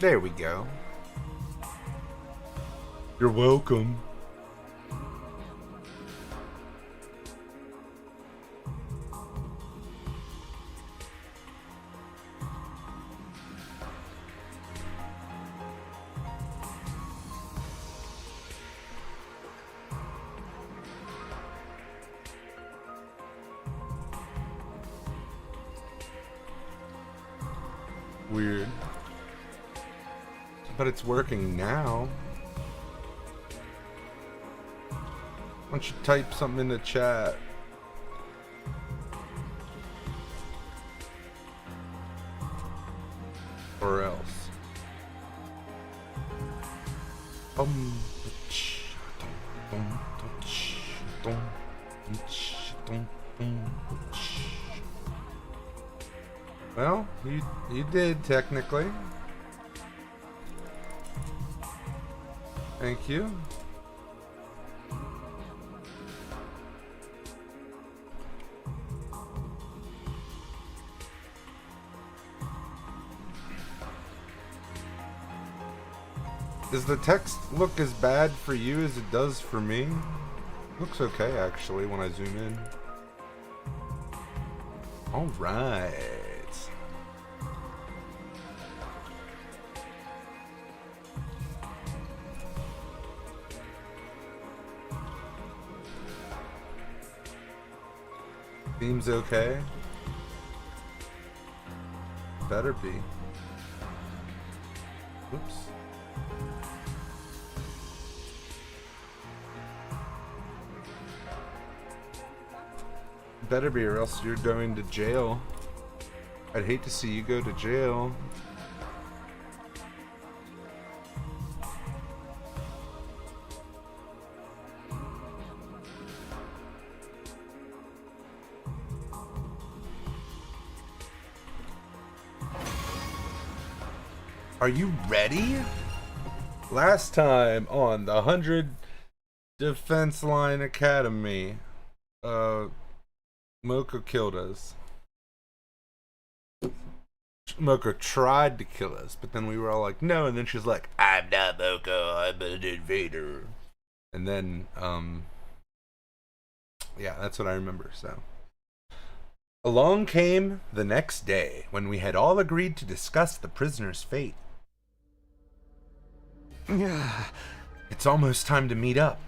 There we go. You're welcome. Weird. But it's working now. Why don't you type something in the chat? Or else. Well, you did technically. Thank you. Does the text look as bad for you as it does for me? Looks okay actually when I zoom in. All right. Seems okay. Better be. Oops. Better be, or else you're going to jail. I'd hate to see you go to jail. Are you ready? Last time on the 100 Defense Line Academy, Moko killed us. Moko tried to kill us, but then we were all like, no, and then she's like, I'm not Moko, I'm an invader. And then, yeah, that's what I remember, so. Along came the next day, when we had all agreed to discuss the prisoner's fate. It's almost time to meet up.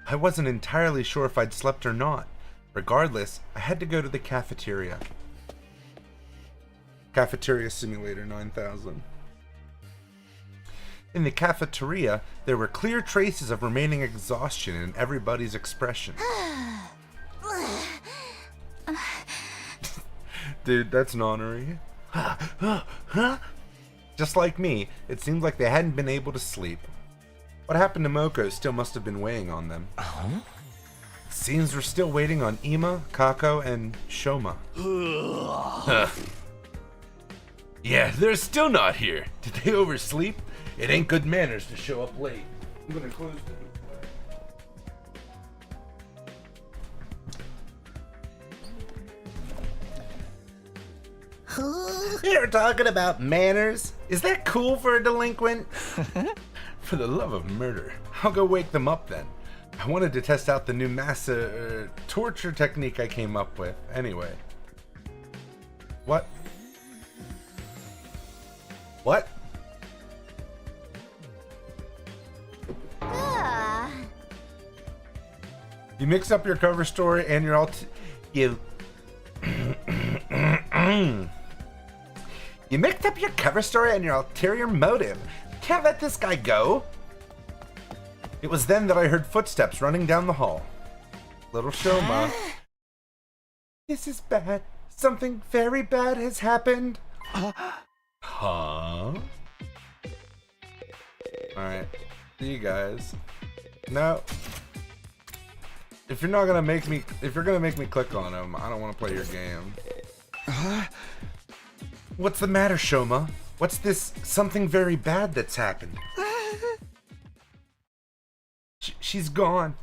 I wasn't entirely sure if I'd slept or not. Regardless, I had to go to the cafeteria. Cafeteria Simulator 9000. In the cafeteria, there were clear traces of remaining exhaustion in everybody's expression. Dude, that's an honorary. Just like me, it seemed like they hadn't been able to sleep. What happened to Moko still must have been weighing on them. It seems we're still waiting on Ima, Kako, and Shoma. Yeah, they're still not here. Did they oversleep? It ain't good manners to show up late. I'm gonna close the door. You're talking about manners? Is that cool for a delinquent? For the love of murder. I'll go wake them up then. I wanted to test out the new mass torture technique I came up with. Anyway. What? What? You mix up your cover story and your You mixed up your cover story and your ulterior motive. Can't let this guy go. It was then that I heard footsteps running down the hall. Little Shoma. This is bad. Something very bad has happened. Huh? Alright. See you guys. No. If you're gonna make me click on him, I don't want to play your game. What's the matter, Shoma? What's this something very bad that's happened? She's gone.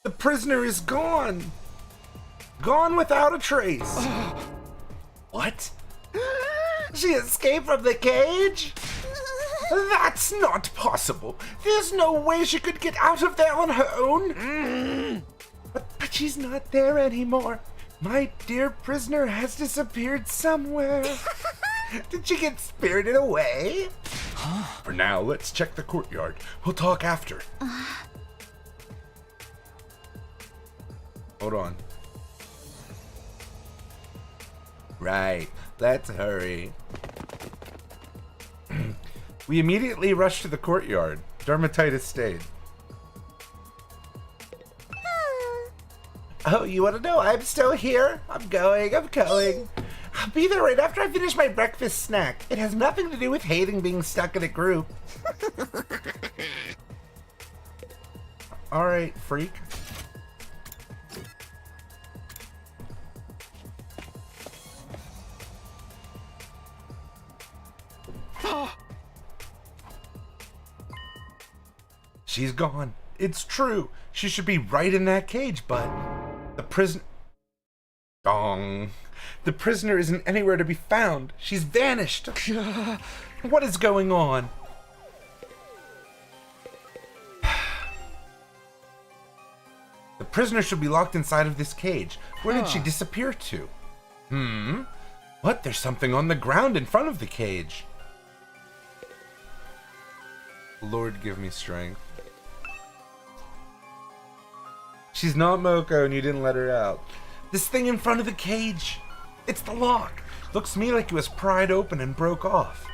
The prisoner is gone. Gone without a trace. What? She escaped from the cage? That's not possible. There's no way she could get out of there on her own. But she's not there anymore. My dear prisoner has disappeared somewhere. Did she get spirited away? For now, let's check the courtyard. We'll talk after. Hold on. Right, let's hurry. We immediately rushed to the courtyard. Dermatitis stayed. Oh, you want to know? I'm still here. I'm going. I'll be there right after I finish my breakfast snack. It has nothing to do with hating being stuck in a group. All right, freak. She's gone. It's true. She should be right in that cage, but the prisoner... Dong. The prisoner isn't anywhere to be found. She's vanished. What is going on? The prisoner should be locked inside of this cage. Where did she disappear to? What? There's something on the ground in front of the cage. Lord, give me strength. She's not Moko and you didn't let her out. This thing in front of the cage. It's the lock. Looks to me like it was pried open and broke off.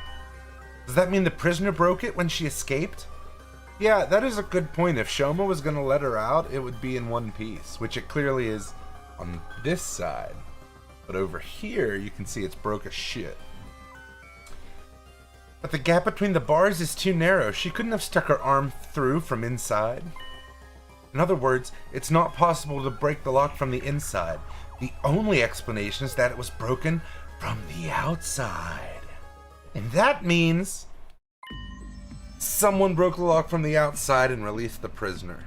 Does that mean the prisoner broke it when she escaped? Yeah, that is a good point. If Shoma was going to let her out, it would be in one piece, which it clearly is on this side. But over here, you can see it's broke as shit. But the gap between the bars is too narrow. She couldn't have stuck her arm through from inside. In other words, it's not possible to break the lock from the inside. The only explanation is that it was broken from the outside. And that means someone broke the lock from the outside and released the prisoner.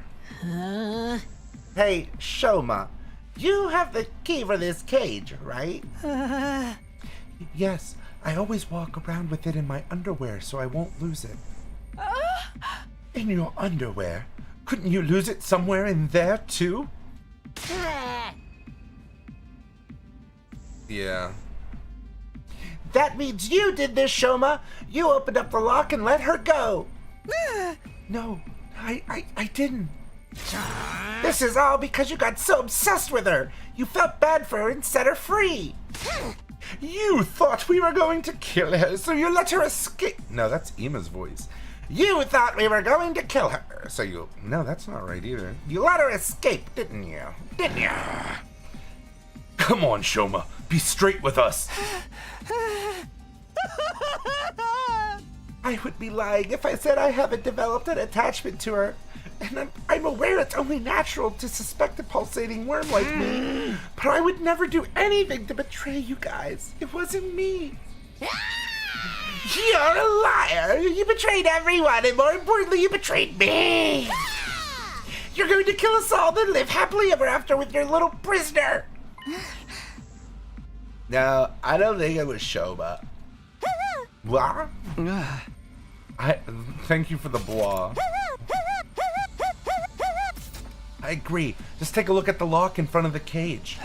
Hey, Shoma, you have the key for this cage, right? Yes, I always walk around with it in my underwear so I won't lose it. In your underwear? Couldn't you lose it somewhere in there, too? Yeah. That means you did this, Shoma. You opened up the lock and let her go. No, I didn't. This is all because you got so obsessed with her. You felt bad for her and set her free. You thought we were going to kill her, so you let her escape. No, that's Ima's voice. You thought we were going to kill her, so you... No, that's not right either. You let her escape, didn't you? Didn't you? Come on, Shoma. Be straight with us. I would be lying if I said I haven't developed an attachment to her. And I'm aware it's only natural to suspect a pulsating worm like me. But I would never do anything to betray you guys. It wasn't me. You're a liar! You betrayed everyone, and more importantly, you betrayed me! You're going to kill us all, then live happily ever after with your little prisoner! No, I don't think it was Shoma. What? Thank you for the blah. I agree. Just take a look at the lock in front of the cage.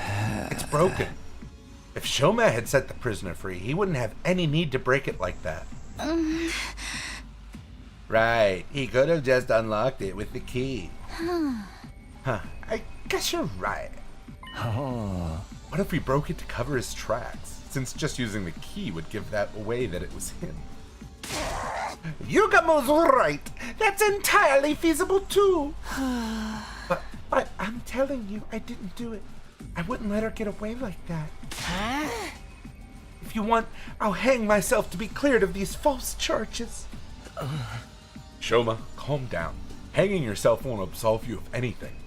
It's broken. If Shoma had set the prisoner free, he wouldn't have any need to break it like that. Right, he could have just unlocked it with the key. Huh, I guess you're right. What if we broke it to cover his tracks, since just using the key would give that away that it was him? Yugamo's right! That's entirely feasible too! But I'm telling you, I didn't do it. I wouldn't let her get away like that. If you want, I'll hang myself to be cleared of these false charges. Shoma, calm down. Hanging yourself won't absolve you of anything.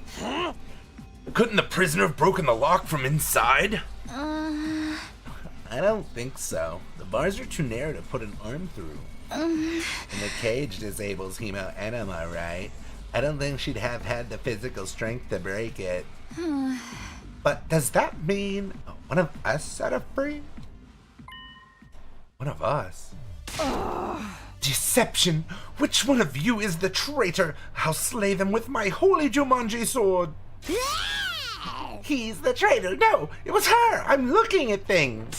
Couldn't the prisoner have broken the lock from inside? I don't think so. The bars are too narrow to put an arm through. And the cage disables hemo enema, right? I don't think she'd have had the physical strength to break it. But does that mean one of us set her free? One of us? Deception! Which one of you is the traitor? I'll slay them with my holy Jumanji sword! He's the traitor! No, it was her! I'm looking at things!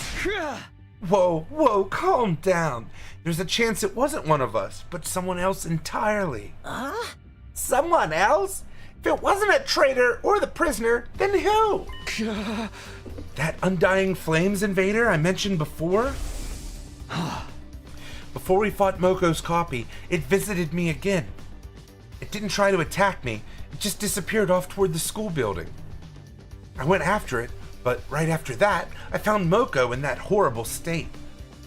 Whoa, calm down. There's a chance it wasn't one of us, but someone else entirely. Someone else? If it wasn't a traitor or the prisoner, then who? That Undying Flames invader I mentioned before? Before we fought Moko's copy, it visited me again. It didn't try to attack me, it just disappeared off toward the school building. I went after it, but right after that, I found Moko in that horrible state.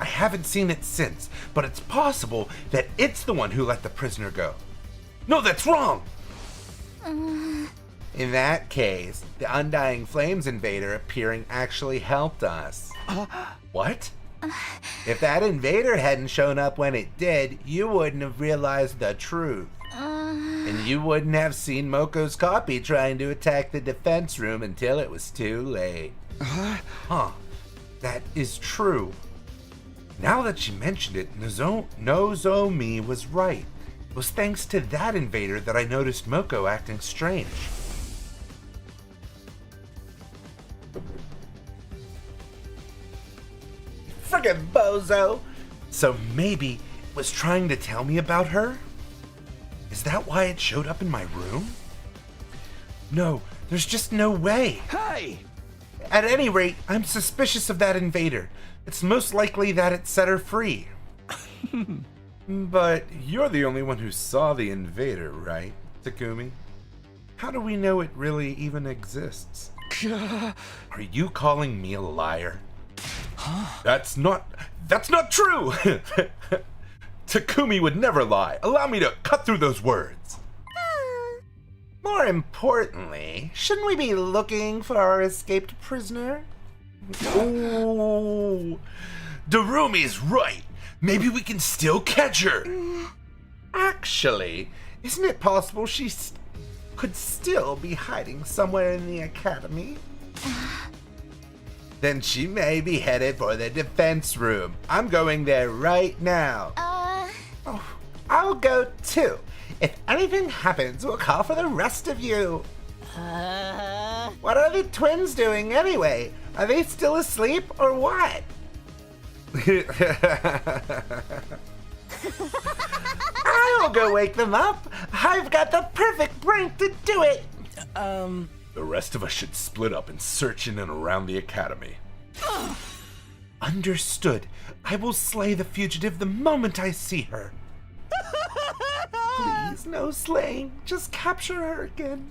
I haven't seen it since, but it's possible that it's the one who let the prisoner go. No, that's wrong! In that case, the Undying Flames invader appearing actually helped us. What? If that invader hadn't shown up when it did, you wouldn't have realized the truth. And you wouldn't have seen Moko's copy trying to attack the defense room until it was too late. That is true. Now that you mentioned it, Nozomi was right. It was thanks to that invader that I noticed Moko acting strange. Friggin' bozo! So maybe it was trying to tell me about her? Is that why it showed up in my room? No, there's just no way. Hey! At any rate, I'm suspicious of that invader. It's most likely that it set her free. But you're the only one who saw the invader, right, Takumi? How do we know it really even exists? Are you calling me a liar? That's not true! Takumi would never lie. Allow me to cut through those words. More importantly, shouldn't we be looking for our escaped prisoner? Oh, Darumi's right. Maybe we can still catch her. Actually, isn't it possible she could still be hiding somewhere in the academy? Then she may be headed for the defense room. I'm going there right now. Oh, I'll go too. If anything happens, we'll call for the rest of you. What are the twins doing anyway? Are they still asleep or what? I'll go wake them up. I've got the perfect brain to do it. The rest of us should split up and search in and around the academy. Understood. I will slay the fugitive the moment I see her. Please, no slaying. Just capture her again.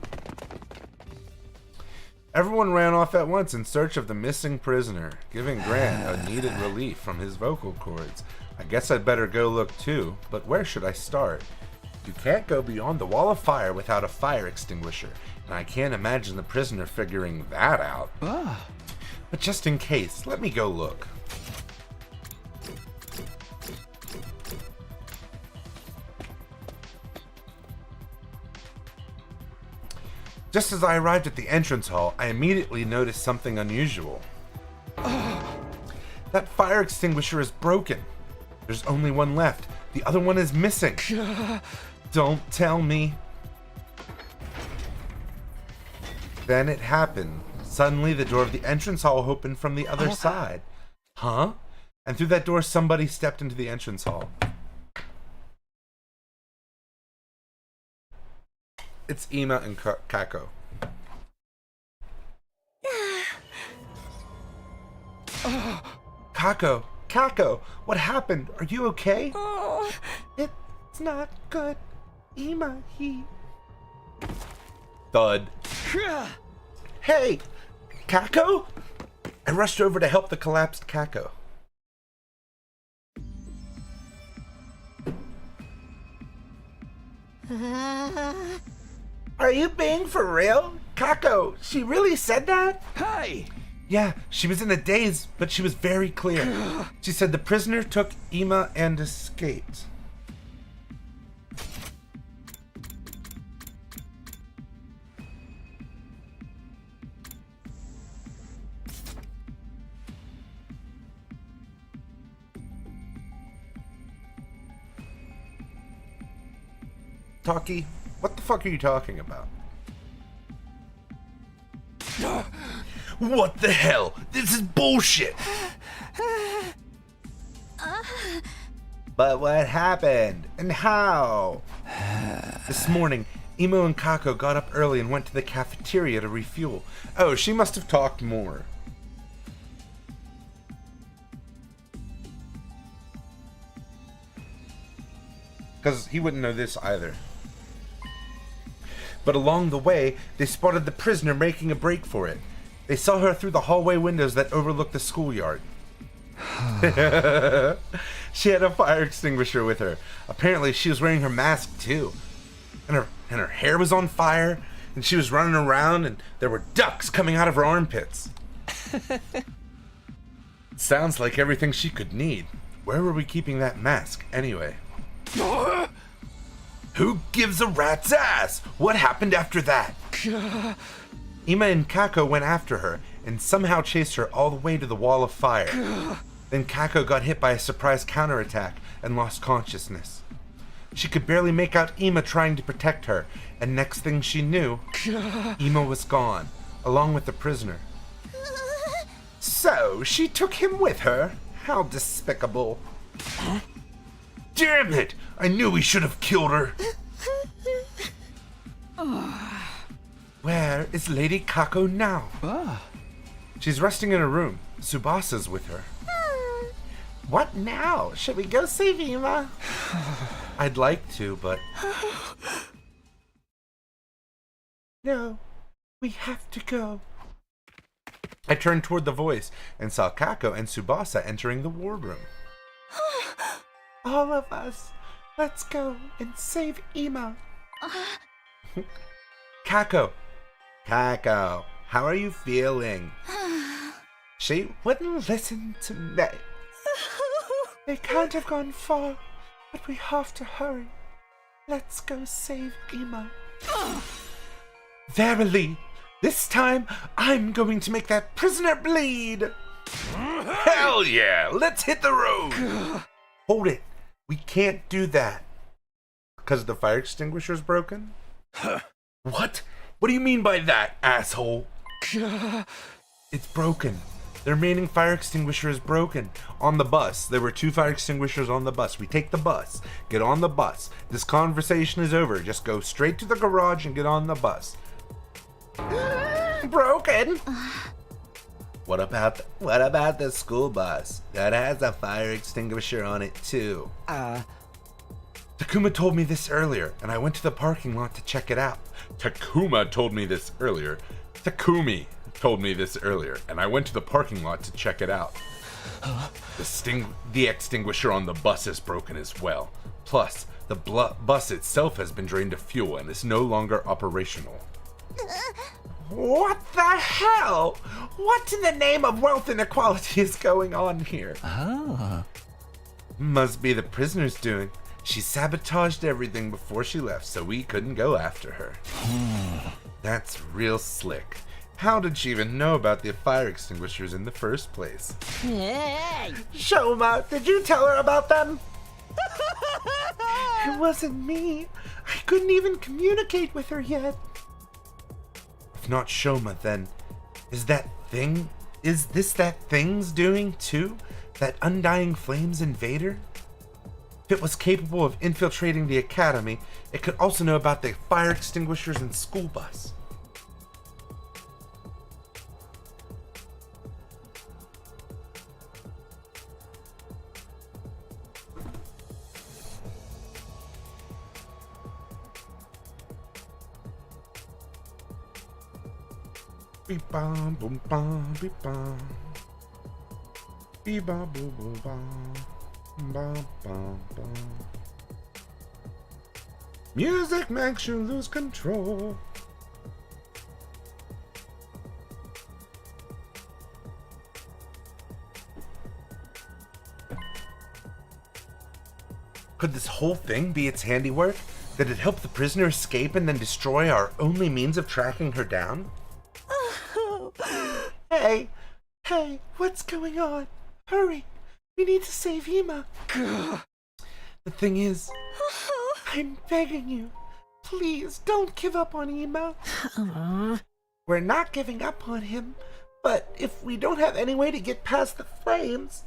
Everyone ran off at once in search of the missing prisoner, giving Grant a needed relief from his vocal cords. I guess I'd better go look too, but where should I start? You can't go beyond the wall of fire without a fire extinguisher, and I can't imagine the prisoner figuring that out. But just in case, let me go look. Just as I arrived at the entrance hall, I immediately noticed something unusual. That fire extinguisher is broken. There's only one left. The other one is missing. Don't tell me. Then it happened. Suddenly the door of the entrance hall opened from the other side. Huh? And through that door somebody stepped into the entrance hall. It's Ima and Kako. Kako, what happened? Are you okay? It's not good. Ima, Thud. Hey, Kako? I rushed over to help the collapsed Kako. Are you being for real? Kako, she really said that? Hey! Yeah, she was in a daze, but she was very clear. She said the prisoner took Ima and escaped. Taki, what the fuck are you talking about? What the hell? This is bullshit! But what happened? And how? This morning, Imo and Kako got up early and went to the cafeteria to refuel. Oh, she must have talked more. Because he wouldn't know this either. But along the way, they spotted the prisoner making a break for it. They saw her through the hallway windows that overlooked the schoolyard. She had a fire extinguisher with her. Apparently, she was wearing her mask too. And her hair was on fire, and she was running around, and there were ducks coming out of her armpits. Sounds like everything she could need. Where were we keeping that mask, anyway? Who gives a rat's ass? What happened after that? Ima and Kako went after her and somehow chased her all the way to the wall of fire. Then Kako got hit by a surprise counterattack and lost consciousness. She could barely make out Ima trying to protect her, and next thing she knew, Ima was gone, along with the prisoner. So, she took him with her? How despicable. Damn it! I knew we should have killed her! Where is Lady Kako now? She's resting in her room. Tsubasa's with her. What now? Should we go save Ima? I'd like to, but... No, we have to go. I turned toward the voice and saw Kako and Tsubasa entering the wardroom. All of us, let's go and save Ima. Kako, how are you feeling? She wouldn't listen to me. They can't have gone far, but we have to hurry. Let's go save Ima. Verily, this time I'm going to make that prisoner bleed. Hell yeah, let's hit the road. Hold it, we can't do that. Because the fire extinguisher's broken? What? What do you mean by that, asshole? It's broken. The remaining fire extinguisher is broken. On the bus. There were 2 fire extinguishers on the bus. We take the bus. Get on the bus. This conversation is over. Just go straight to the garage and get on the bus. Broken? What about the school bus? That has a fire extinguisher on it too. Takuma told me this earlier, and I went to the parking lot to check it out. Takumi told me this earlier, and I went to the parking lot to check it out. The extinguisher on the bus is broken as well. Plus, the bus itself has been drained of fuel and is no longer operational. What the hell? What in the name of wealth inequality is going on here? Must be the prisoner's doing. She sabotaged everything before she left, so we couldn't go after her. That's real slick. How did she even know about the fire extinguishers in the first place? Hey! Shoma, did you tell her about them? It wasn't me. I couldn't even communicate with her yet. If not Shoma, then is this that thing's doing too? That Undying Flames invader? If it was capable of infiltrating the academy, it could also know about the fire extinguishers and school bus. Beep bam boom bam beep bam. Beep bam boom boom bam. Bam bam bam. Music makes you lose control. Could this whole thing be its handiwork? Did it help the prisoner escape and then destroy our only means of tracking her down? Hey, what's going on? Hurry, we need to save Ima. The thing is, I'm begging you, please don't give up on Ema. We're not giving up on him, but if we don't have any way to get past the flames,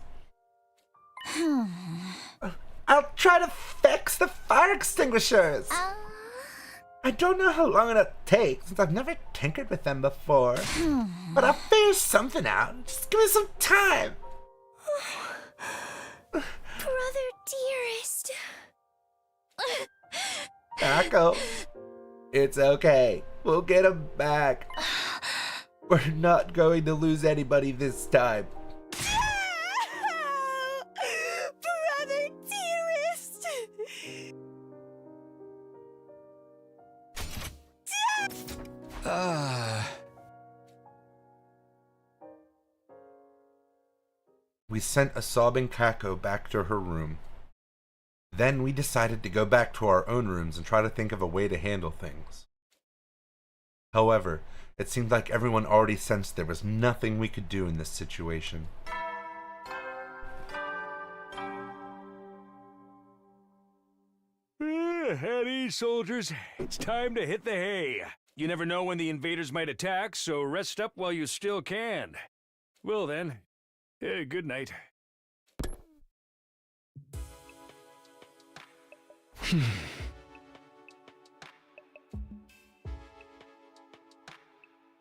I'll try to fix the fire extinguishers. I don't know how long it'll take since I've never tinkered with them before, but I'll figure something out. Just give me some time. Brother dearest. Mako, it's okay. We'll get him back. We're not going to lose anybody this time. Brother dearest. We sent a sobbing Kako back to her room. Then we decided to go back to our own rooms and try to think of a way to handle things. However, it seemed like everyone already sensed there was nothing we could do in this situation. At ease, soldiers. It's time to hit the hay. You never know when the invaders might attack, so rest up while you still can. Well then, good night.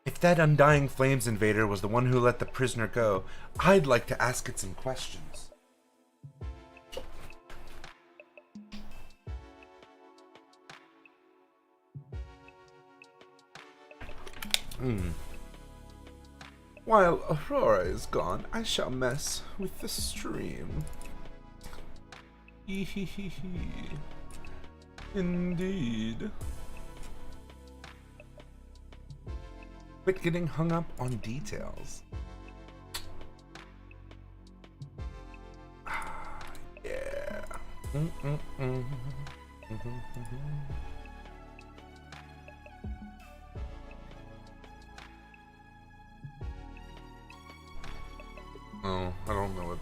If that Undying Flames invader was the one who let the prisoner go, I'd like to ask it some questions. While Aurora is gone, I shall mess with the stream. Indeed. Quit getting hung up on details. Yeah. Oh, I don't know what.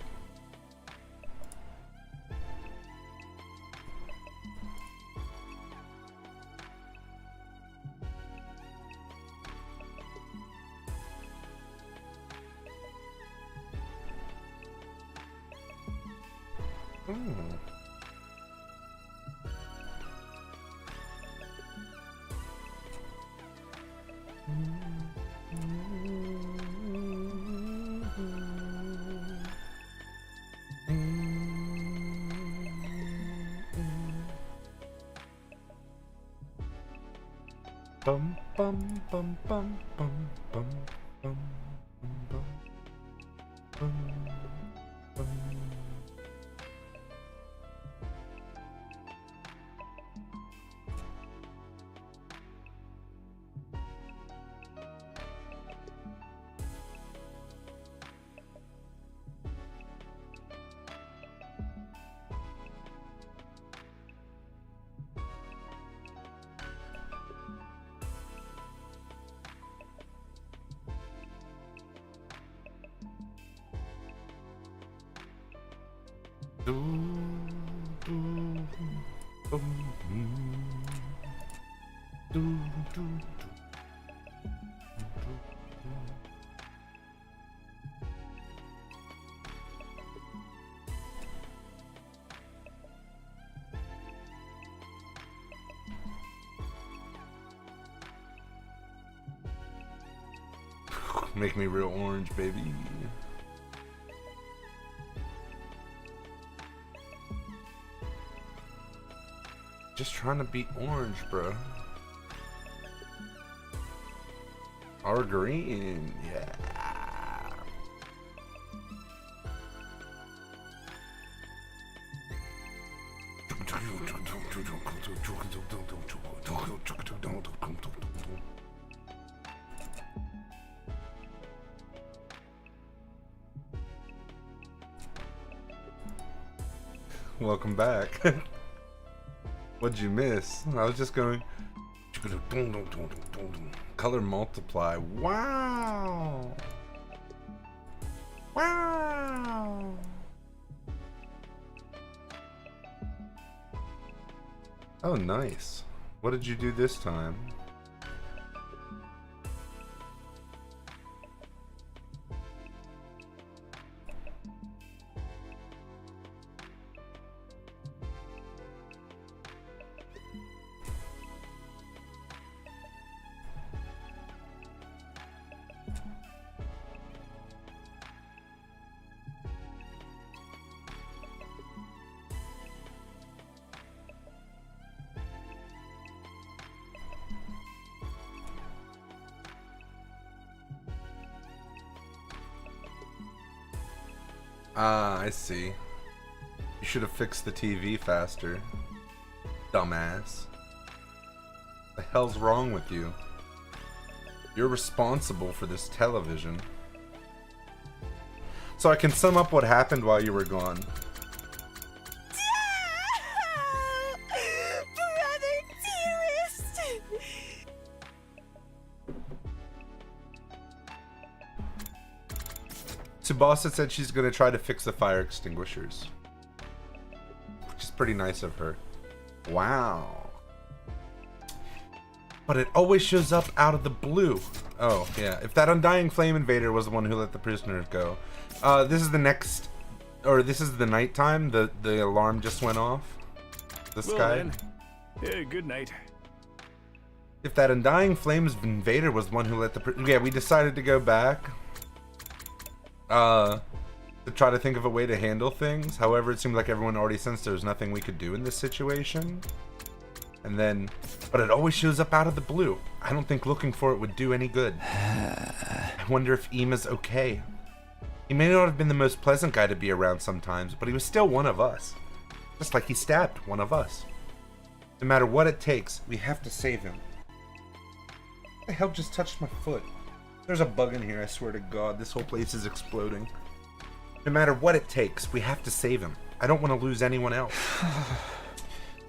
Bum bum bum bum bum bum bum bum bum bum. Make me real orange, baby. Just trying to be orange, bro. Or green, yeah. Welcome back. What'd you miss? I was just going color multiply. Wow. Wow. Oh, nice. What did you do this time? Ah, I see. You should have fixed the TV faster. Dumbass. The hell's wrong with you? You're responsible for this television. So I can sum up what happened while you were gone. Brother dearest! Tsubasa said she's gonna try to fix the fire extinguishers. Which is pretty nice of her. Wow. But it always shows up out of the blue. Oh, yeah. If that undying flame invader was the one who let the prisoners go. This is the next... Or this is the nighttime. The alarm just went off. The Well sky. then. Yeah, good night. If that undying flames invader was the one who let the... Yeah, we decided to go back. To try to think of a way to handle things. However, it seemed like everyone already sensed there was nothing we could do in this situation. And then... But it always shows up out of the blue. I don't think looking for it would do any good. I wonder if Ima's okay. He may not have been the most pleasant guy to be around sometimes, but he was still one of us. Just like he stabbed one of us. No matter what it takes, we have to save him. What the hell just touched my foot? There's a bug in here, I swear to God. This whole place is exploding. No matter what it takes, we have to save him. I don't want to lose anyone else.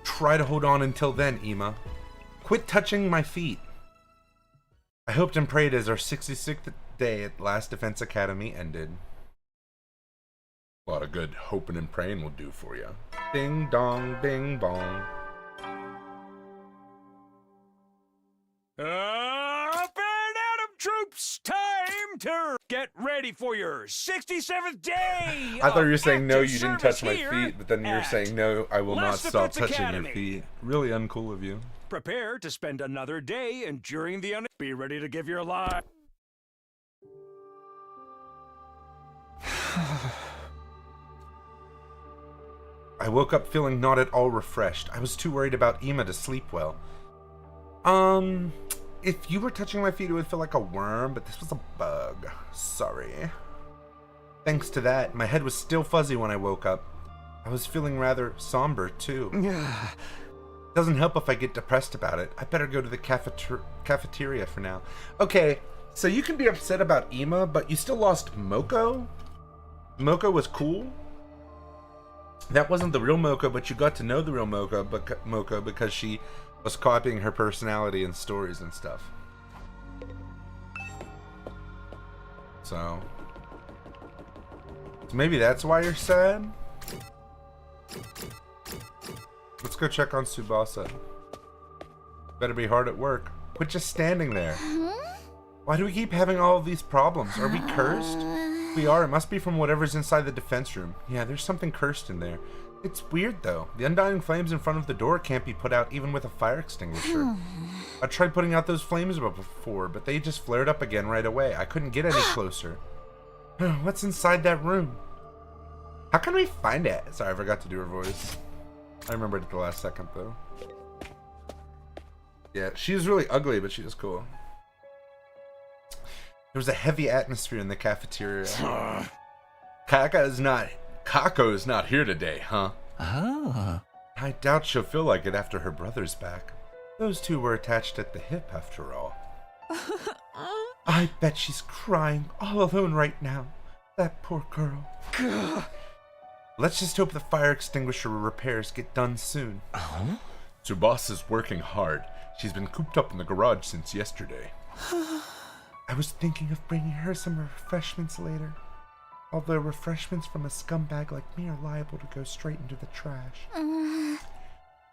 Try to hold on until then, Ima. Quit touching my feet. I hoped and prayed as our 66th day at Last Defense Academy ended. A lot of good hoping and praying will do for you. Ding dong, ding bong. Up and Adam troops, time to get ready for your 67th day. I thought you were of saying no, active you didn't service touch my here feet, but then you're at saying no, I will not Last stop Defense touching your Academy. feet. Really uncool of you. Prepare to spend another day enduring the be ready to give your life. I woke up feeling not at all refreshed. I was too worried about Ima to sleep well. If you were touching my feet, it would feel like a worm, but this was a bug. Sorry. Thanks to that, my head was still fuzzy when I woke up. I was feeling rather somber, too. Doesn't help if I get depressed about it. I better go to the cafeteria for now. Okay, so you can be upset about Ima, but you still lost Moko? Moko was cool? That wasn't the real Moko, but you got to know the real Moko because she was copying her personality and stories and stuff. So maybe that's why you're sad? Let's go check on Tsubasa. Better be hard at work. Quit just standing there. Why do we keep having all of these problems? Are we cursed? If we are, it must be from whatever's inside the defense room. Yeah, there's something cursed in there. It's weird though. The undying flames in front of the door can't be put out even with a fire extinguisher. I tried putting out those flames before, but they just flared up again right away. I couldn't get any closer. What's inside that room? How can we find it? Sorry, I forgot to do her voice. I remembered at the last second though. Yeah, she was really ugly, but she was cool. There was a heavy atmosphere in the cafeteria. Kako is not here today, huh? Ah. I doubt she'll feel like it after her brother's back. Those two were attached at the hip after all. I bet she's crying all alone right now. That poor girl. Let's just hope the fire extinguisher repairs get done soon. Tsubasa's working hard. She's been cooped up in the garage since yesterday. I was thinking of bringing her some refreshments later. Although refreshments from a scumbag like me are liable to go straight into the trash.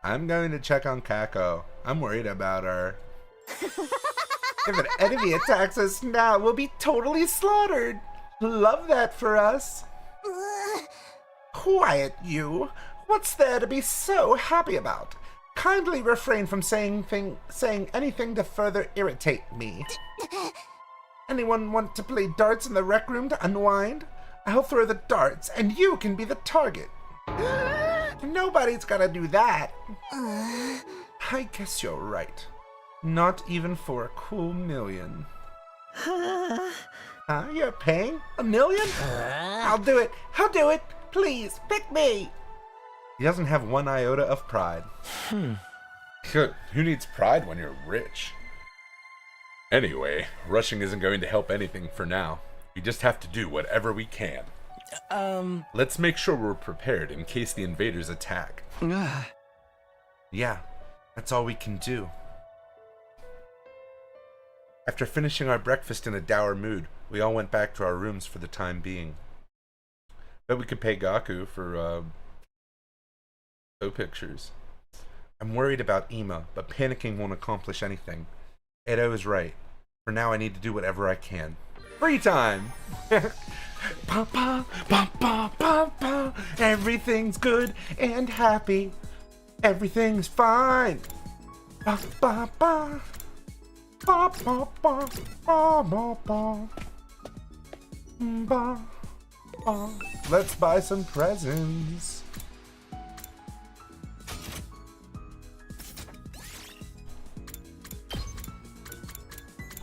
I'm going to check on Kako. I'm worried about her. If an enemy attacks us now, we'll be totally slaughtered. Love that for us. Quiet, you. What's there to be so happy about? Kindly refrain from saying anything to further irritate me. Anyone want to play darts in the rec room to unwind? I'll throw the darts, and you can be the target. Nobody's gonna do that. I guess you're right. Not even for a cool million. You're paying? $1 million? I'll do it. I'll do it. Please, pick me. He doesn't have one iota of pride. Who needs pride when you're rich? Anyway, rushing isn't going to help anything for now. We just have to do whatever we can. Let's make sure we're prepared in case the invaders attack. Yeah, that's all we can do. After finishing our breakfast in a dour mood, we all went back to our rooms for the time being. Bet we could pay Gaku for, pictures. I'm worried about Ima, but panicking won't accomplish anything. Edo is right. For now, I need to do whatever I can. Free time! Pa pa pa pa pa pa. Everything's good and happy. Everything's fine. Pa pa pa. Pa pa pa pa pa pa. Ba ba. Let's buy some presents.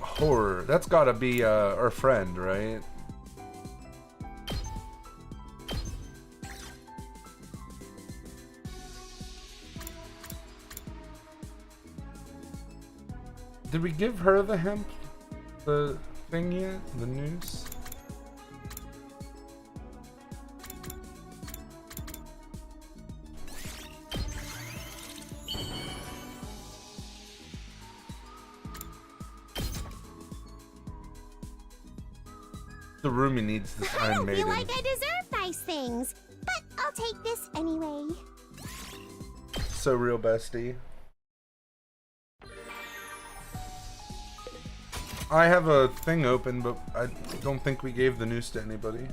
Horror. That's gotta be our friend, right? Did we give her the hemp? The thing yet? The noose? The roomie needs this I Iron don't Maiden. feel like I deserve nice things, but I'll take this anyway. So real, bestie. I have a thing open, but I don't think we gave the noose to anybody.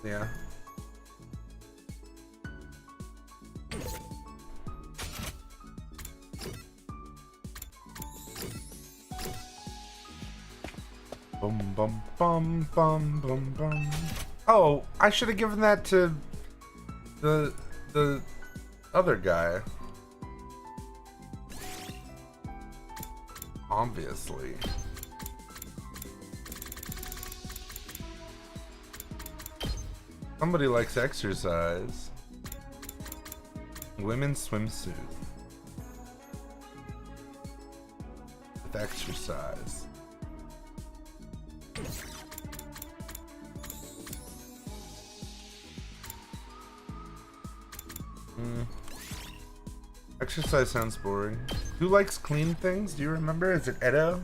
Yeah. Bum bum bum bum bum bum. Oh, I should have given that to the other guy. Obviously. Somebody likes exercise. Women's swimsuit. With exercise. Exercise sounds boring. Who likes clean things? Do you remember? Is it Edo?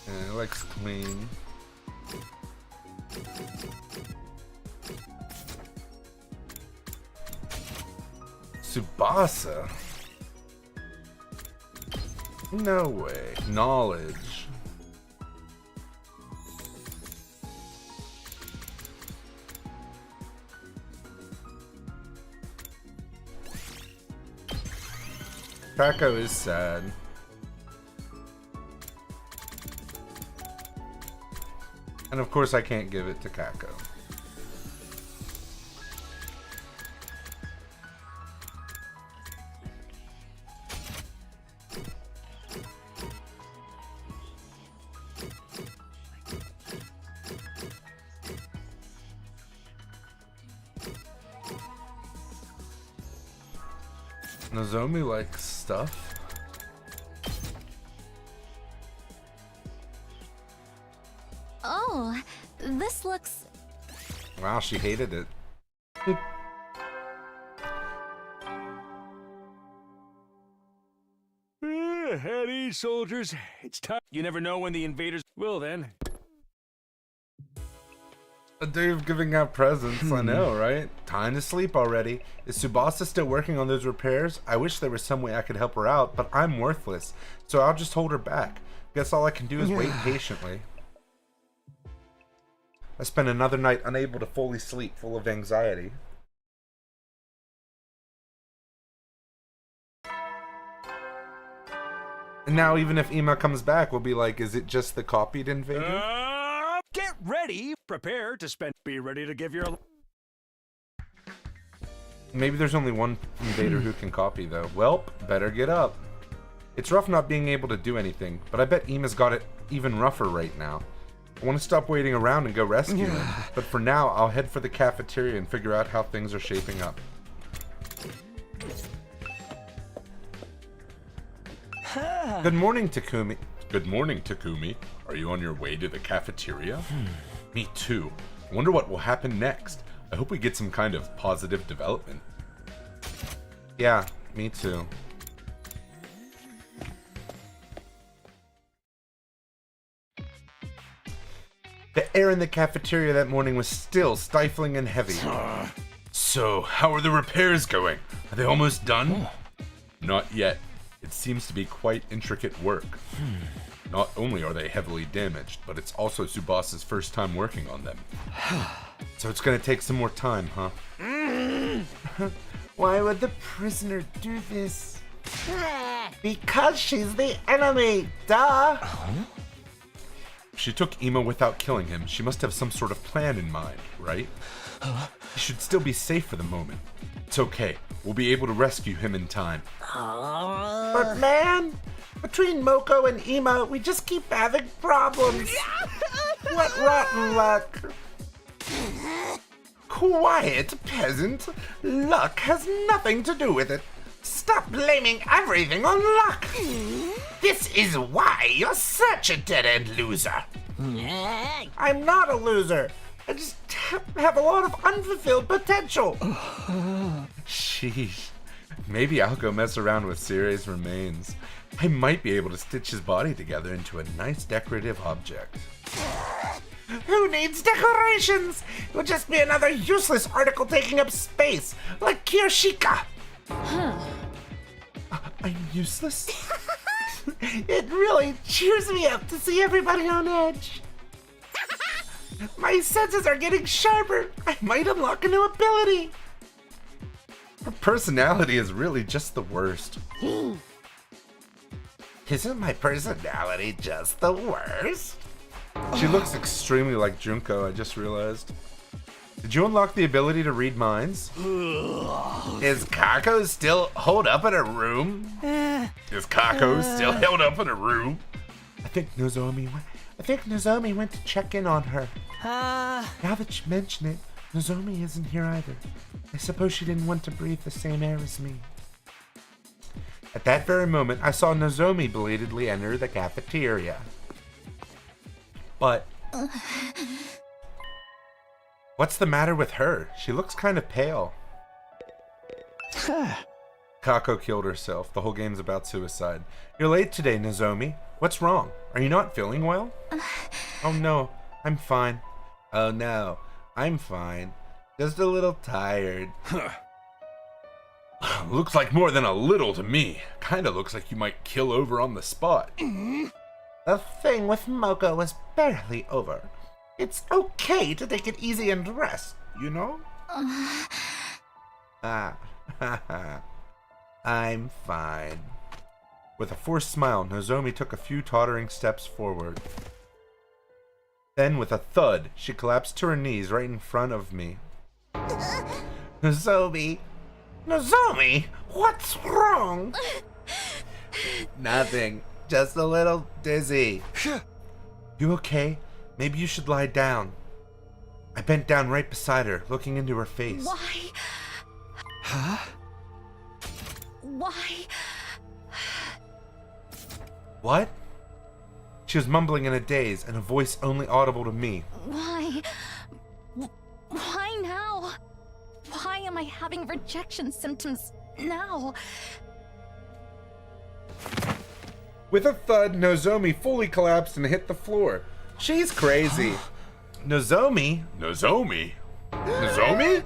Yeah, he likes clean. Tsubasa? No way. Knowledge. Kako is sad. And of course I can't give it to Kako. Nozomi likes stuff. Oh, this looks... Wow, she hated it. At ease, soldiers. It's time. You never know when the invaders. Well then. A day of giving out presents, I know, right? Time to sleep already. Is Tsubasa still working on those repairs? I wish there was some way I could help her out, but I'm worthless, so I'll just hold her back. Guess all I can do is wait patiently. I spent another night unable to fully sleep, full of anxiety. And now even if Ima comes back, we'll be like, is it just the copied invader? Get ready. Prepare to spend. Be ready to give your. Maybe there's only one invader who can copy, though. Welp, better get up. It's rough not being able to do anything, but I bet Ima's got it even rougher right now. I want to stop waiting around and go rescue him, but for now, I'll head for the cafeteria and figure out how things are shaping up. Good morning, Takumi. Good morning, Takumi. Are you on your way to the cafeteria? Me too. I wonder what will happen next. I hope we get some kind of positive development. Yeah, me too. The air in the cafeteria that morning was still stifling and heavy. So, how are the repairs going? Are they almost done? Not yet. It seems to be quite intricate work. Not only are they heavily damaged, but it's also Tsubasa's first time working on them. So it's gonna take some more time, huh? Why would the prisoner do this? Because she's the enemy, duh! If she took Ima without killing him, she must have some sort of plan in mind, right? He should still be safe for the moment. It's okay. We'll be able to rescue him in time. But man, between Moko and Ima, we just keep having problems. What rotten luck. Quiet, peasant. Luck has nothing to do with it. Stop blaming everything on luck. This is why you're such a dead-end loser. I'm not a loser. I just have a lot of unfulfilled potential. Sheesh. Maybe I'll go mess around with Sire's remains. I might be able to stitch his body together into a nice decorative object. Who needs decorations? It would just be another useless article taking up space, like Kiyoshika. I'm useless? It really cheers me up to see everybody on edge. My senses are getting sharper. I might unlock a new ability. Her personality is really just the worst. Isn't my personality just the worst? She looks extremely like Junko, I just realized. Did you unlock the ability to read minds? Is Kako still holed up in a room? Is Kako still held up in a room? I think Nozomi went to check in on her. Now that you mention it, Nozomi isn't here either. I suppose she didn't want to breathe the same air as me. At that very moment, I saw Nozomi belatedly enter the cafeteria. But what's the matter with her? She looks kind of pale. Kako killed herself. The whole game's about suicide. You're late today, Nozomi. What's wrong? Are you not feeling well? Oh no, I'm fine. Oh no, I'm fine. Just a little tired. Looks like more than a little to me. Kinda looks like you might kill over on the spot. The thing with Moko was barely over. It's okay to take it easy and rest, you know? I'm fine. With a forced smile, Nozomi took a few tottering steps forward. Then, with a thud, she collapsed to her knees right in front of me. Nozomi! Nozomi! What's wrong? Nothing. Just a little dizzy. You okay? Maybe you should lie down. I bent down right beside her, looking into her face. Why? Huh? Why? What? She was mumbling in a daze, and a voice only audible to me. Why? Why now? Why am I having rejection symptoms now? With a thud, Nozomi fully collapsed and hit the floor. She's crazy. Nozomi? Nozomi? Nozomi?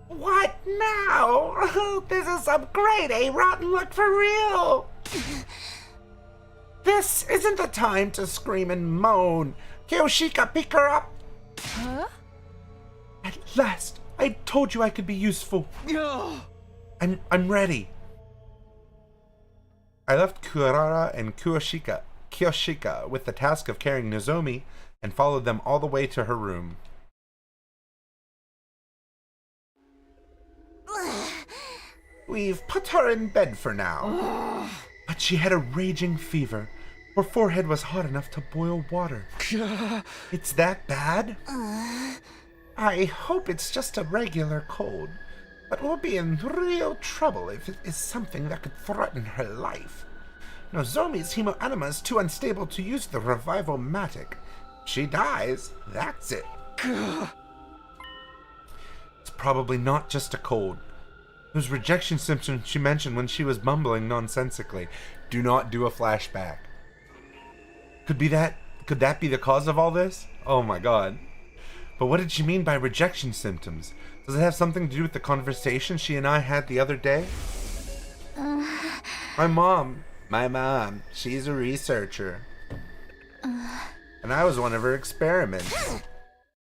What now? This is some grade A rotten luck for real. This isn't the time to scream and moan. Kyoshika, pick her up. Huh? At last, I told you I could be useful. I'm ready. I left Kurara and Kyoshika with the task of carrying Nozomi and followed them all the way to her room. We've put her in bed for now. But she had a raging fever. Her forehead was hot enough to boil water. It's that bad? I hope it's just a regular cold, but we'll be in real trouble if it is something that could threaten her life. Nozomi's hemoanima is too unstable to use the revival-matic. She dies, that's it. It's probably not just a cold. Those rejection symptoms she mentioned when she was mumbling nonsensically. Do not do a flashback. Could that be the cause of all this? Oh my god. But what did she mean by rejection symptoms? Does it have something to do with the conversation she and I had the other day? My mom, she's a researcher. And I was one of her experiments.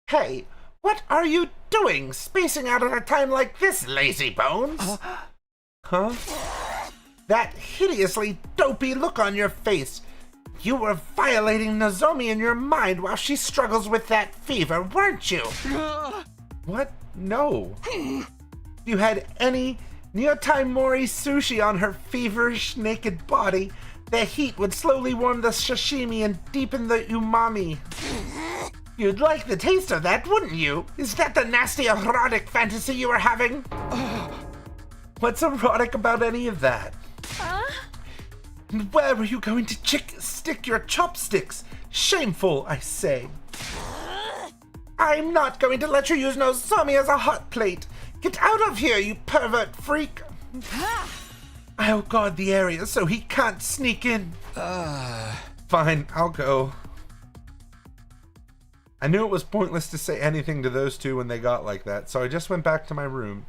Hey, what are you doing spacing out at a time like this, lazy bones? Huh? That hideously dopey look on your face. You were violating Nozomi in your mind while she struggles with that fever, weren't you? What? No. You had any Nyotai Mori sushi on her feverish naked body. The heat would slowly warm the sashimi and deepen the umami. You'd like the taste of that, wouldn't you? Is that the nasty erotic fantasy you were having? What's erotic about any of that? Where were you going to stick your chopsticks? Shameful, I say. I'm not going to let you use Nozomi as a hot plate. Get out of here, you pervert freak. I'll guard the area so he can't sneak in. Fine, I'll go. I knew it was pointless to say anything to those two when they got like that, so I just went back to my room.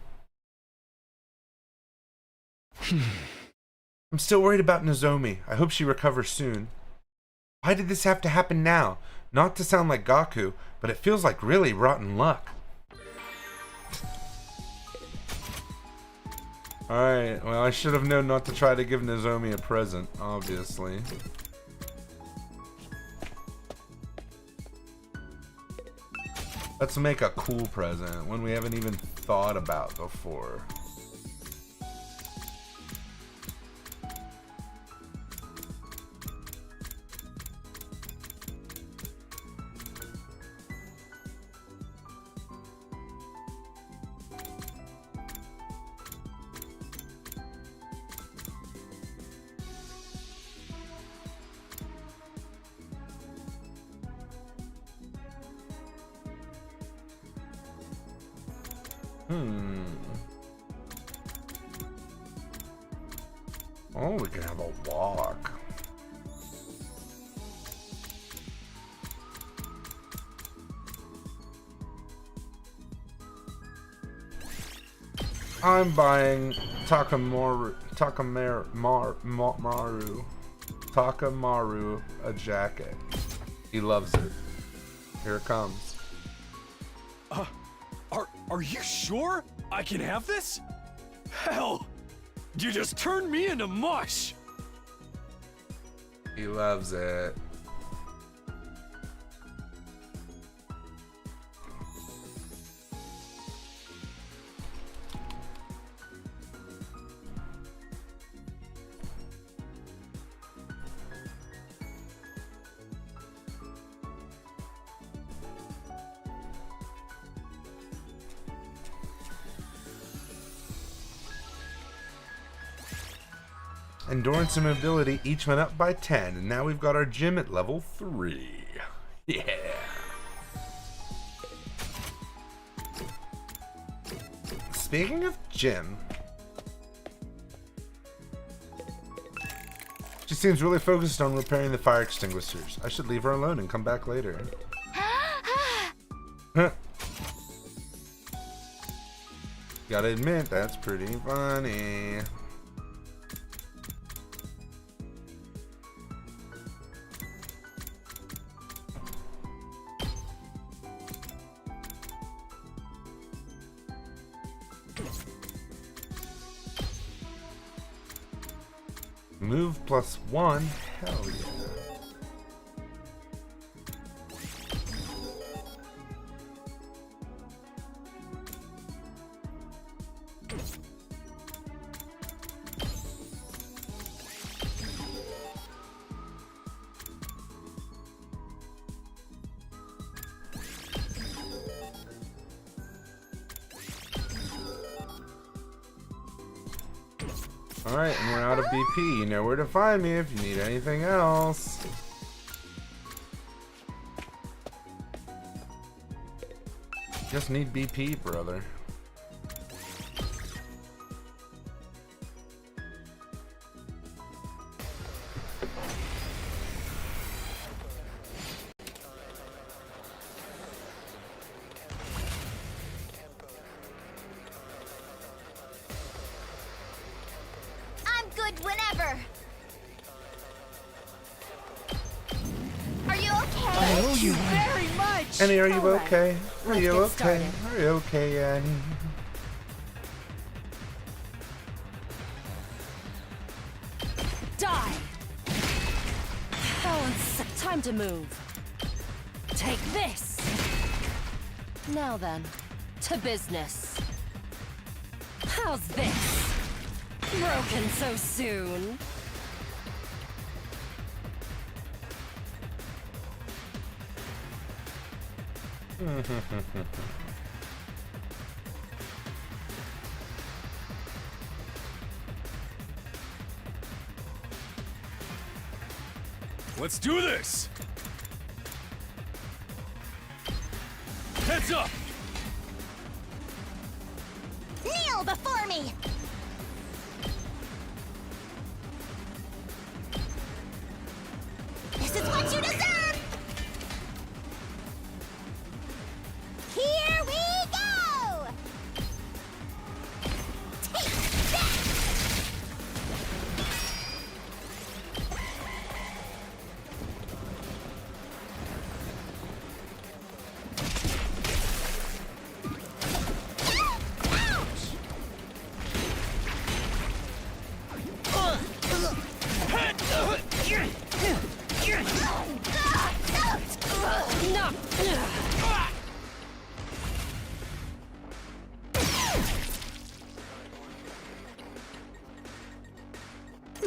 I'm still worried about Nozomi. I hope she recovers soon. Why did this have to happen now? Not to sound like Gaku, but it feels like really rotten luck. Alright, well, I should have known not to try to give Nozomi a present, obviously. Let's make a cool present, one we haven't even thought about before. Oh, we can have a walk. I'm buying Takamaru a jacket. He loves it. Here it comes. Are you sure I can have this? Hell, you just turned me into mush. He loves it. Endurance and mobility each went up by 10, and now we've got our gym at level 3. Yeah. Speaking of gym, She seems really focused on repairing the fire extinguishers. I should leave her alone and come back later. Huh. Gotta admit, that's pretty funny. Move +1? Hell yeah. Alright, and we're out of BP. You know where to find me if you need anything else. Just need BP, brother. Whenever. Are you okay? Thank you very much. Annie, are you All right, okay? Are let's you get okay? started. Are you okay, Annie? Die. Balance. Time to move. Take this. Now then, to business. How's this? Broken so soon. Let's do this! Heads up! Kneel before me! This is what you deserve! Here we go! Take that!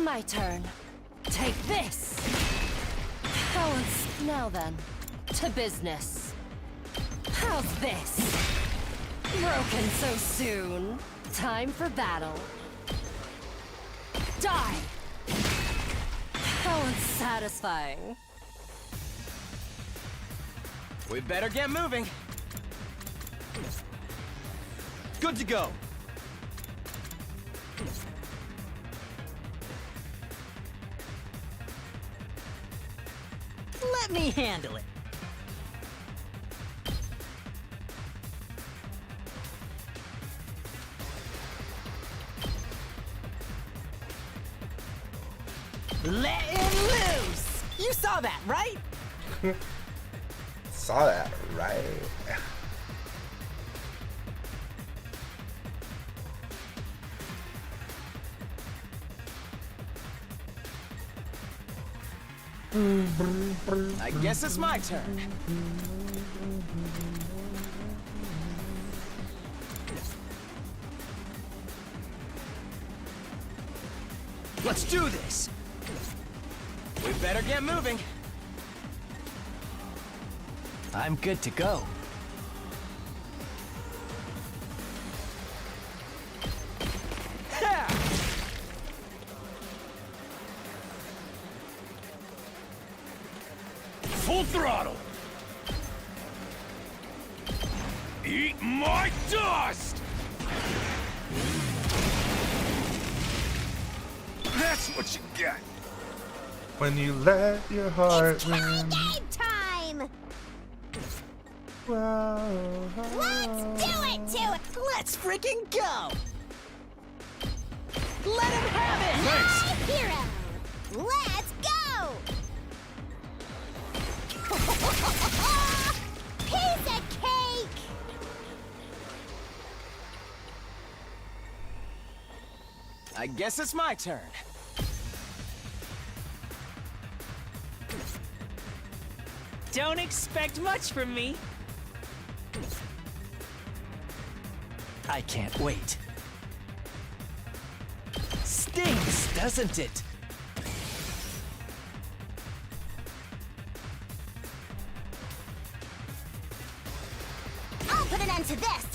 My turn. Take this. Balance. Now then, to business. How's this? Broken so soon. Time for battle. Die. How unsatisfying. We better get moving. Good to go. Let me handle it. Let him loose! You saw that, right? Saw that, right? I guess it's my turn. Let's do this. We better get moving. I'm good to go. Ha! Full throttle! Eat my dust! That's what you get! When you let your heart It's killing win. game time! Whoa. Let's do it to it! Let's freaking go! Let him have it! Nice! My hero! Let's go! Piece of cake! I guess it's my turn. Don't expect much from me. I can't wait. Stinks, doesn't it? I'll put an end to this!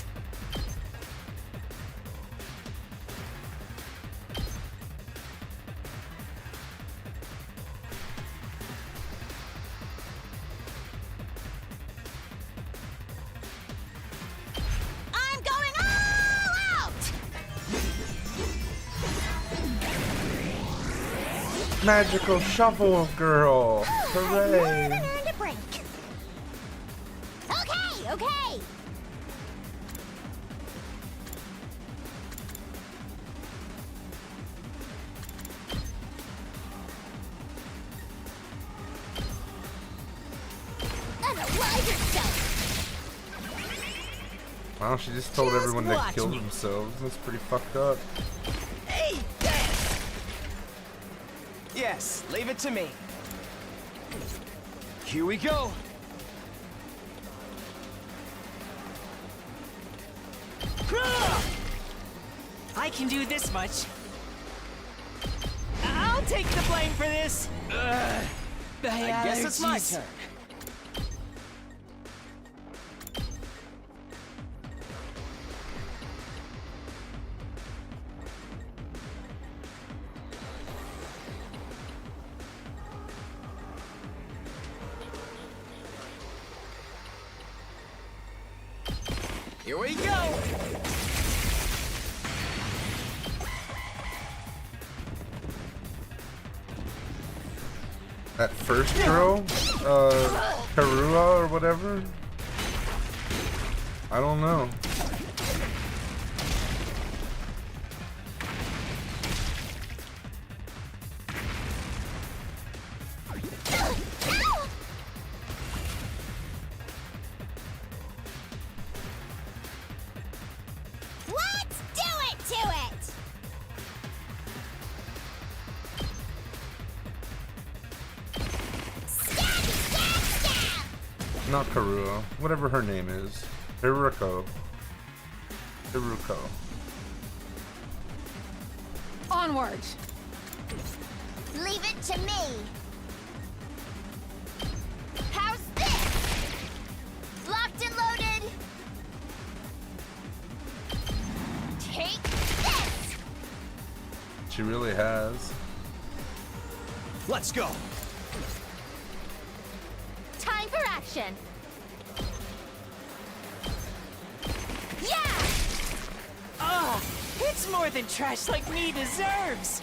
I'm going all out! Magical shovel girl. More than Hooray. earned a break. Okay, okay. Unalive yourself. Wow, she just told Just everyone to watch kill me. themselves. That's pretty fucked up. Hey, yes! Yes, leave it to me. Here we go. I can do this much. I'll take the blame for this. I guess it's my turn. Here we go. That first girl, Karua or whatever. I don't know. Let's do it to it. Stab, stab, stab. Not Karua. Whatever her name is. Hiruko. Hiruko. Onward! Leave it to me. How's this? Locked and loaded. Take this. She really has. Let's go. Time for action. Yeah! Ah, it's more than trash like me deserves.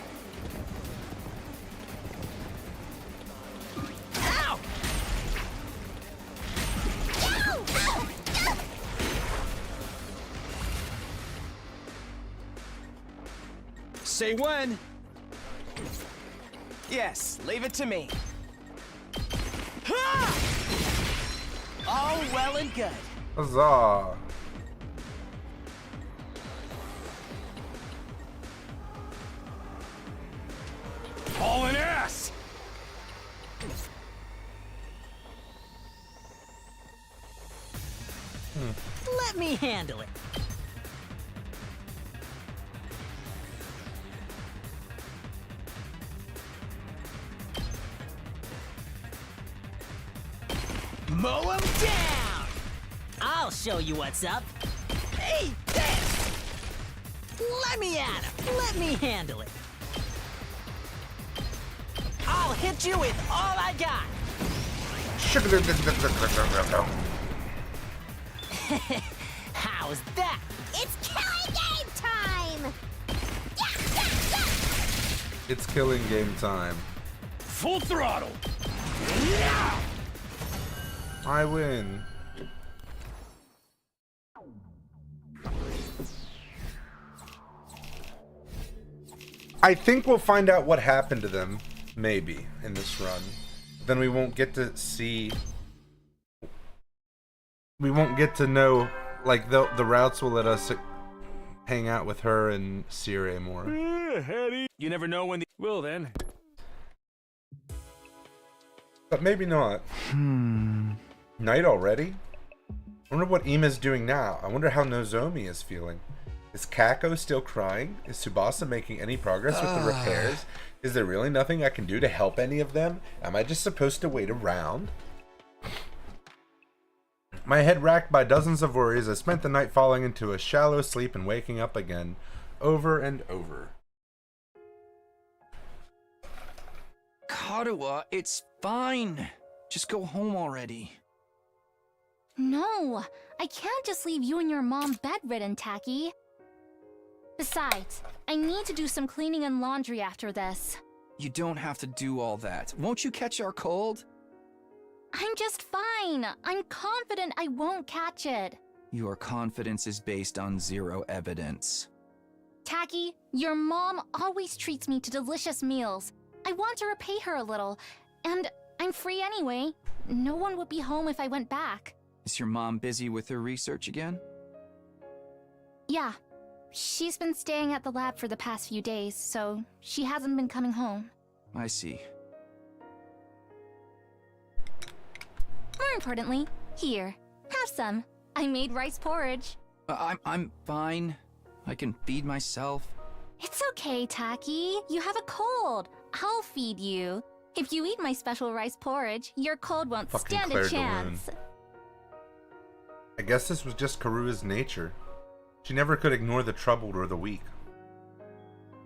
Ow! Go! Go! Go! Say when. Yes, leave it to me. Ha! All well and good. Huzzah! Hauling ass! Let me handle it. Mow 'em down! I'll show you what's up. Hey, this! Let me at him. Let me handle it. I'll hit you with all I got. How's that? It's killing game time! Yeah, yeah, yeah! It's killing game time. full throttle. I win. I think we'll find out what happened to them, maybe, in this run. Then we won't get to see... We won't get to know, like, the routes will let us hang out with her and Sire more. You never know when the... Well then. But maybe not. Night already? I wonder what Ima's doing now. I wonder how Nozomi is feeling. Is Kako still crying? Is Tsubasa making any progress with the repairs? Is there really nothing I can do to help any of them? Am I just supposed to wait around? My head racked by dozens of worries, I spent the night falling into a shallow sleep and waking up again, over and over. Karuha, it's fine. Just go home already. No, I can't just leave you and your mom bedridden, Taki. Besides, I need to do some cleaning and laundry after this. You don't have to do all that. Won't you catch our cold? I'm just fine. I'm confident I won't catch it. Your confidence is based on zero evidence. Taki, your mom always treats me to delicious meals. I want to repay her a little, and I'm free anyway. No one would be home if I went back. Is your mom busy with her research again? Yeah. She's been staying at the lab for the past few days, so she hasn't been coming home. I see. More importantly, here, have some. I made rice porridge. I'm fine. I can feed myself. It's okay, Taki. You have a cold. I'll feed you. If you eat my special rice porridge, your cold won't Fucking stand Claire a chance. I guess this was just Karua's nature. She never could ignore the troubled or the weak.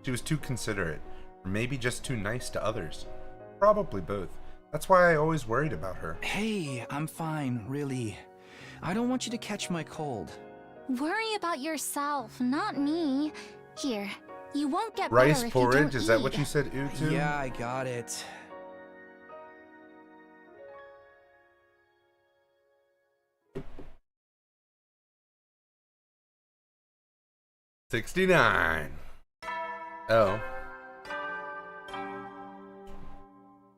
She was too considerate, or maybe just too nice to others. Probably both. That's why I always worried about her. Hey, I'm fine, really. I don't want you to catch my cold. Worry about yourself, not me. Here, you won't get Rice better if porridge? you don't Is that eat. what you said, Utu? Yeah, I got it. $69. Oh.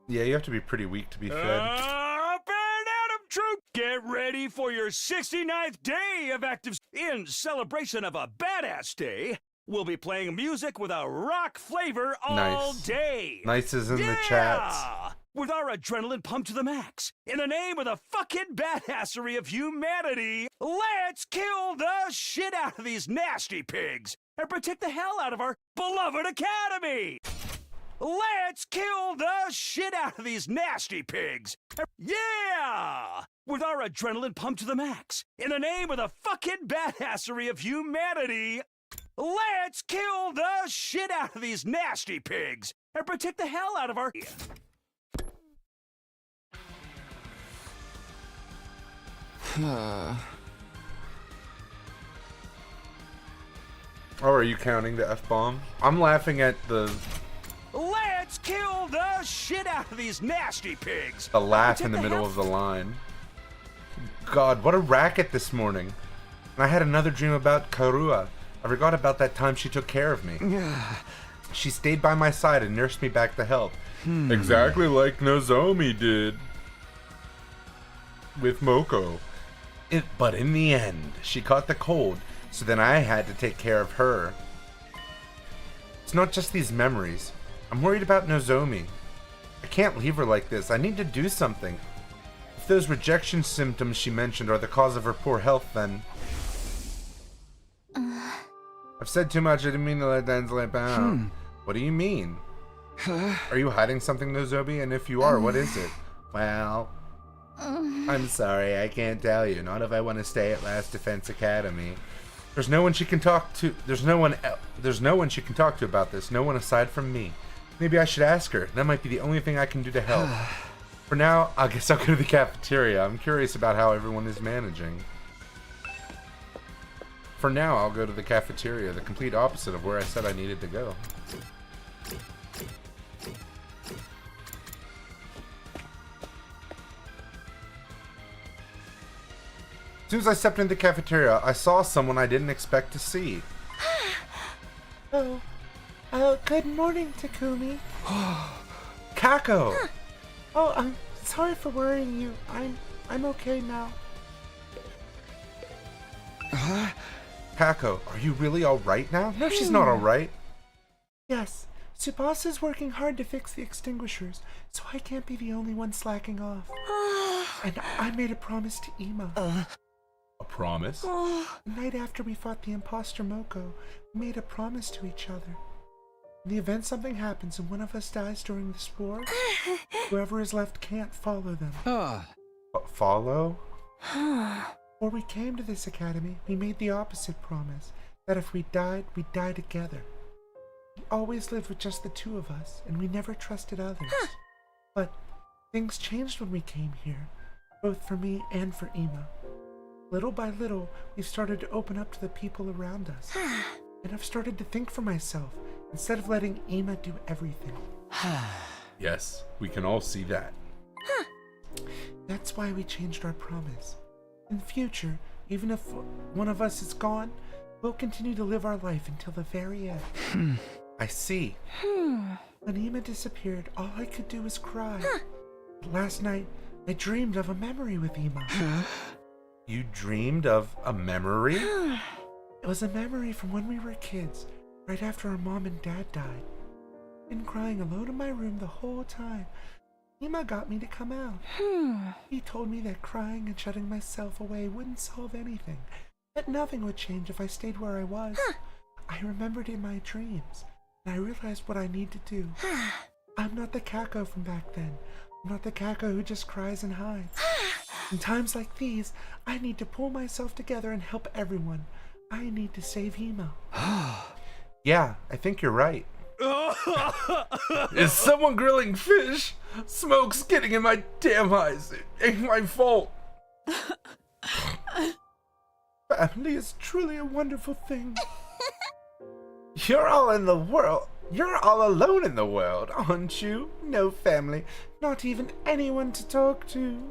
Yeah, you have to be pretty weak to be fed. Up and Adam Troop, get ready for your 69th day of active... In celebration of a badass day, we'll be playing music with a rock flavor all Nice. day. Nice is in the chats. With our adrenaline pumped to the max. In the name of the fucking badassery of humanity, let's kill the shit out of these nasty pigs and protect the hell out of our beloved academy. Let's kill the shit out of these nasty pigs. Yeah! With our adrenaline pumped to the max. In the name of the fucking badassery of humanity, let's kill the shit out of these nasty pigs and protect the hell out of our... Oh, are you counting the F-bomb? I'm laughing at the Let's kill the shit out of these nasty pigs. laugh in the middle of the line. God, what a racket this morning. And I had another dream about Karuha. I forgot about that time she took care of me. She stayed by my side and nursed me back to health. Exactly like Nozomi did with Moko. But in the end, she caught the cold, so then I had to take care of her. It's not just these memories. I'm worried about Nozomi. I can't leave her like this. I need to do something. If those rejection symptoms she mentioned are the cause of her poor health, then... I've said too much. I didn't mean to let that slip out. What do you mean? Are you hiding something, Nozomi? And if you are, what is it? Well... I'm sorry, I can't tell you. Not if I want to stay at Last Defense Academy. There's no one she can talk to. There's no one she can talk to about this. No one aside from me. Maybe I should ask her. That might be the only thing I can do to help. For now, I guess I'll go to the cafeteria. I'm curious about how everyone is managing. For now, I'll go to the cafeteria, the complete opposite of where I said I needed to go. soon as I stepped into the cafeteria, I saw someone I didn't expect to see. Good morning, Takumi. Kako! Oh, I'm sorry for worrying you. I'm okay now. Kako, are you really alright now? No, she's not alright. Yes, Tsubasa is working hard to fix the extinguishers, so I can't be the only one slacking off. And I made a promise to Ima. A promise? The night after we fought the imposter Moko, we made a promise to each other. In the event something happens and one of us dies during this war, whoever is left can't follow them. Follow? Before we came to this academy, we made the opposite promise, that if we died, we'd die together. We always lived with just the two of us, and we never trusted others. But things changed when we came here, both for me and for Ima. Little by little, we've started to open up to the people around us. And I've started to think for myself, instead of letting Ima do everything. Yes, we can all see that. That's why we changed our promise. In the future, even if one of us is gone, we'll continue to live our life until the very end. I see. When Ima disappeared, all I could do was cry. Last night, I dreamed of a memory with Ima. You dreamed of a memory? It was a memory from when we were kids, right after our mom and dad died. Been crying alone in my room the whole time. Ima got me to come out. He told me that crying and shutting myself away wouldn't solve anything, that nothing would change if I stayed where I was. I remembered in my dreams, and I realized what I need to do. I'm not the Kako from back then. I'm not the Kako who just cries and hides. In times like these, I need to pull myself together and help everyone. I need to save Ima. Yeah, I think you're right. Is someone grilling fish? Smoke's getting in my damn eyes. It ain't my fault. Family is truly a wonderful thing. You're all in the world. You're all alone in the world, aren't you? No family, not even anyone to talk to.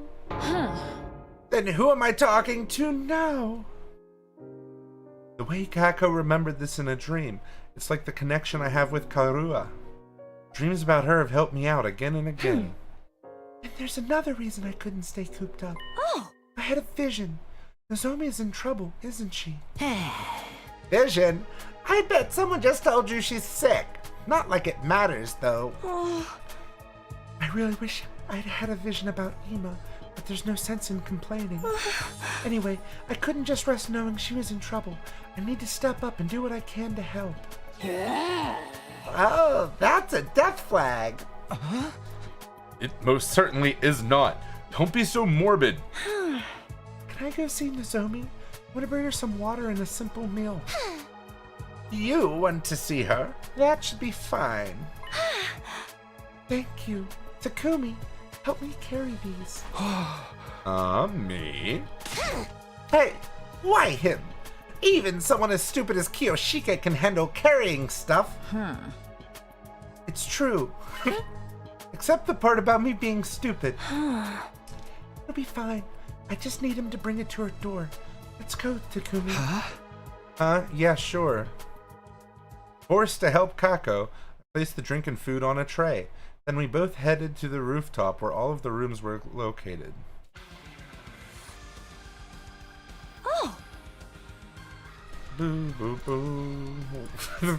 Then who am I talking to now? The way Kako remembered this in a dream, it's like the connection I have with Karua. Dreams about her have helped me out again and again. And there's another reason I couldn't stay cooped up. I had a vision. Nozomi is in trouble, isn't she? Vision? I bet someone just told you she's sick. Not like it matters, though. I really wish I'd had a vision about Ima, but there's no sense in complaining. Anyway, I couldn't just rest knowing she was in trouble. I need to step up and do what I can to help. Oh, that's a death flag. It most certainly is not. Don't be so morbid. Can I go see Nozomi? I want to bring her some water and a simple meal. You want to see her? That should be fine. Thank you. Takumi, help me carry these. Me? Hey, why him? Even someone as stupid as Kiyoshika can handle carrying stuff. It's true. Except the part about me being stupid. It'll be fine. I just need him to bring it to her door. Let's go, Takumi. Yeah, sure. Forced to help Kako, I placed the drink and food on a tray. Then we both headed to the rooftop where all of the rooms were located. Boo, boo, boo.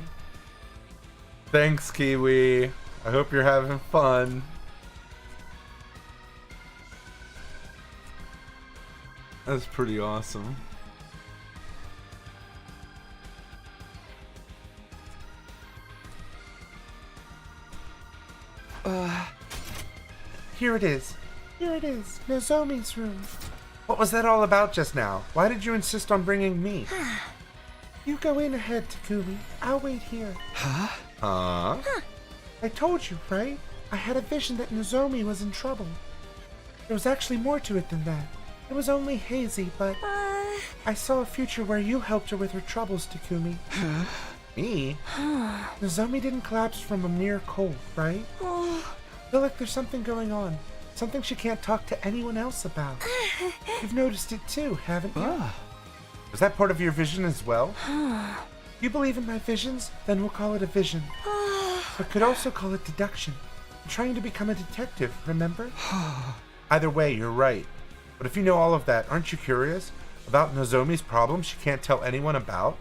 Thanks, Kiwi. I hope you're having fun. That's pretty awesome. Here it is. Here it is. Nozomi's room. What was that all about just now? Why did you insist on bringing me? You go in ahead, Takumi. I'll wait here. Huh? I told you, right? I had a vision that Nozomi was in trouble. There was actually more to it than that. It was only hazy, but I saw a future where you helped her with her troubles, Takumi. Me? Nozomi didn't collapse from a mere cold, right? I feel like there's something going on. Something she can't talk to anyone else about. You've noticed it too, haven't you? Is that part of your vision as well? You believe in my visions? Then we'll call it a vision. But could also call it deduction. I'm trying to become a detective, remember? Either way, you're right. But if you know all of that, aren't you curious about Nozomi's problem she can't tell anyone about?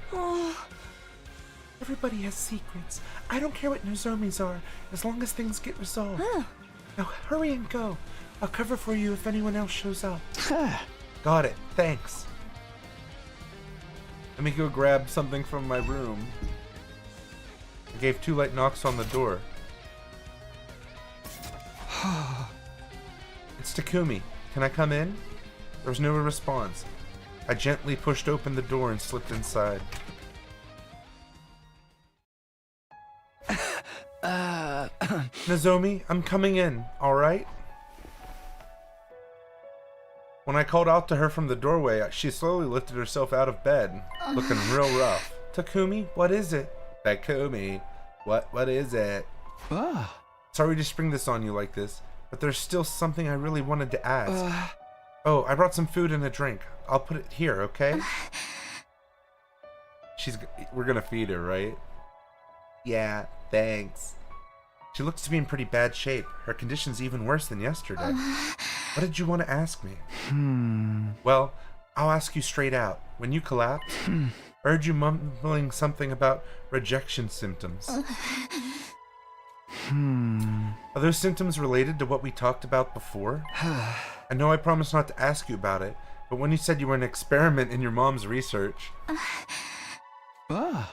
Everybody has secrets. I don't care what Nozomi's are, as long as things get resolved. Now hurry and go. I'll cover for you if anyone else shows up. Got it. Thanks. Let me go grab something from my room. I gave 2 light knocks on the door. It's Takumi. Can I come in? There was no response. I gently pushed open the door and slipped inside. Nozomi, I'm coming in, alright? When I called out to her from the doorway, she slowly lifted herself out of bed, looking real rough. Takumi, what is it? Takumi, what is it? Sorry to spring this on you like this, but there's still something I really wanted to ask. Oh, I brought some food and a drink. I'll put it here, okay? We're gonna feed her, right? Yeah, thanks. She looks to be in pretty bad shape. Her condition's even worse than yesterday. What did you want to ask me? Well, I'll ask you straight out. When you collapsed, I heard you mumbling something about rejection symptoms. Are those symptoms related to what we talked about before? I know I promised not to ask you about it, but when you said you were an experiment in your mom's research... Do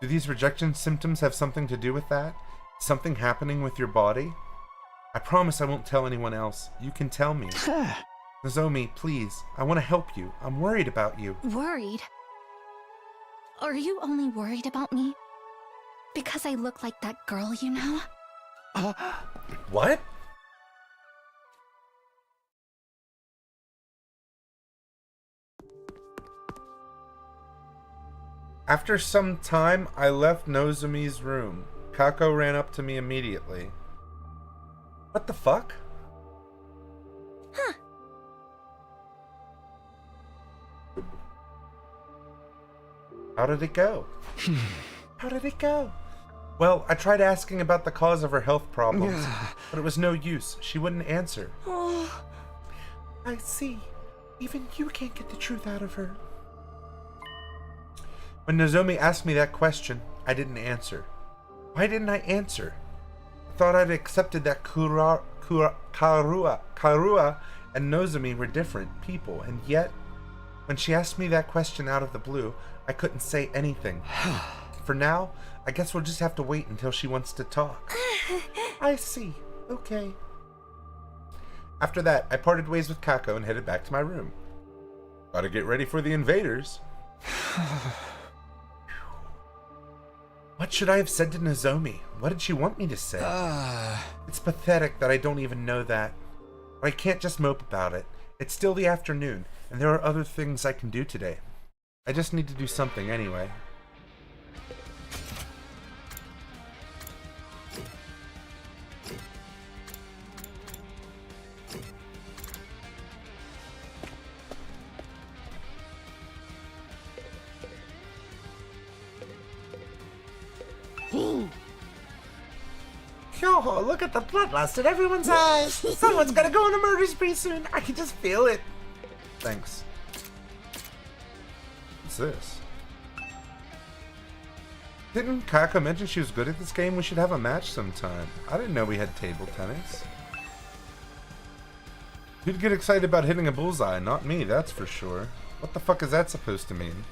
these rejection symptoms have something to do with that? Something happening with your body? I promise I won't tell anyone else. You can tell me. Nozomi, please. I want to help you. I'm worried about you. Worried? Are you only worried about me? Because I look like that girl, you know? What? After some time, I left Nozomi's room. Kako ran up to me immediately. What the fuck? How did it go? How did it go? Well, I tried asking about the cause of her health problems, but it was no use. She wouldn't answer. Oh, I see. Even you can't get the truth out of her. When Nozomi asked me that question, I didn't answer. Why didn't I answer? I thought I'd accepted that Karua and Nozomi were different people, and yet, when she asked me that question out of the blue, I couldn't say anything. For now, I guess we'll just have to wait until she wants to talk. I see. Okay. After that, I parted ways with Kako and headed back to my room. Gotta get ready for the invaders. What should I have said to Nozomi? What did she want me to say? It's pathetic that I don't even know that. But I can't just mope about it. It's still the afternoon, and there are other things I can do today. I just need to do something anyway. Oh, look at the bloodlust in everyone's eyes. Someone's gonna go on a murder spree soon. I can just feel it. Thanks. What's this? Didn't Kako mention she was good at this game? We should have a match sometime. I didn't know we had table tennis. You'd get excited about hitting a bullseye, not me, that's for sure. What the fuck is that supposed to mean?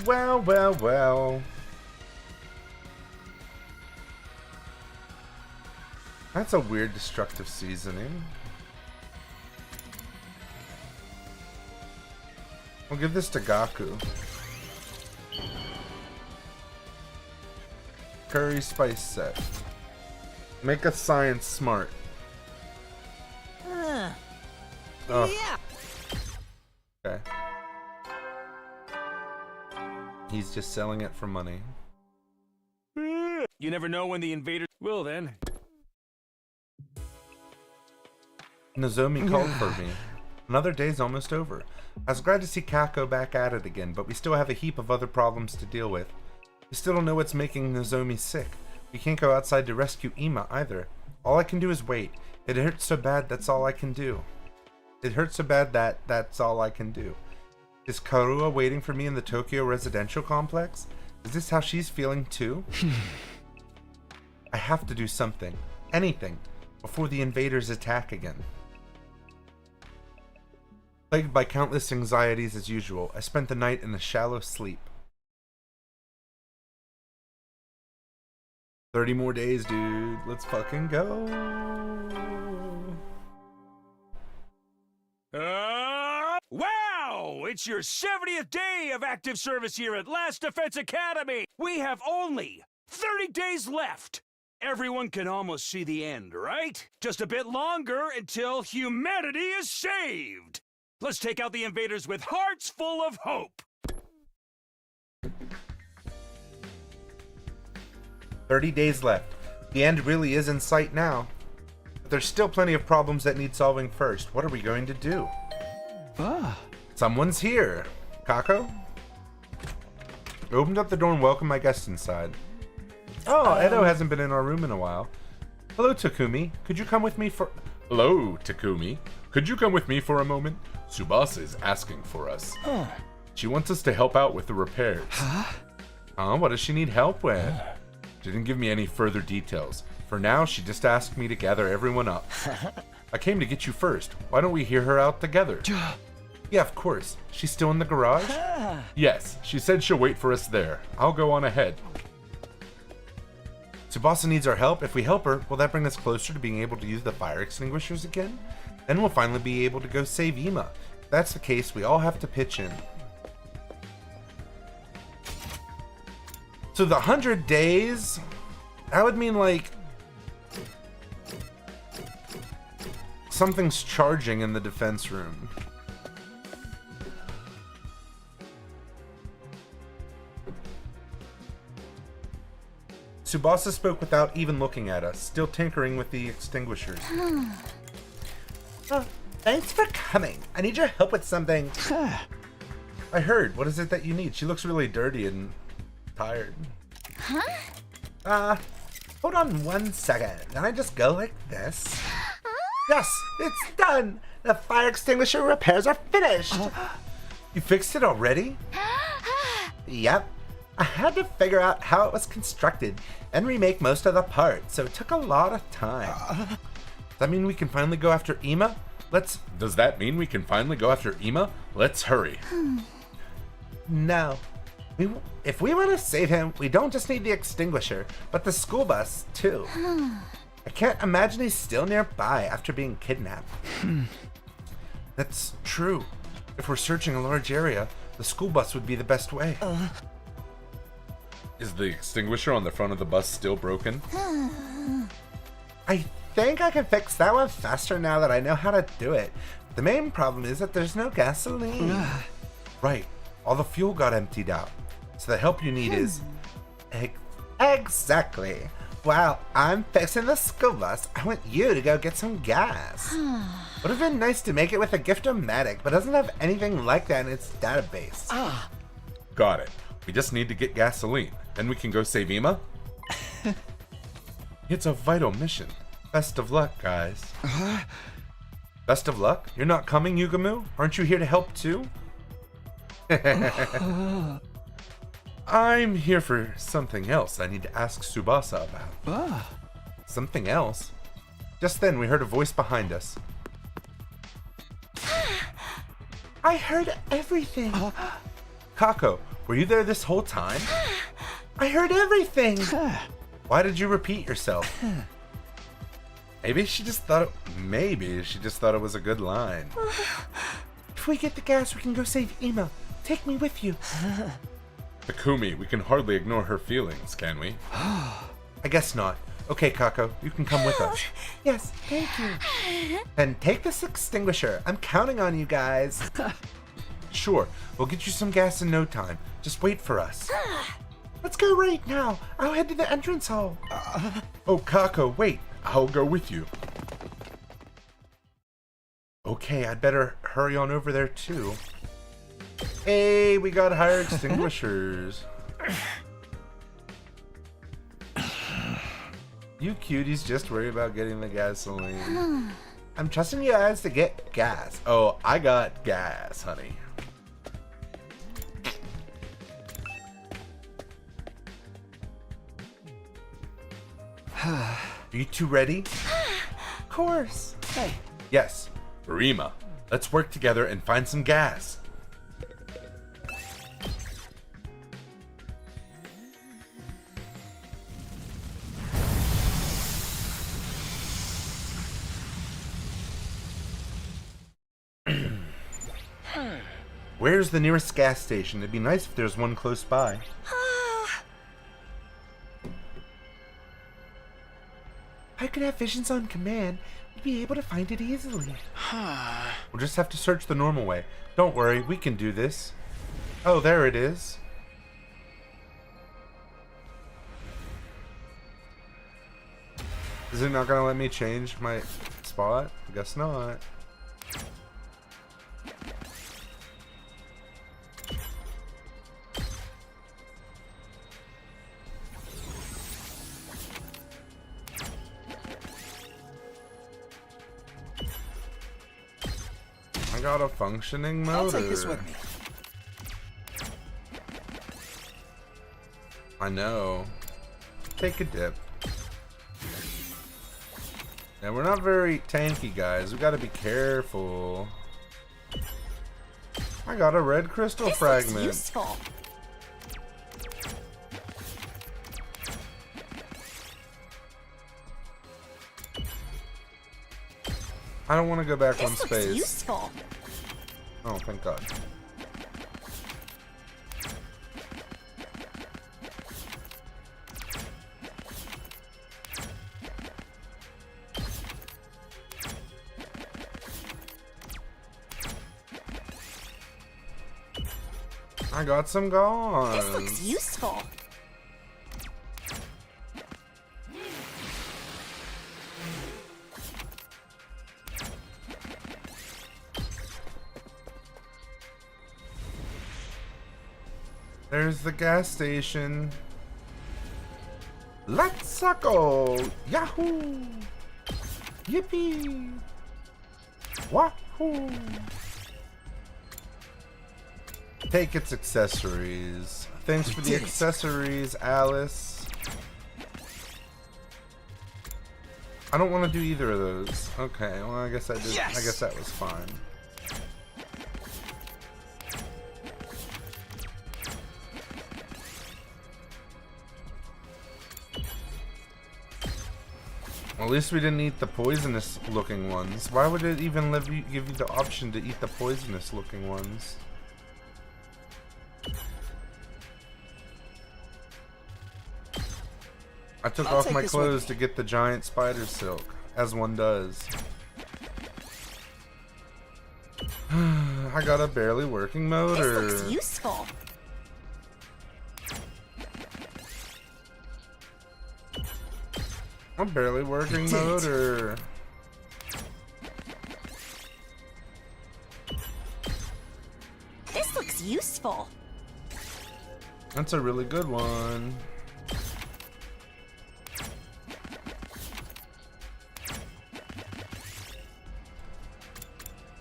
Well, well, well. That's a weird destructive seasoning. We'll give this to Gaku. Curry spice set. Make us science smart. Oh. Yeah. Okay. He's just selling it for money. You never know when the invaders will then. Nozomi called for me. Another day's almost over. I was glad to see Kako back at it again, but we still have a heap of other problems to deal with. We still don't know what's making Nozomi sick. We can't go outside to rescue Ima either. All I can do is wait. It hurts so bad, that's all I can do. It hurts so bad that that's all I can do. Is Karua waiting for me in the Tokyo residential complex? Is this how she's feeling too? I have to do something. Anything. Before the invaders attack again. Plagued by countless anxieties as usual, I spent the night in a shallow sleep. 30 more days, dude. Let's fucking go. Wow! It's your 70th day of active service here at Last Defense Academy! We have only 30 days left! Everyone can almost see the end, right? Just a bit longer until humanity is saved! Let's take out the invaders with hearts full of hope! 30 days left. The end really is in sight now. But there's still plenty of problems that need solving first. What are we going to do? Someone's here. Kako? I opened up the door and welcomed my guest inside. Oh, Edo hasn't been in our room in a while. Hello, Takumi. Could you come with me for... Hello, Takumi. Could you come with me for a moment? Tsubasa is asking for us. She wants us to help out with the repairs. What does she need help with? She didn't give me any further details. For now, she just asked me to gather everyone up. I came to get you first. Why don't we hear her out together? Yeah, of course. She's still in the garage? Yes, she said she'll wait for us there. I'll go on ahead. Tsubasa needs our help. If we help her, will that bring us closer to being able to use the fire extinguishers again? Then we'll finally be able to go save Ima. If that's the case, we all have to pitch in. So the 100 days, that would mean like something's charging in the defense room. Tsubasa spoke without even looking at us, still tinkering with the extinguishers. Oh, thanks for coming. I need your help with something. I heard. What is it that you need? She looks really dirty and tired. Hold on 1 second. Can I just go like this? Yes, it's done. The fire extinguisher repairs are finished. You fixed it already? Yep. I had to figure out how it was constructed and remake most of the parts, so it took a lot of time. Does that mean we can finally go after Ima? Does that mean we can finally go after Ima? Let's hurry. No. If we want to save him, we don't just need the extinguisher, but the school bus, too. I can't imagine he's still nearby after being kidnapped. That's true. If we're searching a large area, the school bus would be the best way. Is the extinguisher on the front of the bus still broken? I think I can fix that one faster now that I know how to do it. The main problem is that there's no gasoline. Right. All the fuel got emptied out. So the help you need is... Exactly. While I'm fixing the school bus, I want you to go get some gas. Would have been nice to make it with a Gift-O-Matic, but doesn't have anything like that in its database. Got it. We just need to get gasoline. Then we can go save Ima? It's a vital mission. Best of luck, guys. Best of luck? You're not coming, Yugamu? Aren't you here to help too? I'm here for something else I need to ask Tsubasa about. Something else? Just then we heard a voice behind us. I heard everything. Kako, were you there this whole time? I heard everything. Why did you repeat yourself? Maybe she just thought it was a good line. If we get the gas, we can go save Ima. Take me with you. Takumi, we can hardly ignore her feelings, can we? I guess not. Okay, Kako, you can come with us. Yes, thank you. And take this extinguisher. I'm counting on you guys. Sure, we'll get you some gas in no time. Just wait for us. Let's go right now. I'll head to the entrance hall. Oh, Kako, wait. I'll go with you. Okay, I'd better hurry on over there too. Hey, we got higher extinguishers. You cuties just worry about getting the gasoline. I'm trusting you guys to get gas. Oh, I got gas, honey. Are you two ready? Of course. Hey. Yes. Rima, let's work together and find some gas. Where's the nearest gas station? It'd be nice if there's one close by. I could have visions on command. We'd be able to find it easily. We'll just have to search the normal way. Don't worry, we can do this. Oh, there it is. Is it not gonna let me change my spot? I guess not. I got a functioning motor. I'll take this with me. I know. Take a dip. And we're not very tanky, guys. We gotta be careful. I got a red crystal fragment. Useful. I don't want to go back on This looks space. useful. Oh, thank God. I got some gauze. This looks useful. There's the gas station. Let's go! Yahoo! Yippee! Wahoo! Take its accessories. Thanks for the accessories, Alice. I don't want to do either of those. Okay, well I guess I did. Yes! I guess that was fine. Well, at least we didn't eat the poisonous looking ones. Why would it even give you the option to eat the poisonous looking ones? I took I'll off take my this with clothes me. to get the giant spider silk, as one does. I got a barely working motor. This looks useful. A barely working motor. This looks useful. That's a really good one.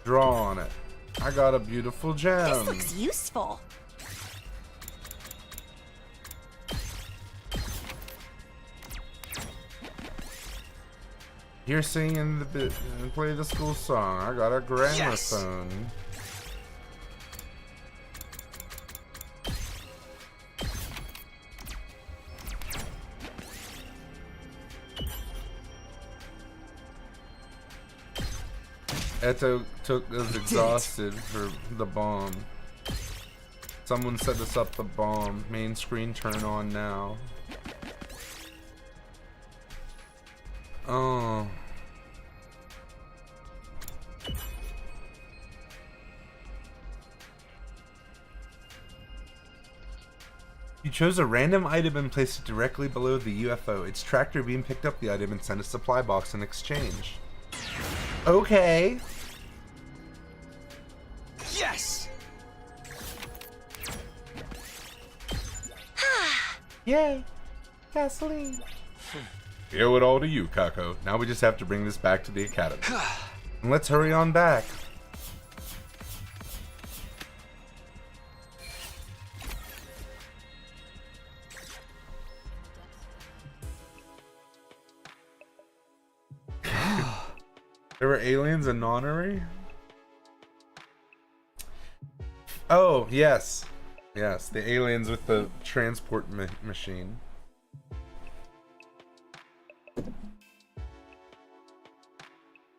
Draw on it. I got a beautiful gem. This looks useful. Here singing the bit and play the school song. I got a gramophone. Eto was exhausted for the bomb. Someone set us up the bomb. Main screen turn on now. Oh. You chose a random item and placed it directly below the UFO. Its tractor beam picked up the item and sent a supply box in exchange. Okay. Yes! Yay! Gasoline. We owe it all to you, Kako. Now we just have to bring this back to the academy. And let's hurry on back. There were aliens in Nonary? Oh, yes. Yes, the aliens with the transport machine.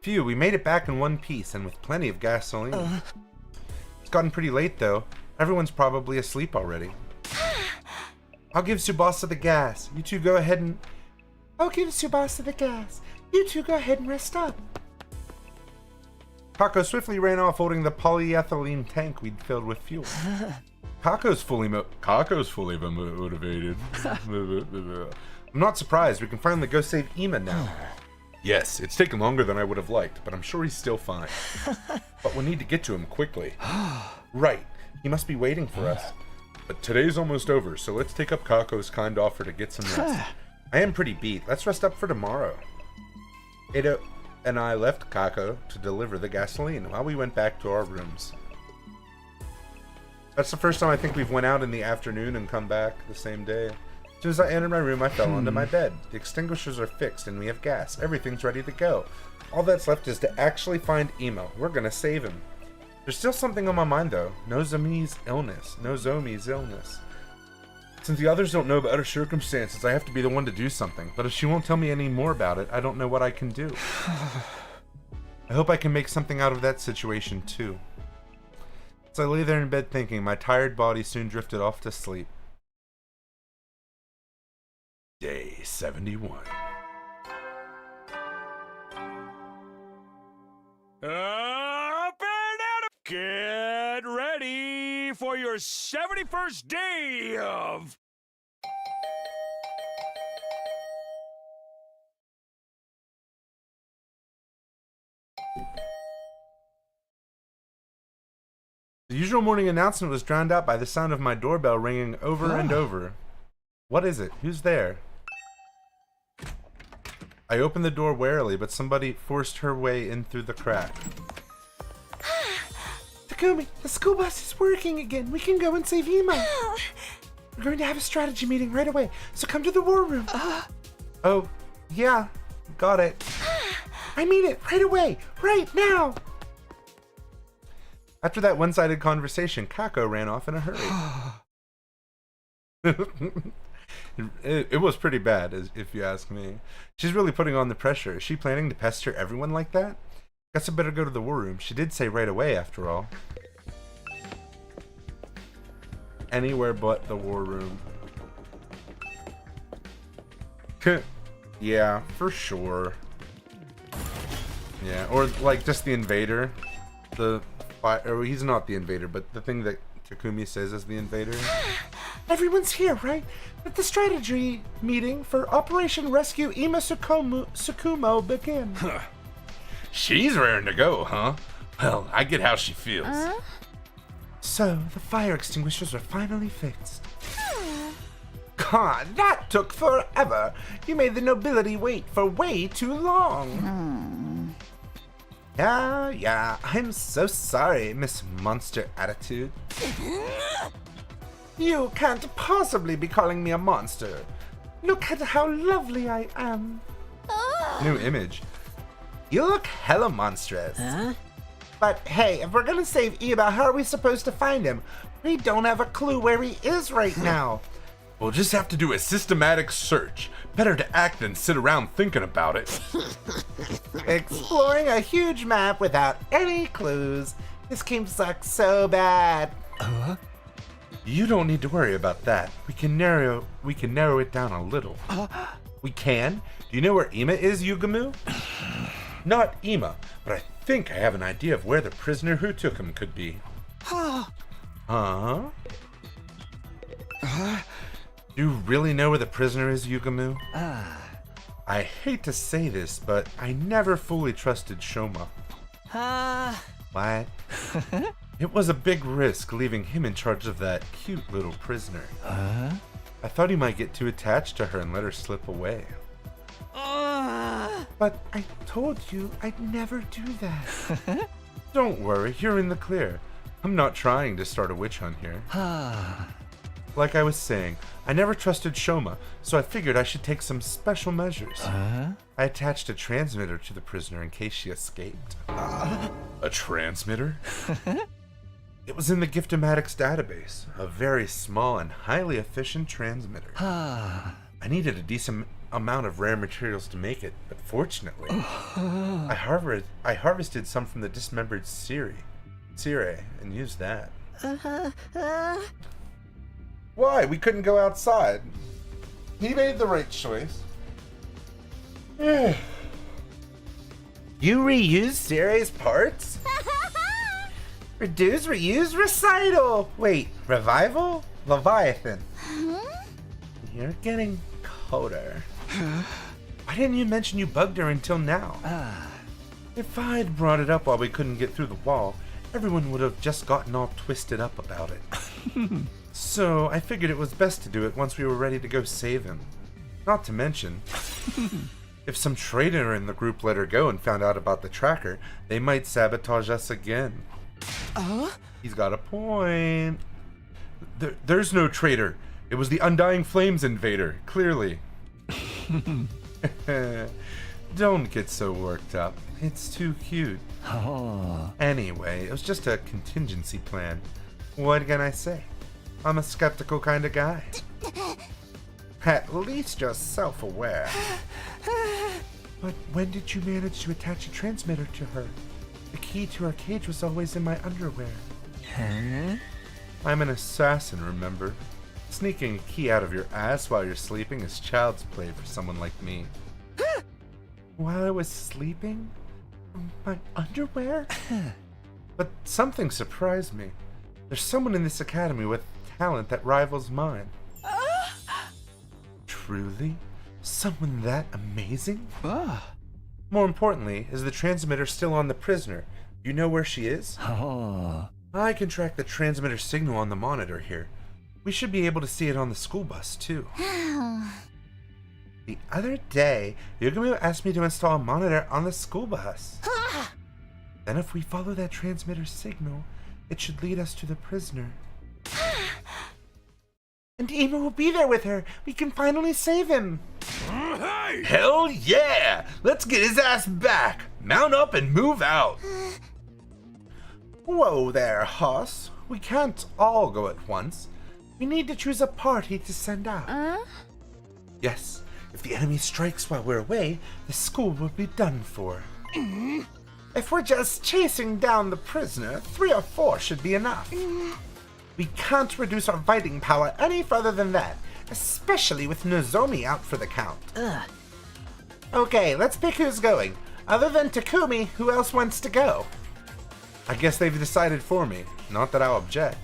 Phew, we made it back in one piece and with plenty of gasoline. It's gotten pretty late though. Everyone's probably asleep already. I'll give Tsubasa the gas. You two go ahead and... I'll give Tsubasa the gas. You two go ahead and rest up. Kako swiftly ran off holding the polyethylene tank we'd filled with fuel. Kako's fully motivated. I'm not surprised. We can finally go save Ima now. Yes, it's taken longer than I would have liked, but I'm sure he's still fine. But we need to get to him quickly. Right, he must be waiting for us. But today's almost over, so let's take up Kako's kind offer to get some rest. I am pretty beat. Let's rest up for tomorrow. Ada and I left Kako to deliver the gasoline while we went back to our rooms. That's the first time I think we've went out in the afternoon and come back the same day. As soon as I entered my room, I fell onto my bed. The extinguishers are fixed and we have gas. Everything's ready to go. All that's left is to actually find Emo. We're gonna save him. There's still something on my mind though. Nozomi's illness. Since the others don't know about her circumstances, I have to be the one to do something. But if she won't tell me any more about it, I don't know what I can do. I hope I can make something out of that situation too. As I lay there in bed thinking, my tired body soon drifted off to sleep. Day 71. Up and out of... Get ready for your 71st day of... The usual morning announcement was drowned out by the sound of my doorbell ringing over and over. What is it? Who's there? I opened the door warily, but somebody forced her way in through the crack. Takumi, the school bus is working again. We can go and save Ema. We're going to have a strategy meeting right away, so come to the war room. Oh, yeah. Got it. I mean it, right away, right now. After that one-sided conversation, Kako ran off in a hurry. It was pretty bad, if you ask me. She's really putting on the pressure. Is she planning to pester everyone like that? Guess I better go to the war room. She did say right away, after all. Anywhere but the war room. Yeah, for sure. Yeah, or like just the invader. Or he's not the invader, but the thing that Takumi says is the invader. Everyone's here, right? Let the strategy meeting for Operation Rescue Ima Tsukumo begin. She's raring to go, huh? Well, I get how she feels. So, the fire extinguishers are finally fixed. God, that took forever. You made the nobility wait for way too long. Yeah, I'm so sorry, Miss Monster Attitude. You can't possibly be calling me a monster. Look at how lovely I am. New image. You look hella monstrous. Huh? But hey, if we're gonna save Iba, how are we supposed to find him? We don't have a clue where he is right now. We'll just have to do a systematic search. Better to act than sit around thinking about it. Exploring a huge map without any clues. This game sucks so bad. You don't need to worry about that. We can narrow it down a little. We can? Do you know where Ima is, Yugamu? Not Ima, but I think I have an idea of where the prisoner who took him could be. Huh? Do you really know where the prisoner is, Yugamu? I hate to say this, but I never fully trusted Shoma. What? It was a big risk leaving him in charge of that cute little prisoner. I thought he might get too attached to her and let her slip away. But I told you I'd never do that. Don't worry, you're in the clear. I'm not trying to start a witch hunt here. Like I was saying, I never trusted Shoma, so I figured I should take some special measures. I attached a transmitter to the prisoner in case she escaped. A transmitter? It was in the Giftomatics database, a very small and highly efficient transmitter. I needed a decent amount of rare materials to make it, but fortunately, I harvested some from the dismembered Sire, and used that. Why? We couldn't go outside. He made the right choice. You reuse Sire's parts? Reduce, reuse, recital! Wait, revival? Leviathan. You're getting colder. Why didn't you mention you bugged her until now? If I'd brought it up while we couldn't get through the wall, everyone would have just gotten all twisted up about it. So I figured it was best to do it once we were ready to go save him. Not to mention, if some traitor in the group let her go and found out about the tracker, they might sabotage us again. He's got a point. There's no traitor. It was the Undying Flames invader, clearly. Don't get so worked up. It's too cute. Anyway, it was just a contingency plan. What can I say? I'm a skeptical kind of guy. At least you're self-aware. But when did you manage to attach a transmitter to her? The key to her cage was always in my underwear. I'm an assassin, remember? Sneaking a key out of your ass while you're sleeping is child's play for someone like me. While I was sleeping? My underwear? But something surprised me. There's someone in this academy with talent that rivals mine. Truly? Someone that amazing? More importantly, is the transmitter still on the prisoner? You know where she is? I can track the transmitter signal on the monitor here. We should be able to see it on the school bus, too. The other day, Yugamu asked me to install a monitor on the school bus. Then if we follow that transmitter signal, it should lead us to the prisoner. And Ima will be there with her. We can finally save him. Hell yeah! Let's get his ass back. Mount up and move out. Whoa there, Hoss. We can't all go at once. We need to choose a party to send out. Yes, if the enemy strikes while we're away, the school will be done for. If we're just chasing down the prisoner, 3 or 4 should be enough. We can't reduce our fighting power any further than that, especially with Nozomi out for the count. Okay, let's pick who's going. Other than Takumi, who else wants to go? I guess they've decided for me. Not that I'll object.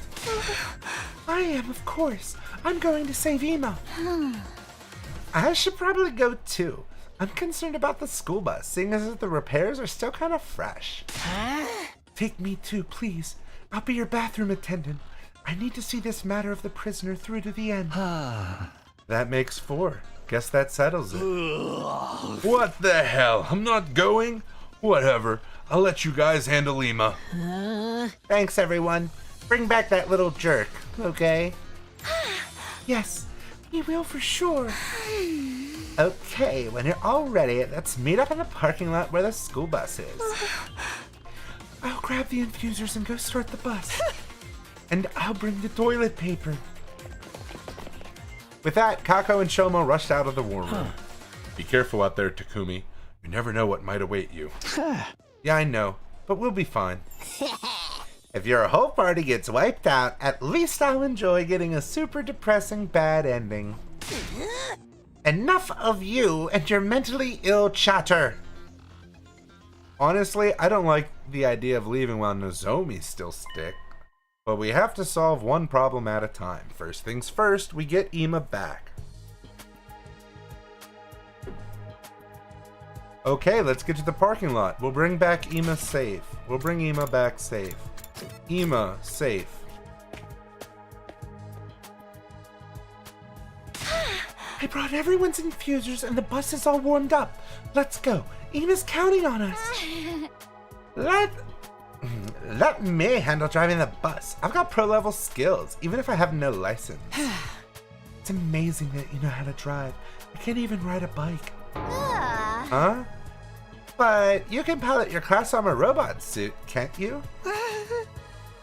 I am, of course. I'm going to save Ima. I should probably go too. I'm concerned about the school bus, seeing as the repairs are still kind of fresh. Take me too, please. I'll be your bathroom attendant. I need to see this matter of the prisoner through to the end. That makes 4. Guess that settles it. What the hell? I'm not going? Whatever. I'll let you guys handle Ima. Thanks, everyone. Bring back that little jerk, okay? Yes, we will for sure. Okay, when you're all ready, let's meet up in the parking lot where the school bus is. I'll grab the infusers and go start the bus. And I'll bring the toilet paper. With that, Kako and Shoma rushed out of the war room. Be careful out there, Takumi. You never know what might await you. Yeah, I know, but we'll be fine. If your whole party gets wiped out, at least I'll enjoy getting a super depressing bad ending. Enough of you and your mentally ill chatter. Honestly, I don't like the idea of leaving while Nozomi's still sick. But we have to solve one problem at a time. First things first, we get Ima back. Okay, let's get to the parking lot. We'll bring back Ima safe. We'll bring Ima back safe. Ima safe. I brought everyone's infusers and the bus is all warmed up. Let's go. Ima's counting on us. Let me handle driving the bus. I've got pro-level skills, even if I have no license. It's amazing that you know how to drive. I can't even ride a bike. Huh? But you can pilot your class armor robot suit, can't you?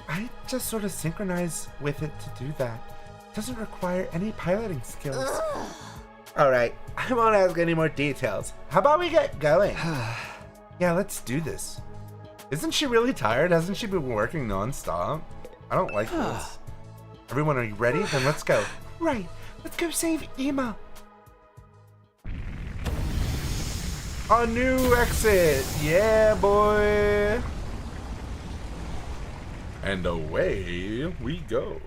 I just sort of synchronize with it to do that. It doesn't require any piloting skills. Alright, I won't ask any more details. How about we get going? Yeah, let's do this. Isn't she really tired? Hasn't she been working non-stop? I don't like this. Everyone, are you ready? Then let's go. Right, let's go save Ima. A new exit! Yeah, boy! And away we go.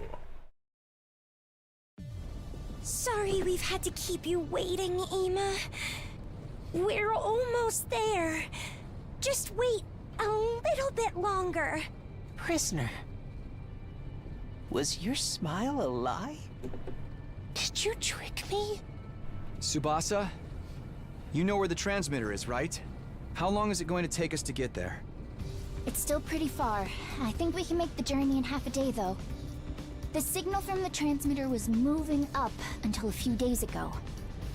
Sorry we've had to keep you waiting, Ima. We're almost there. Just wait a little bit longer. Prisoner, was your smile a lie? Did you trick me? Tsubasa, you know where the transmitter is, right? How long is it going to take us to get there? It's still pretty far. I think we can make the journey in half a day, though. The signal from the transmitter was moving up until a few days ago.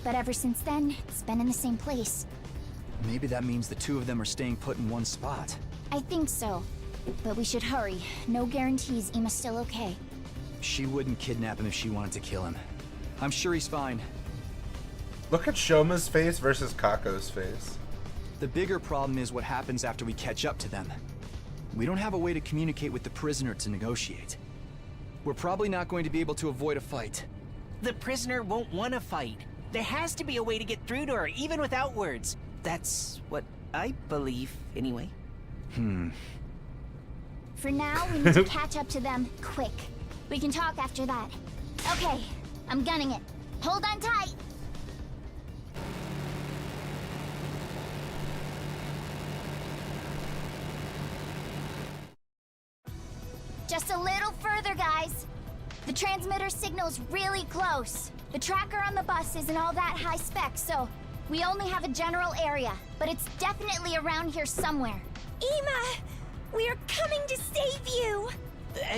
But ever since then, it's been in the same place. Maybe that means the two of them are staying put in one spot. I think so. But we should hurry. No guarantees Ima's still okay. She wouldn't kidnap him if she wanted to kill him. I'm sure he's fine. Look at Shoma's face versus Kako's face. The bigger problem is what happens after we catch up to them. We don't have a way to communicate with the prisoner to negotiate. We're probably not going to be able to avoid a fight. The prisoner won't want to fight. There has to be a way to get through to her, even without words. That's what I believe, anyway. For now, we need to catch up to them quick. We can talk after that. Okay, I'm gunning it. Hold on tight! Just a little further, guys. The transmitter signal's really close. The tracker on the bus isn't all that high spec, so we only have a general area, but it's definitely around here somewhere. Ima! We're coming to save you!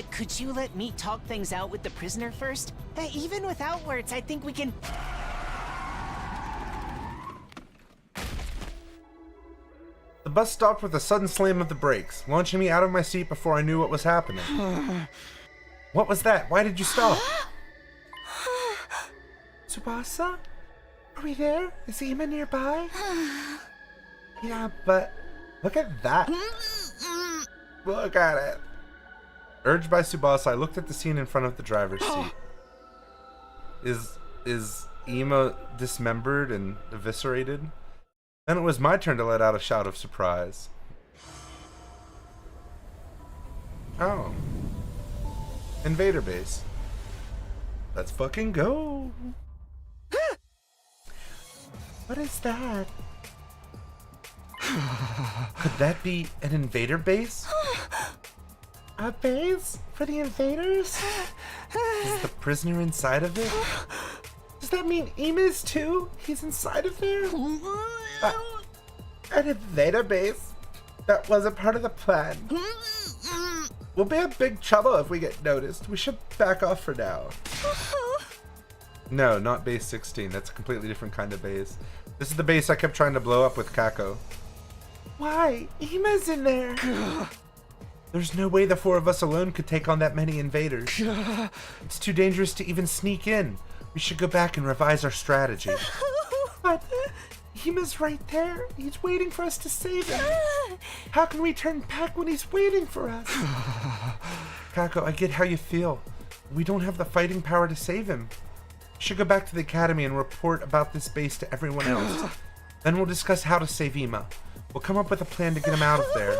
Could you let me talk things out with the prisoner first? Even without words, I think we can... The bus stopped with a sudden slam of the brakes, launching me out of my seat before I knew what was happening. What was that? Why did you stop? Tsubasa? Are we there? Is Ima nearby? Yeah, but look at that. Look at it. Urged by Tsubasa, I looked at the scene in front of the driver's seat. Is Ima dismembered and eviscerated? Then it was my turn to let out a shout of surprise. Oh. Invader base. Let's fucking go. What is that? Could that be an invader base? A base? For the invaders? Is the prisoner inside of it? Does that mean Ima's too? He's inside of there? An invader base? That wasn't part of the plan. We'll be in big trouble if we get noticed. We should back off for now. No, not base 16. That's a completely different kind of base. This is the base I kept trying to blow up with Kako. Why? Ima's in there. There's no way the four of us alone could take on that many invaders. It's too dangerous to even sneak in. We should go back and revise our strategy. But Ima's right there. He's waiting for us to save him. How can we turn back when he's waiting for us? Kako, I get how you feel. We don't have the fighting power to save him. Should go back to the academy and report about this base to everyone else. Then we'll discuss how to save Ima. We'll come up with a plan to get him out of there.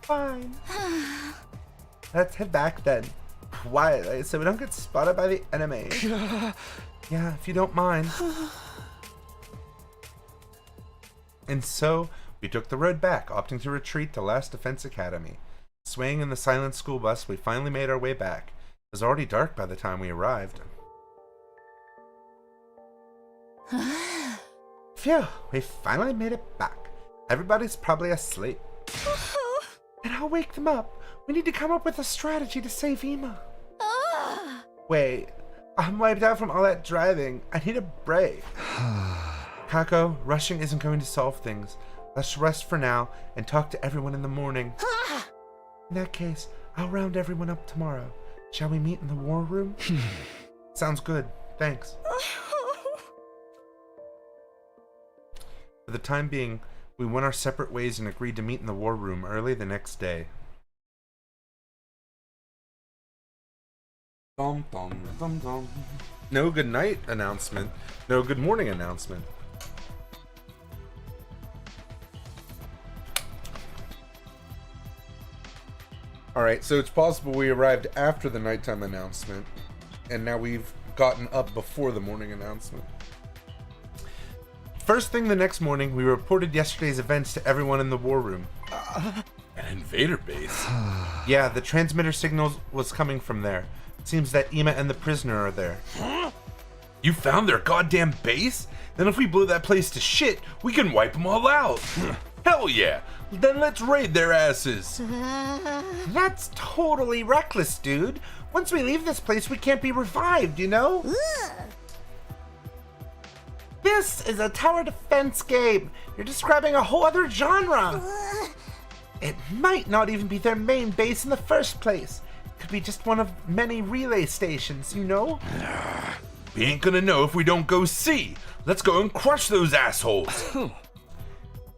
Fine. Let's head back then. Quietly, so we don't get spotted by the enemy. Yeah, if you don't mind. And so, we took the road back, opting to retreat to Last Defense Academy. Swaying in the silent school bus, we finally made our way back. It was already dark by the time we arrived. Phew, we finally made it back. Everybody's probably asleep. And I'll wake them up. We need to come up with a strategy to save Ima. Wait, I'm wiped out from all that driving. I need a break. Kako, rushing isn't going to solve things. Let's rest for now and talk to everyone in the morning. In that case, I'll round everyone up tomorrow. Shall we meet in the war room? Sounds good. Thanks. For the time being, we went our separate ways and agreed to meet in the war room early the next day. Dum, dum, dum, dum. No good night announcement. No good morning announcement. Alright, so it's possible we arrived after the nighttime announcement, and now we've gotten up before the morning announcement. First thing the next morning, we reported yesterday's events to everyone in the war room. An invader base? Yeah, the transmitter signal was coming from there. Seems that Ima and the prisoner are there. You found their goddamn base? Then if we blow that place to shit, we can wipe them all out. Hell yeah! Then let's raid their asses. That's totally reckless, dude. Once we leave this place, we can't be revived, you know? This is a tower defense game. You're describing a whole other genre. It might not even be their main base in the first place. It could be just one of many relay stations, you know? We ain't gonna know if we don't go see. Let's go and crush those assholes.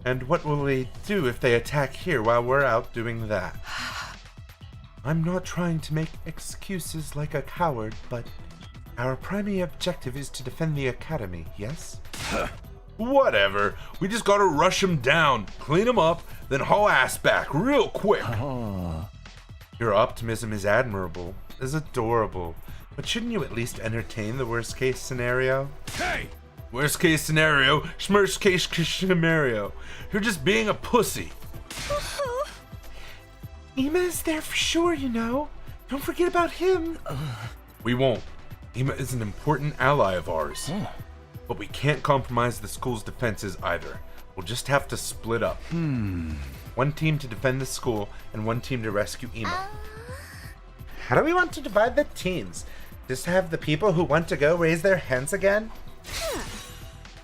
And what will they do if they attack here while we're out doing that? I'm not trying to make excuses like a coward, but our primary objective is to defend the academy, yes? Whatever. We just gotta rush them down, clean them up, then haul ass back real quick. Your optimism is admirable, is adorable, but shouldn't you at least entertain the worst case scenario? Hey! Worst case scenario, schmerst case scenario. You're just being a pussy. Ima is there for sure, you know. Don't forget about him. We won't. Ima is an important ally of ours. But we can't compromise the school's defenses either. We'll just have to split up. One team to defend the school and one team to rescue Ima. How do we want to divide the teams? Just have the people who want to go raise their hands again?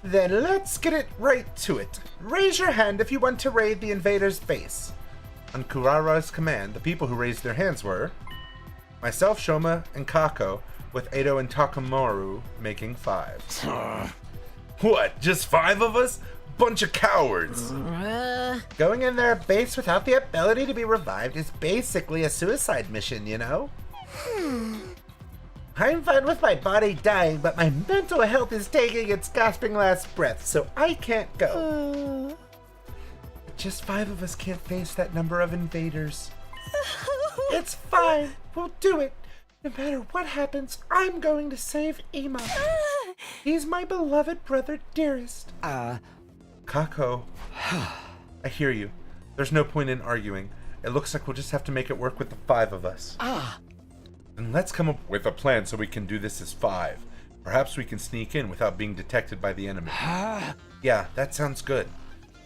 Then let's get it right to it. Raise your hand if you want to raid the invader's base. On Kurara's command, the people who raised their hands were myself, Shoma, and Kako, with Edo and Takamaru making 5. What, just 5 of us? Bunch of cowards. Going in their base without the ability to be revived is basically a suicide mission, you know? I'm fine with my body dying, but my mental health is taking its gasping last breath, so I can't go. Just 5 of us can't face that number of invaders. It's fine. We'll do it. No matter what happens, I'm going to save Ima. He's my beloved brother dearest. Kako, I hear you. There's no point in arguing. It looks like we'll just have to make it work with the 5 of us. Then let's come up with a plan so we can do this as 5. Perhaps we can sneak in without being detected by the enemy. Yeah, that sounds good.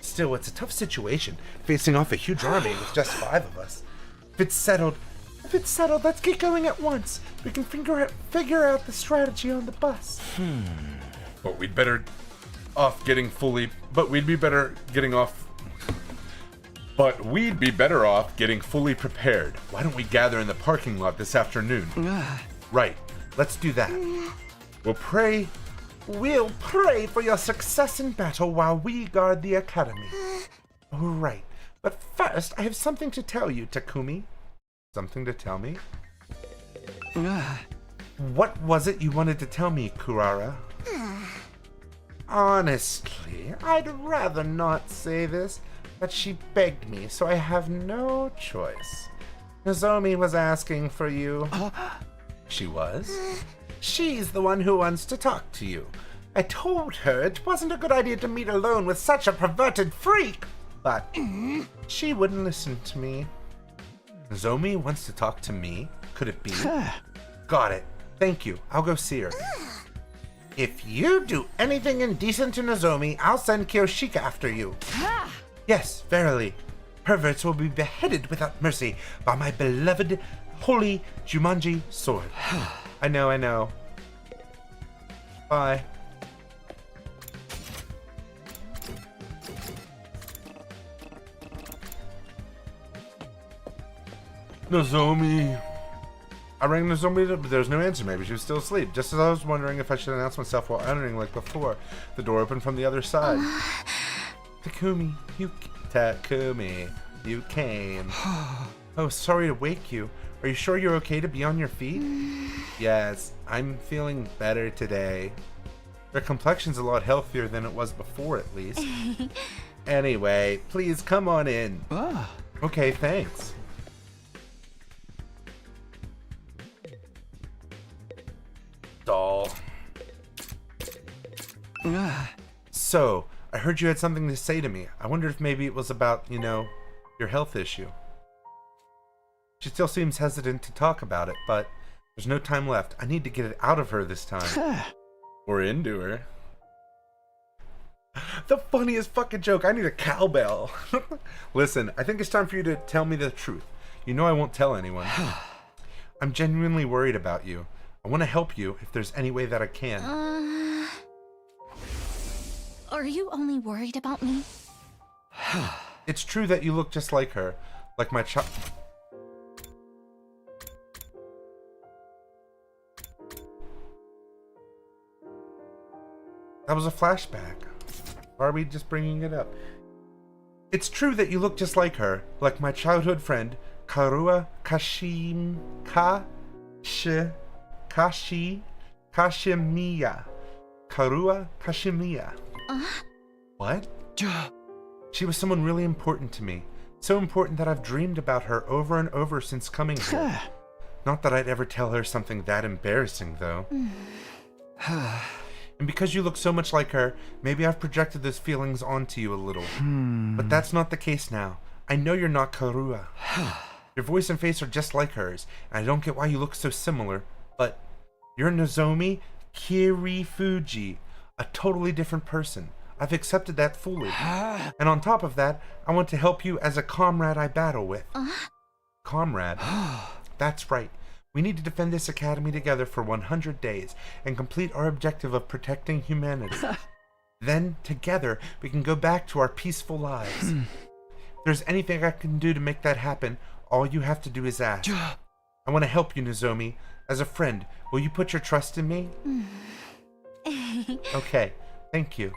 Still, it's a tough situation, facing off a huge army with just 5 of us. If it's settled, let's get going at once. We can figure out the strategy on the bus. But we'd be better off getting fully prepared. Why don't we gather in the parking lot this afternoon? Right, let's do that. We'll pray for your success in battle while we guard the academy. All right, but first I have something to tell you, Takumi. Something to tell me? What was it you wanted to tell me, Kurara? Honestly, I'd rather not say this, but she begged me, so I have no choice. Nozomi was asking for you. She was? She's the one who wants to talk to you. I told her it wasn't a good idea to meet alone with such a perverted freak, but she wouldn't listen to me. Nozomi wants to talk to me? Could it be? Got it. Thank you. I'll go see her. If you do anything indecent to Nozomi, I'll send Kiyoshika after you. Yes, verily. Perverts will be beheaded without mercy by my beloved holy Jumanji sword. I know. Bye. Nozomi. I rang Nozomi, but there was no answer. Maybe she was still asleep. Just as I was wondering if I should announce myself while entering like before, the door opened from the other side. Takumi, you came. Oh, sorry to wake you. Are you sure you're okay to be on your feet? Yes, I'm feeling better today. Your complexion's a lot healthier than it was before, at least. Anyway, please come on in. Okay, thanks. Doll. So, I heard you had something to say to me. I wondered if maybe it was about, your health issue. She still seems hesitant to talk about it, but there's no time left. I need to get it out of her this time. Or into her. The funniest fucking joke. I need a cowbell. Listen, I think it's time for you to tell me the truth. You know I won't tell anyone. I'm genuinely worried about you. I want to help you if there's any way that I can. Are you only worried about me? It's true that you look just like her. Like my child. That was a flashback. Why are we just bringing it up? It's true that you look just like her. Like my childhood friend, Kashimiya. Karua Kashimiya. What? She was someone really important to me. So important that I've dreamed about her over and over since coming here. Not that I'd ever tell her something that embarrassing, though. And because you look so much like her, maybe I've projected those feelings onto you a little. But that's not the case now. I know you're not Karua. Your voice and face are just like hers, and I don't get why you look so similar, but you're Nozomi Kirifuji, a totally different person. I've accepted that fully. And on top of that, I want to help you as a comrade I battle with. Comrade? That's right. We need to defend this academy together for 100 days and complete our objective of protecting humanity. Then, together, we can go back to our peaceful lives. If there's anything I can do to make that happen, all you have to do is ask. I want to help you, Nozomi. As a friend, will you put your trust in me? Okay, thank you.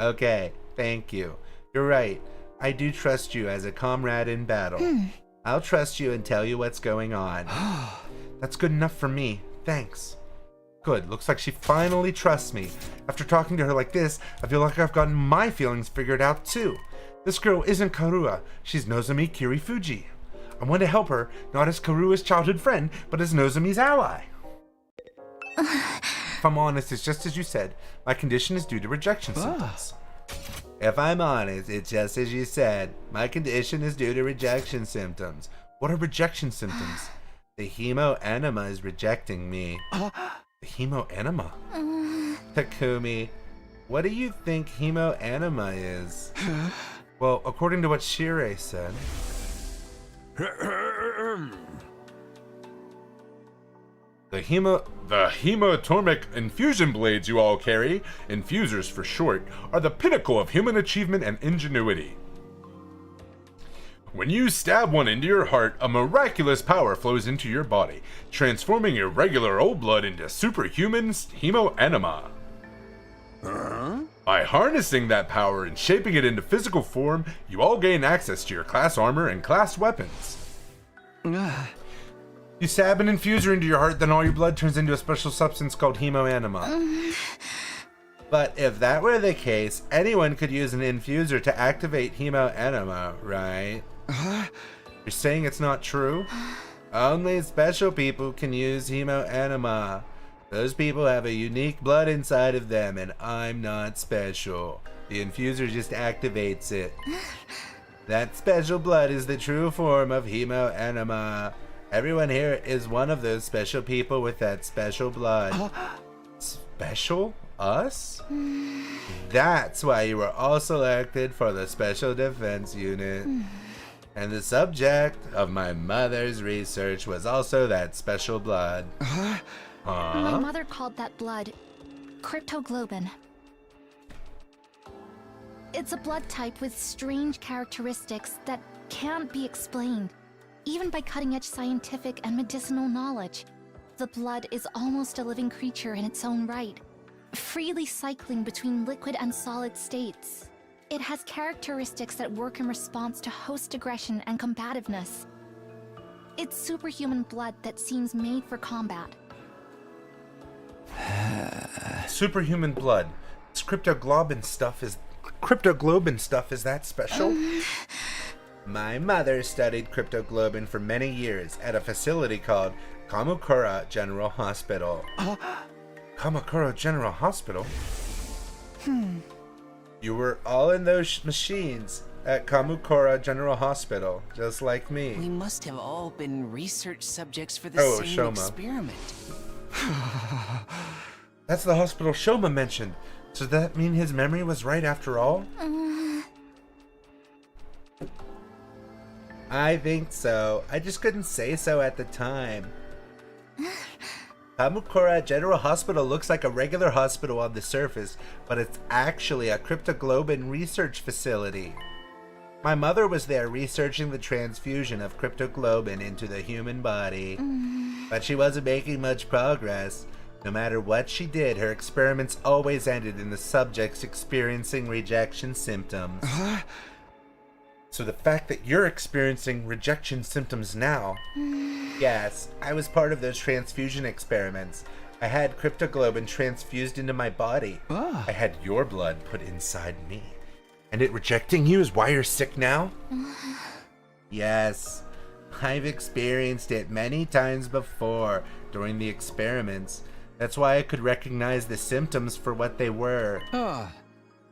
Okay, thank you. You're right. I do trust you as a comrade in battle. I'll trust you and tell you what's going on. That's good enough for me. Thanks. Good. Looks like she finally trusts me. After talking to her like this, I feel like I've gotten my feelings figured out too. This girl isn't Karua. She's Nozomi Kirifuji. I want to help her, not as Karua's childhood friend, but as Nozomi's ally. If I'm honest, it's just as you said. My condition is due to rejection symptoms. If I'm honest, it's just as you said. My condition is due to rejection symptoms. What are rejection symptoms? The hemo-enema is rejecting me. The hemo-enema? Takumi, what do you think hemo-enema is? Well, according to what Shirei said... The hemoatomic infusion blades you all carry, infusers for short, are the pinnacle of human achievement and ingenuity. When you stab one into your heart, a miraculous power flows into your body, transforming your regular old blood into superhuman hemo-enema. By harnessing that power and shaping it into physical form, you all gain access to your class armor and class weapons. You stab an infuser into your heart, then all your blood turns into a special substance called hemoanima. But if that were the case, anyone could use an infuser to activate hemoanima, right? You're saying it's not true? Only special people can use hemoanima. Those people have a unique blood inside of them, and I'm not special. The infuser just activates it. That special blood is the true form of hemoanima. Everyone here is one of those special people with that special blood. Special? Us? That's why you were all selected for the Special Defense Unit. And the subject of my mother's research was also that special blood. My mother called that blood cryptoglobin. It's a blood type with strange characteristics that can't be explained, even by cutting-edge scientific and medicinal knowledge. The blood is almost a living creature in its own right, freely cycling between liquid and solid states. It has characteristics that work in response to host aggression and combativeness. It's superhuman blood that seems made for combat. Superhuman blood. This cryptoglobin stuff is that special? My mother studied cryptoglobin for many years at a facility called Kamakura General Hospital. Kamakura General Hospital? You were all in those machines at Kamakura General Hospital, just like We me. must have all been research subjects for the Oh, same Shoma. experiment. That's the hospital Shoma mentioned. So does that mean his memory was right after all? I think so. I just couldn't say so at the time. Kamakura General Hospital looks like a regular hospital on the surface, but it's actually a cryptoglobin research facility. My mother was there researching the transfusion of cryptoglobin into the human body, but she wasn't making much progress. No matter what she did, her experiments always ended in the subjects experiencing rejection symptoms. So the fact that you're experiencing rejection symptoms now... Yes, I was part of those transfusion experiments. I had cryptoglobin transfused into my body. I had your blood put inside me. And it rejecting you is why you're sick now? Yes, I've experienced it many times before during the experiments. That's why I could recognize the symptoms for what they were.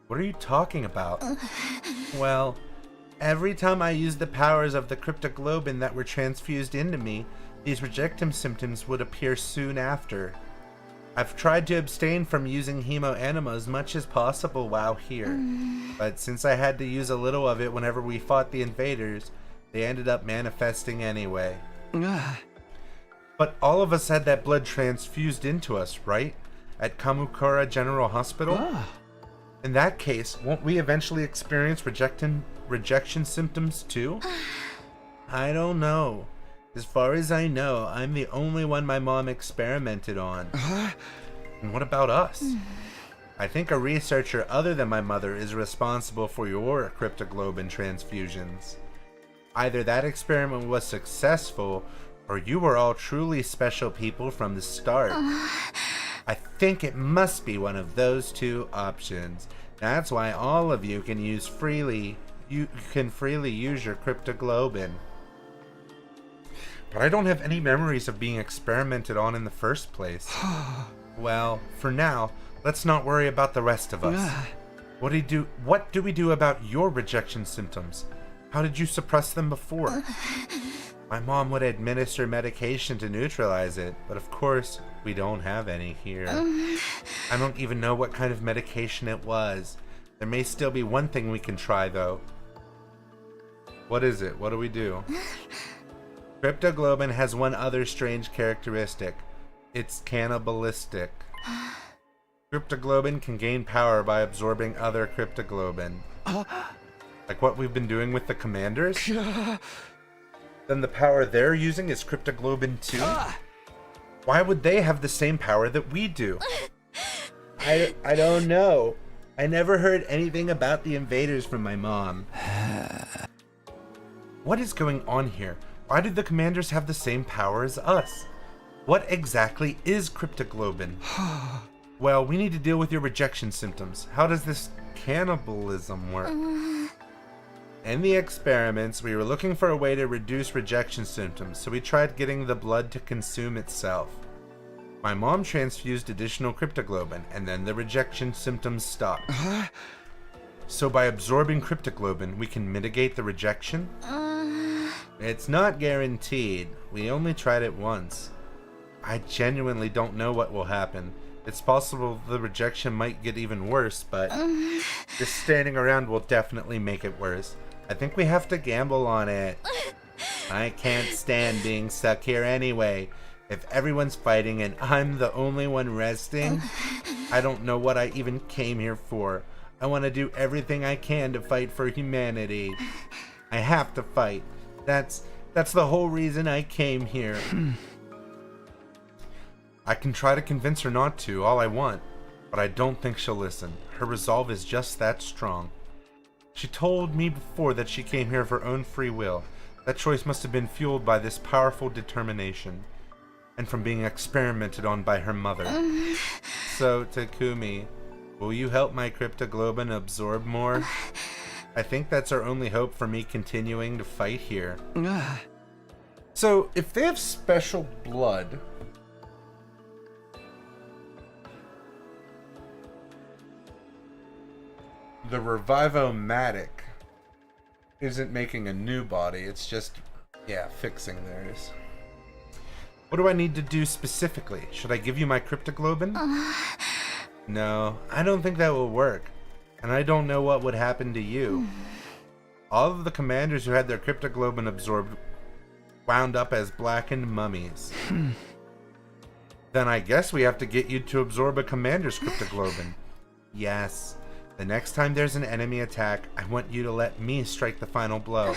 What are you talking about? Well, every time I used the powers of the cryptoglobin that were transfused into me, these rejectum symptoms would appear soon after. I've tried to abstain from using hemoanima as much as possible while here, but since I had to use a little of it whenever we fought the invaders, they ended up manifesting anyway. But all of us had that blood transfused into us, right? At Kamakura General Hospital? In that case, won't we eventually experience rejection symptoms too? I don't know. As far as I know, I'm the only one my mom experimented on. And what about us? I think a researcher other than my mother is responsible for your cryptoglobin transfusions. Either that experiment was successful, or you were all truly special people from the start. I think it must be one of those two options. That's why all of you can use freely. You can freely use your cryptoglobin. But I don't have any memories of being experimented on in the first place. Well, for now, let's not worry about the rest of us. What do we do about your rejection symptoms? How did you suppress them before? My mom would administer medication to neutralize it, but of course, we don't have any here. I don't even know what kind of medication it was. There may still be one thing we can try, though. What is it? What do we do? Cryptoglobin has one other strange characteristic. It's cannibalistic. Cryptoglobin can gain power by absorbing other cryptoglobin. Like what we've been doing with the commanders? Then the power they're using is cryptoglobin too? Why would they have the same power that we do? I don't know. I never heard anything about the invaders from my mom. What is going on here? Why do the commanders have the same power as us? What exactly is cryptoglobin? Well, we need to deal with your rejection symptoms. How does this cannibalism work? In the experiments, we were looking for a way to reduce rejection symptoms, so we tried getting the blood to consume itself. My mom transfused additional cryptoglobin, and then the rejection symptoms stopped. So by absorbing cryptoglobin, we can mitigate the rejection? It's not guaranteed. We only tried it once. I genuinely don't know what will happen. It's possible the rejection might get even worse, but just standing around will definitely make it worse. I think we have to gamble on it. I can't stand being stuck here anyway. If everyone's fighting and I'm the only one resting, I don't know what I even came here for. I want to do everything I can to fight for humanity. I have to fight. That's the whole reason I came here. I can try to convince her not to, all I want, but I don't think she'll listen. Her resolve is just that strong. She told me before that she came here of her own free will. That choice must have been fueled by this powerful determination, and from being experimented on by her mother. So, Takumi, will you help my cryptoglobin absorb more? I think that's our only hope for me continuing to fight here. So, if they have special blood, the Revivomatic isn't making a new body, it's just, yeah, fixing theirs. What do I need to do specifically? Should I give you my cryptoglobin? No, I don't think that will work. And I don't know what would happen to you. All of the commanders who had their cryptoglobin absorbed wound up as blackened mummies. Then I guess we have to get you to absorb a commander's cryptoglobin. Yes. The next time there's an enemy attack, I want you to let me strike the final blow.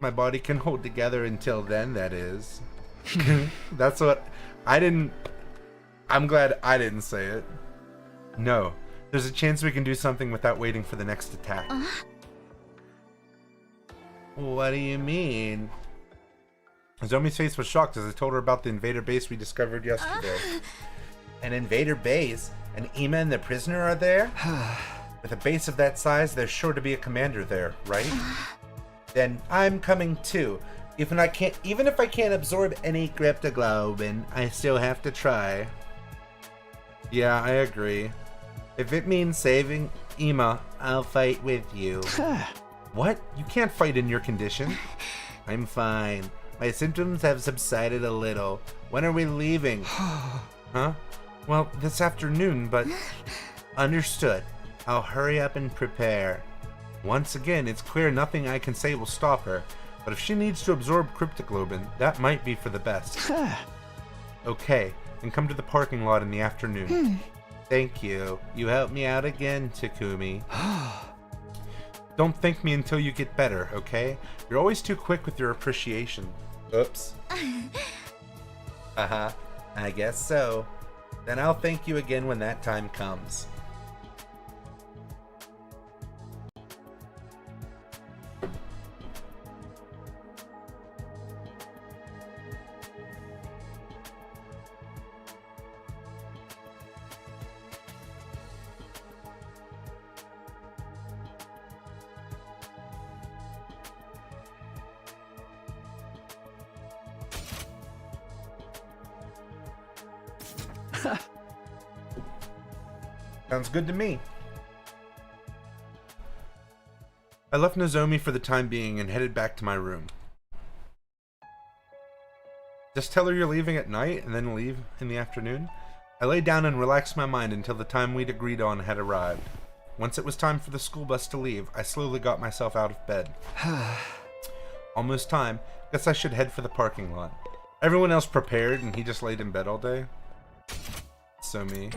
My body can hold together until then, that is. That's what I'm glad I didn't say it. No, there's a chance we can do something without waiting for the next attack. What do you mean? Zomi's face was shocked as I told her about the invader base we discovered yesterday. An invader base? And Ima and the prisoner are there? With a base of that size, there's sure to be a commander there, right? Then I'm coming too. Even if I can't absorb any cryptoglobin, I still have to try. Yeah, I agree. If it means saving Ima, I'll fight with you. What? You can't fight in your condition. I'm fine. My symptoms have subsided a little. When are we leaving? Huh? Well, this afternoon, but... Understood. I'll hurry up and prepare. Once again, it's clear nothing I can say will stop her, but if she needs to absorb cryptoglobin, that might be for the best. Okay, then come to the parking lot in the afternoon. Thank you. You helped me out again, Takumi. Don't thank me until you get better, okay? You're always too quick with your appreciation. Oops. I guess so. Then I'll thank you again when that time comes. Sounds good to me. I left Nozomi for the time being and headed back to my room. Just tell her you're leaving at night and then leave in the afternoon? I lay down and relaxed my mind until the time we'd agreed on had arrived. Once it was time for the school bus to leave, I slowly got myself out of bed. Almost time. Guess I should head for the parking lot. Everyone else prepared and he just laid in bed all day. So me.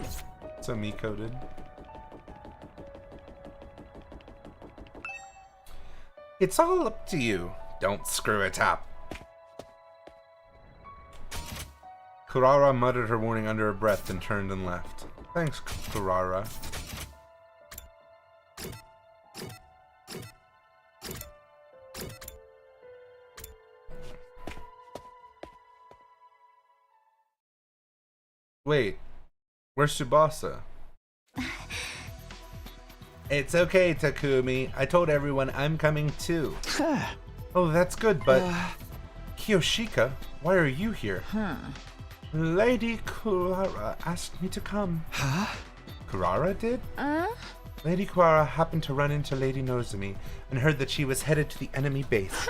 So me-coded. It's all up to you. Don't screw it up. Kurara muttered her warning under her breath and turned and left. Thanks, Kurara. Wait, where's Tsubasa? It's okay, Takumi. I told everyone I'm coming too. Oh, that's good, but... Kiyoshika, why are you here? Lady Kurara asked me to come. Huh? Kurara did? Lady Kurara happened to run into Lady Nozomi and heard that she was headed to the enemy base.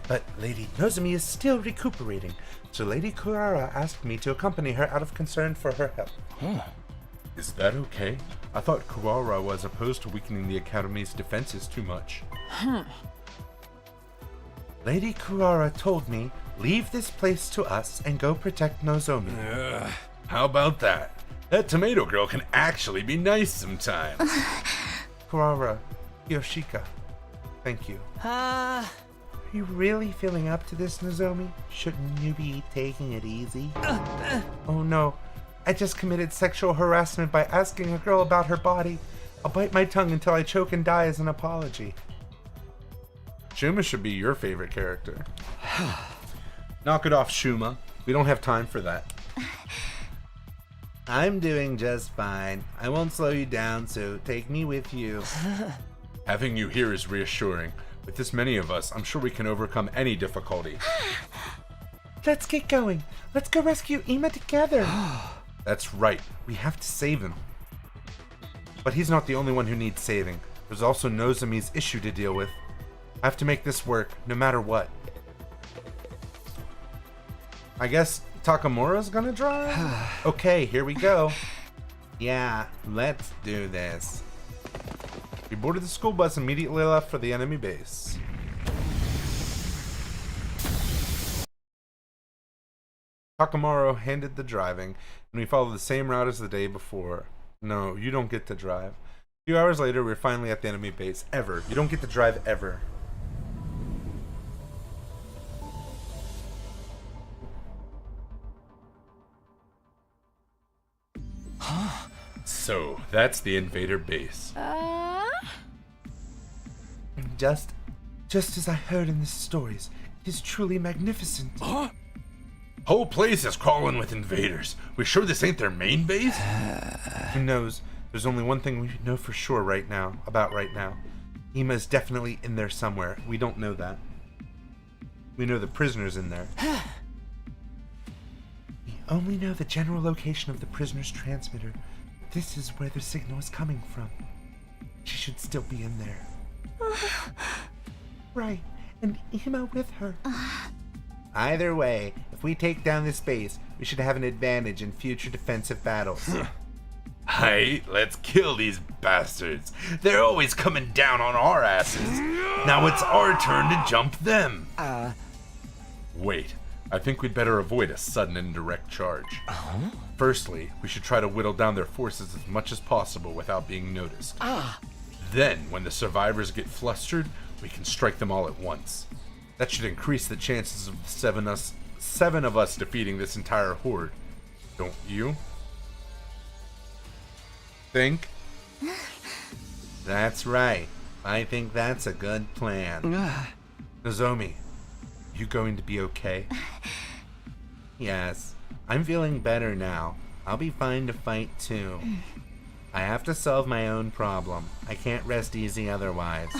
But Lady Nozomi is still recuperating, so Lady Kurara asked me to accompany her out of concern for her health. Is that okay? I thought Kurara was opposed to weakening the Academy's defenses too much. Lady Kurara told me, leave this place to us and go protect Nozomi. How about that? That tomato girl can actually be nice sometimes. Kurara, Yoshika, thank you. Are you really feeling up to this, Nozomi? Shouldn't you be taking it easy? Oh no, I just committed sexual harassment by asking a girl about her body. I'll bite my tongue until I choke and die as an apology. Shuma should be your favorite character. Knock it off, Shuma. We don't have time for that. I'm doing just fine. I won't slow you down, so take me with you. Having you here is reassuring. With this many of us, I'm sure we can overcome any difficulty. Let's get going. Let's go rescue Ima together. That's right. We have to save him. But he's not the only one who needs saving. There's also Nozomi's issue to deal with. I have to make this work, no matter what. I guess Takamura's gonna drive? Okay, here we go. Yeah, let's do this. We boarded the school bus and immediately left for the enemy base. Takamura handed the driving, and we followed the same route as the day before. No, you don't get to drive. A few hours later, we're finally at the enemy base. Ever. You don't get to drive ever. So, that's the invader base. Just as I heard in the stories, it is truly magnificent. Whole place is crawling with invaders. We sure this ain't their main base? Who knows? There's only one thing we know for sure right now. Ima is definitely in there somewhere. We don't know that. We know the prisoner's in there. We only know the general location of the prisoner's transmitter. This is where the signal is coming from. She should still be in there. Right, and Ima with her. Either way, if we take down this base, we should have an advantage in future defensive battles. Hey, let's kill these bastards. They're always coming down on our asses. Now it's our turn to jump them. Wait, I think we'd better avoid a sudden and direct charge. Firstly, we should try to whittle down their forces as much as possible without being noticed. Then, when the survivors get flustered, we can strike them all at once. That should increase the chances of seven of us defeating this entire horde. Don't you think? That's right. I think that's a good plan. Nozomi, you going to be okay? Yes, I'm feeling better now. I'll be fine to fight too. I have to solve my own problem. I can't rest easy otherwise.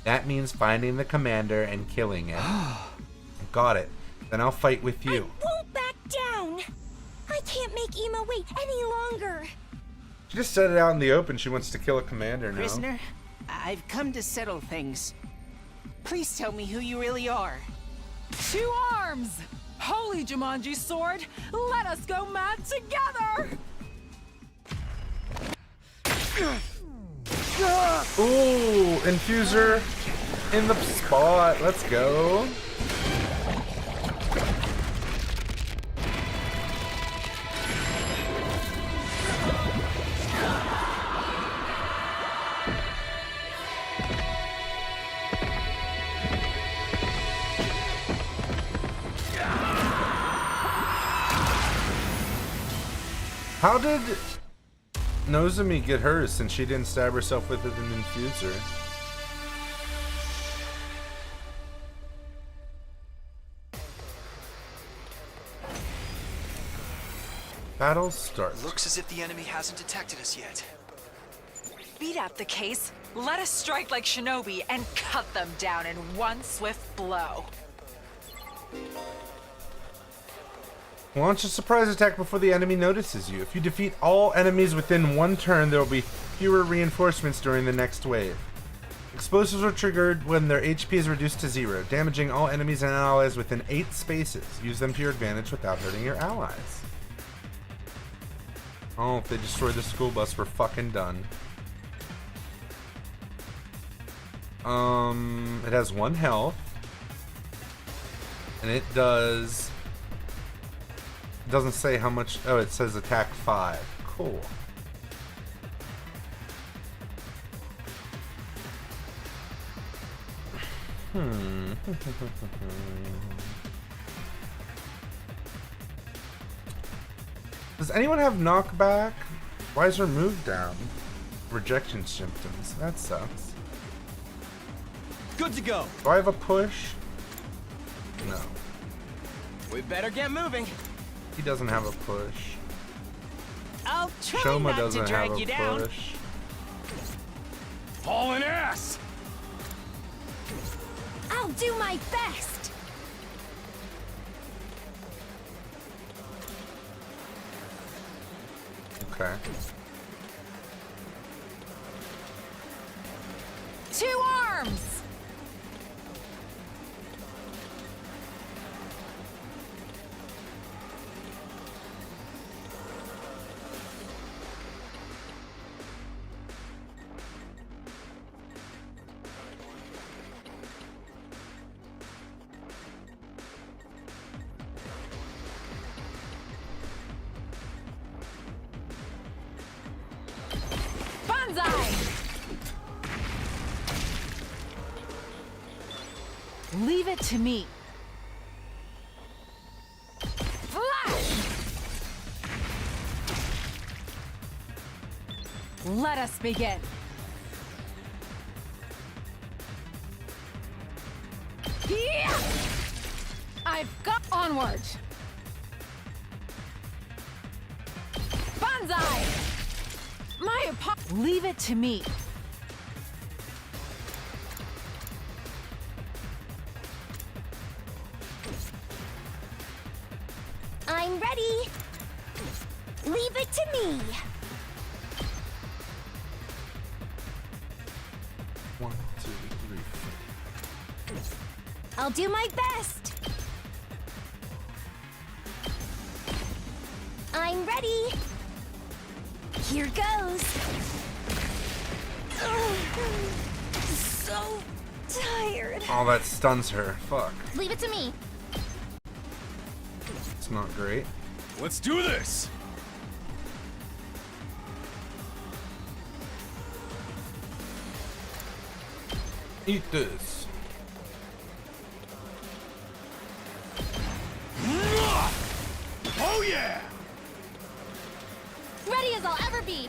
That means finding the commander and killing it. Got it. Then I'll fight with you. I won't back down. I can't make Ima wait any longer. She just said it out in the open. She wants to kill a commander now. Prisoner, I've come to settle things. Please tell me who you really are. To arms! Holy Jumanji sword, let us go mad together! Ooh, infuser in the spot. Let's go. How did Nozomi get hers since she didn't stab herself with an infuser? Battle starts. Looks as if the enemy hasn't detected us yet. Be that the case, let us strike like shinobi and cut them down in one swift blow. Launch a surprise attack before the enemy notices you. If you defeat all enemies within one turn, there will be fewer reinforcements during the next wave. Explosives are triggered when their HP is reduced to 0, damaging all enemies and allies within 8 spaces. Use them to your advantage without hurting your allies. Oh, if they destroy the school bus, we're fucking done. It has 1 health. And it does... It doesn't say how much... Oh, it says attack 5. Cool. Does anyone have knockback? Why is her move down? Rejection symptoms. That sucks. Good to go. Do I have a push? No. We better get moving. He doesn't have a push. I'll try Shoma not to doesn't drag have a you down. push. Hauling ass! I'll do my best. Okay. 2 arms! Leave it to me. Flash! Let us begin. Yeah! I've got onward. Banzai! Leave it to me. I'm ready. Leave it to me. 1, 2, 3, 4. I'll do my best. I'm ready. Here goes. So tired. Oh, that stuns her. Fuck. Leave it to me. It's not great. Let's do this! Eat this. Oh yeah! Ready as I'll ever be.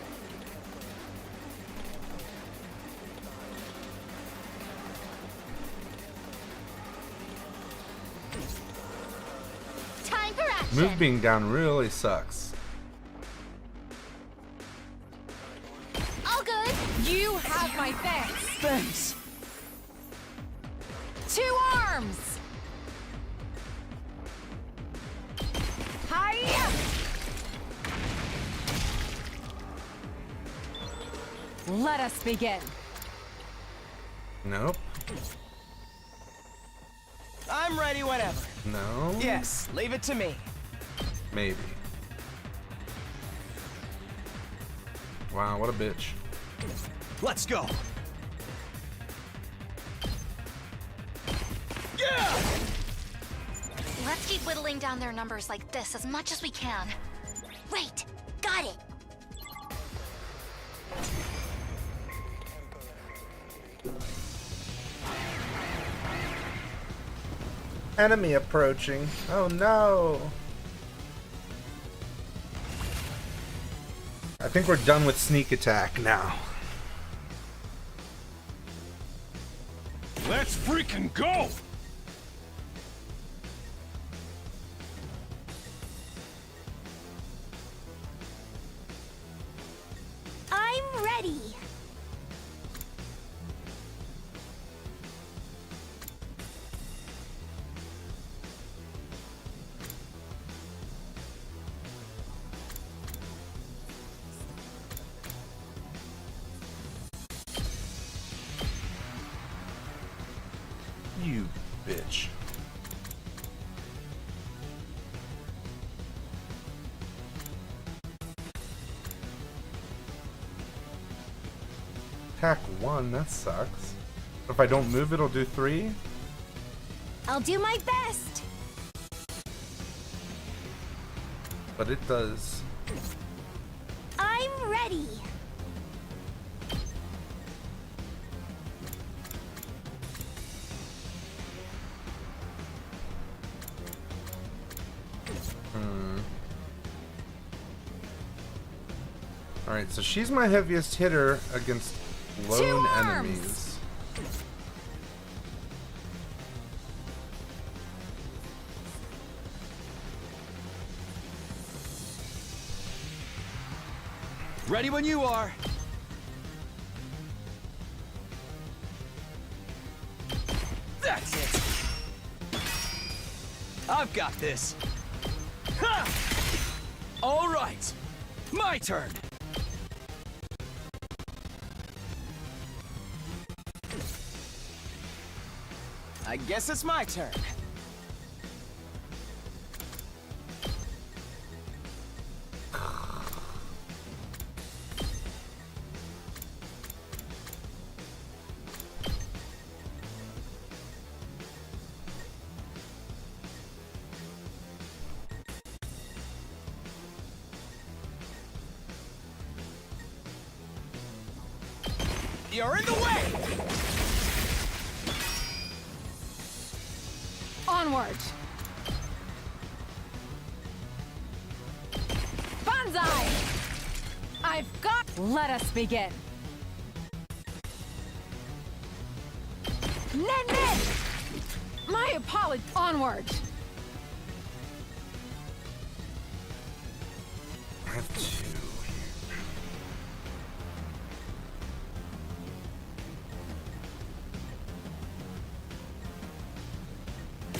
Time for action. Move being down really sucks. All good. You have my thanks. Thanks. 2 arms. Hiya! Let us begin. Nope. I'm ready whenever. No. Yes, leave it to me. Maybe. Wow, what a bitch. Let's go. Let's keep whittling down their numbers like this as much as we can. Wait, got it. Enemy approaching. Oh no. I think we're done with sneak attack now. Let's freaking go! much. Attack 1, that sucks. If I don't move, it'll do 3? I'll do my best. But it does. I'm ready. Alright, so she's my heaviest hitter against lone enemies. Ready when you are. That's it. I've got this. Ha! All right. My turn. I guess it's my turn. You're in the way! Onward! Banzai! I've got... Let us begin. Nen! My apology. Onward! I have 2 here.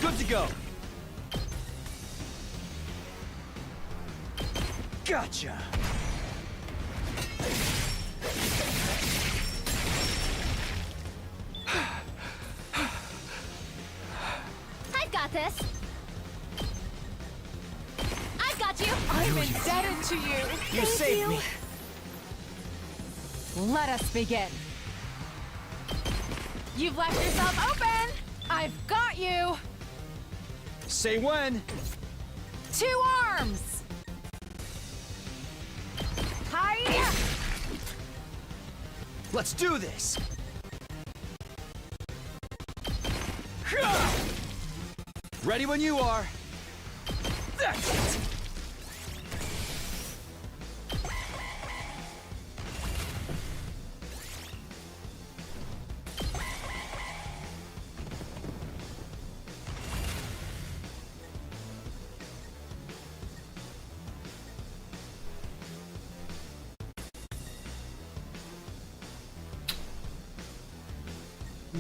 Good to go. Gotcha. I've got this. I've got you. I'm indebted to you. You saved me. Let us begin. You've left yourself open. I've got you. Say when. 2 arms. Hiya! Let's do this. Ready when you are. That's it.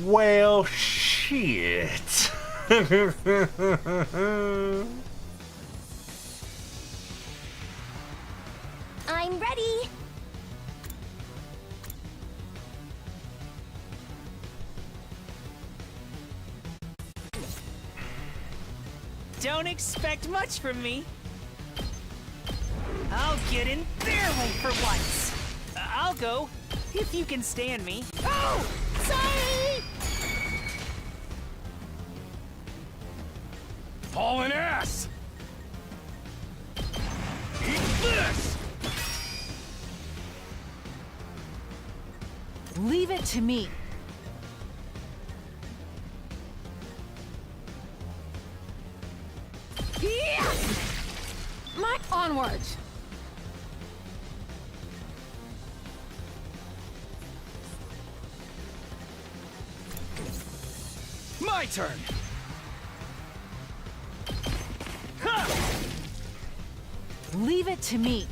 Well, shit. I'm ready. Don't expect much from me. I'll get in their way for once. I'll go, if you can stand me. Oh! Sorry! Hauling ass! Eat this! Leave it to me. Yeah! My onward. My turn. Leave it to me.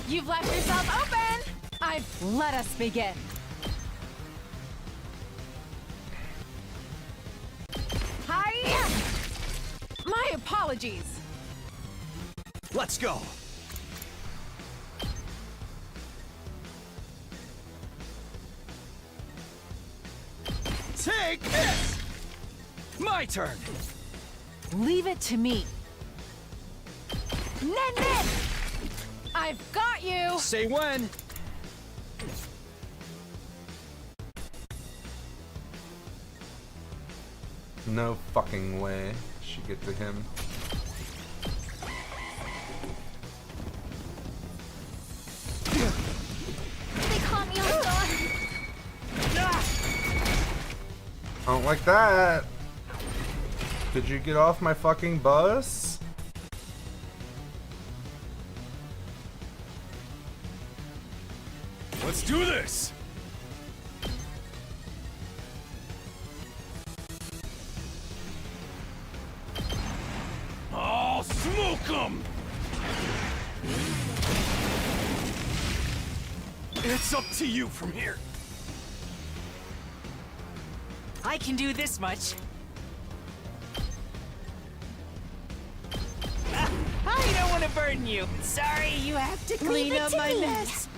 You've left yourself open. Let us begin. Hiya! My apologies. Let's go. Take this. My turn. Leave it to me. Nen! I've got you! Say when. No fucking way she get to him. They caught me off guard. I don't like that. Did you get off my fucking bus? Let's do this! I'll smoke 'em! It's up to you from here. I can do this much. I don't want to burden you. Sorry, you have to clean Leave it up to my me. mess.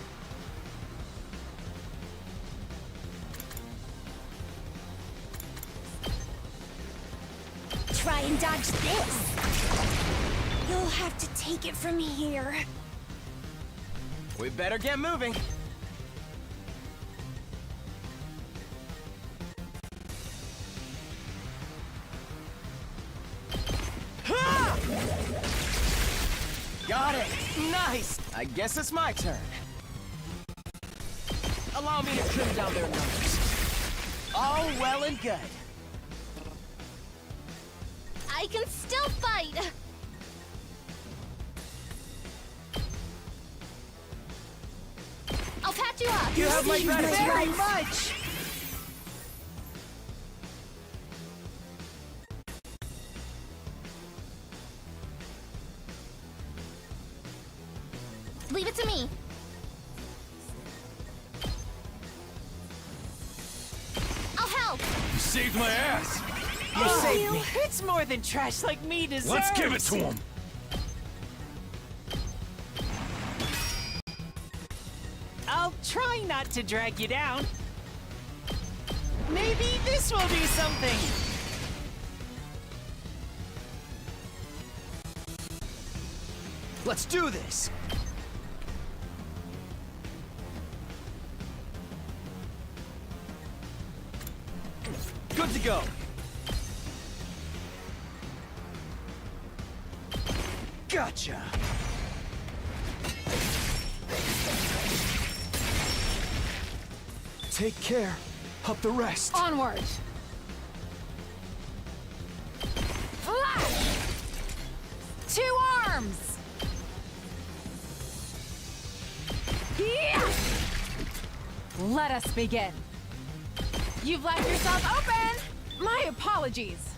Try and dodge this. You'll have to take it from here. We better get moving. Got it! Nice! I guess it's my turn. Allow me to trim down their numbers. All well and good. I can still fight. I'll patch you up. You have my gratitude. Very much! Leave it to me. I'll help. You saved my ass! You saved me. It's more than trash like me deserves. Let's give it to him! I'll try not to drag you down. Maybe this will do something. Let's do this! Good to go. Gotcha. Take care of the rest. Onward! Flash! 2 arms! Yeah! Let us begin. You've left yourself open! My apologies.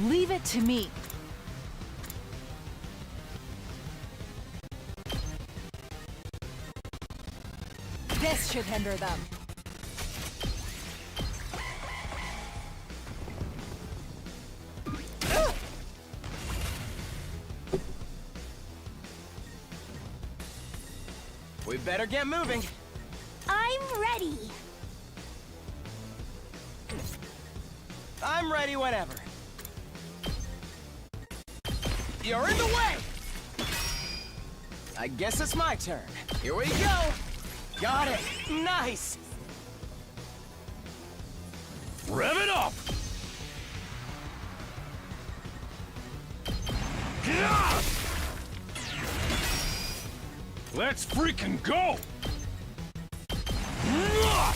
Leave it to me. This should hinder them. We better get moving. I'm ready. I'm ready whenever. You're in the way! I guess it's my turn. Here we go! Got it! Nice! Rev it up! Gah! Let's freaking go! Mwah!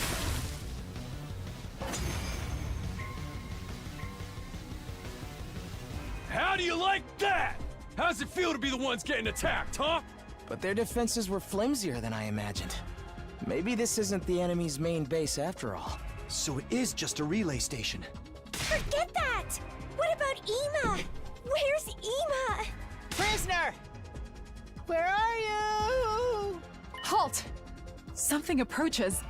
How do you like that? How's it feel to be the ones getting attacked, huh? But their defenses were flimsier than I imagined. Maybe this isn't the enemy's main base after all. So it is just a relay station. Forget that. What about Ema? Where's Ema? Prisoner! Where are you? Halt! Something approaches.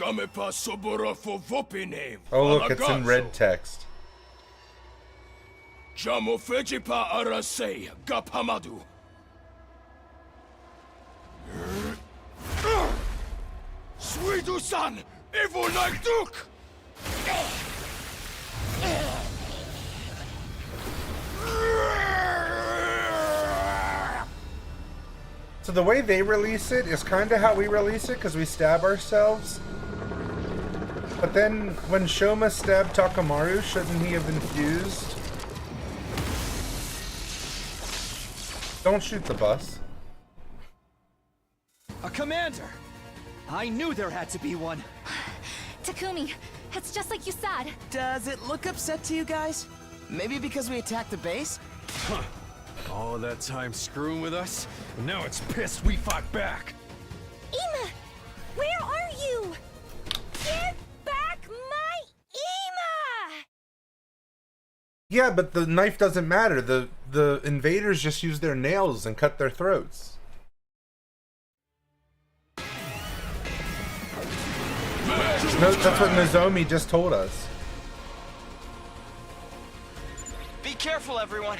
Oh, look, it's in red text. Jamofejipa arasei gapamadu. Kaido-san! Evil like Duke! So the way they release it is kind of how we release it, because we stab ourselves. But then, when Shoma stabbed Takamaru, shouldn't he have been fused? Don't shoot the bus. A commander! I knew there had to be one. Takumi, it's just like you said. Does it look upset to you guys? Maybe because we attacked the base? Huh. All that time screwing with us, and now it's pissed we fought back. Ima! Where are you? Give back my Ima! Yeah, but the knife doesn't matter. The invaders just use their nails and cut their throats. No, that's what Nozomi just told us. Be careful, everyone.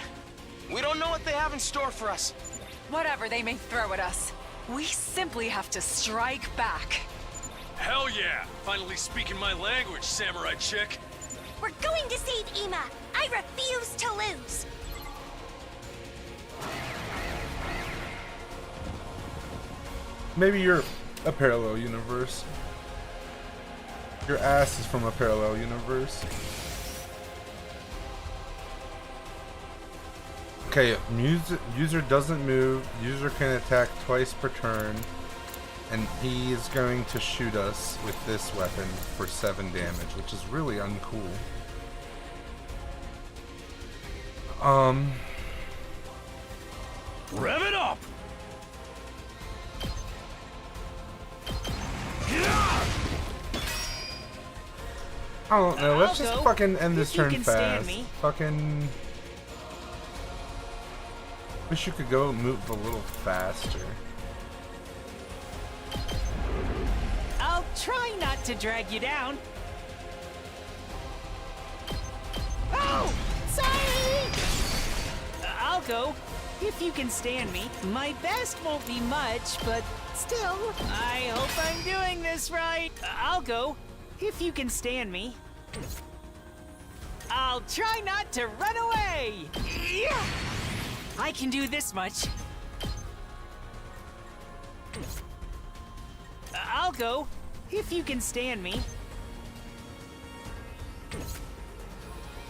We don't know what they have in store for us. Whatever they may throw at us, we simply have to strike back. Hell yeah! Finally speaking my language, samurai chick. We're going to save Ima! I refuse to lose! Maybe you're a parallel universe. Your ass is from a parallel universe. Okay, user doesn't move. User can attack twice per turn. And he is going to shoot us with this weapon for 7 damage, which is really uncool. Rev it up! I don't know, let's I'll just go, fucking end this if you turn can stand fast. me. Fucking... Wish you could go move a little faster. I'll try not to drag you down. Oh! Sorry! I'll go, if you can stand me. My best won't be much, but still, I hope I'm doing this right. I'll go, if you can stand me. I'll try not to run away! Yeah! I can do this much. I'll go, if you can stand me.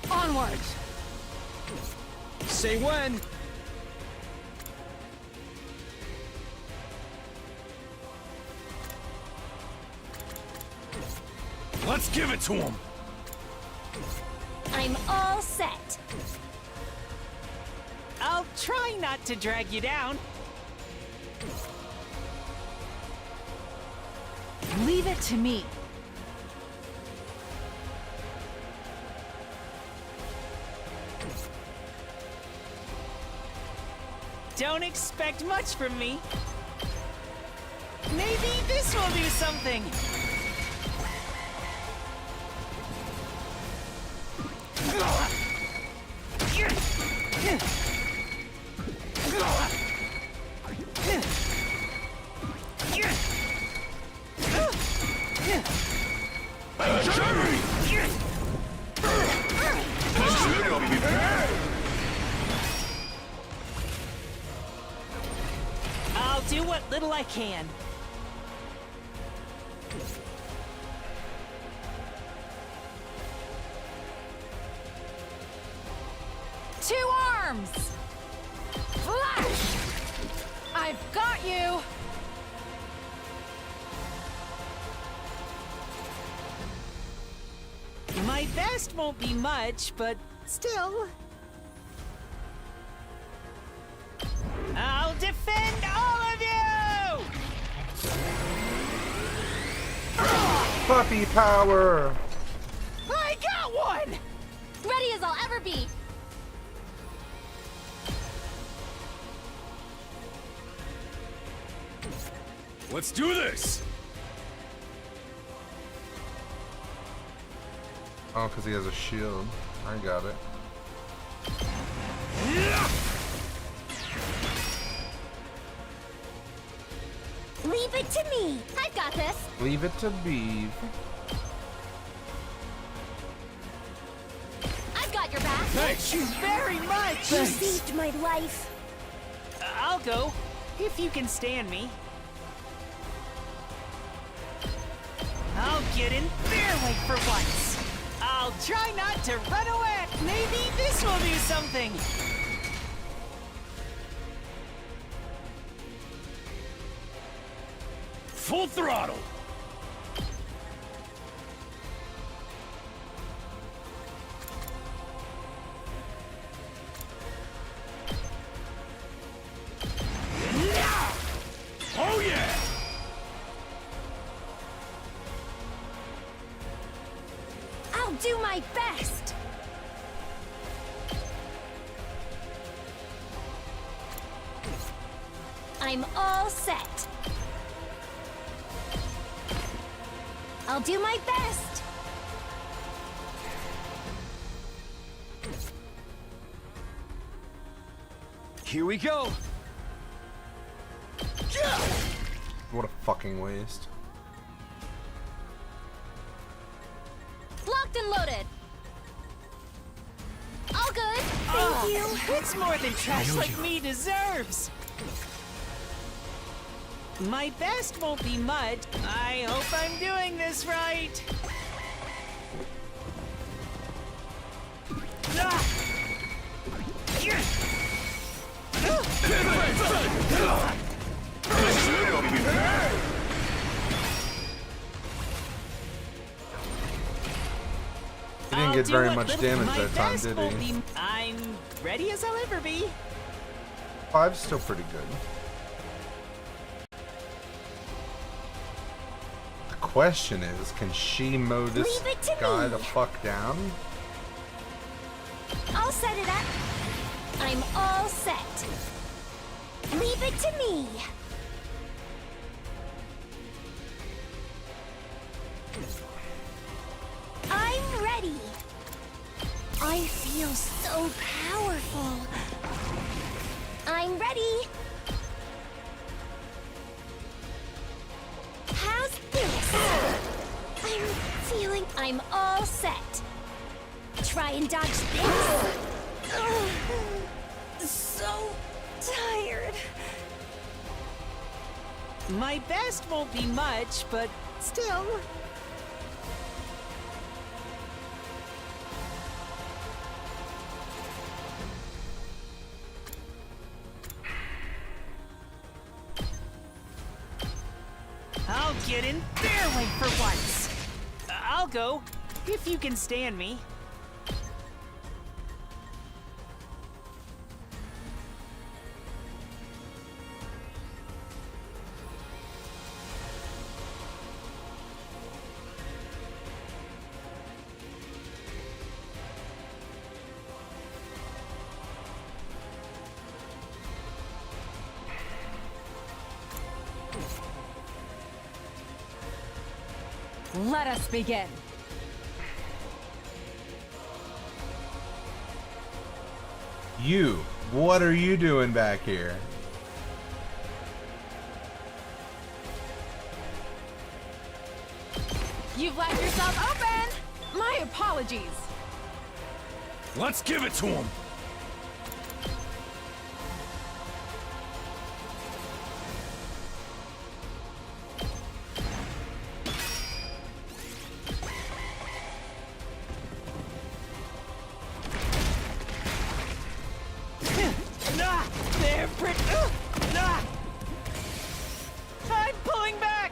Onward! Say when! Let's give it to him! I'm all set. I'll try not to drag you down. Leave it to me. Don't expect much from me. Maybe this will do something. I'll do what little I can. Two arms! Flash! I've got you! My best won't be much, but still. I'll defend all of you! Puppy power! I got one! Ready as I'll ever be. Let's do this! Oh, because he has a shield. I got it. Leave it to me. I've got this. Leave it to Beeve. I've got your back. Thank you very much! You saved my life. I'll go, if you can stand me. I'll get in their way for once. I'll try not to run away. Maybe this will do something. Full throttle! Oh yeah! I'll do my best. I'm all set. I'll do my best. Here we go. What a fucking waste. Locked and loaded. All good. Thank you. It's more than trash like me deserves. My best won't be much. I hope I'm doing this right. Ah! He didn't get very much damage that time, did he? I'm ready as I'll ever be. 5's still pretty good. The question is, can she mow this Leave it to guy me. the fuck down? I'll set it up. I'm all set. Leave it to me. I'm ready. I feel so powerful. I'm ready. How's this? I'm feeling I'm all set. Try and dodge this. Ugh, so tired. My best won't be much, but still. I'll get in their way for once. I'll go, if you can stand me. Let us begin. You, what are you doing back here? You've left yourself open! My apologies. Let's give it to him! I'm pulling back!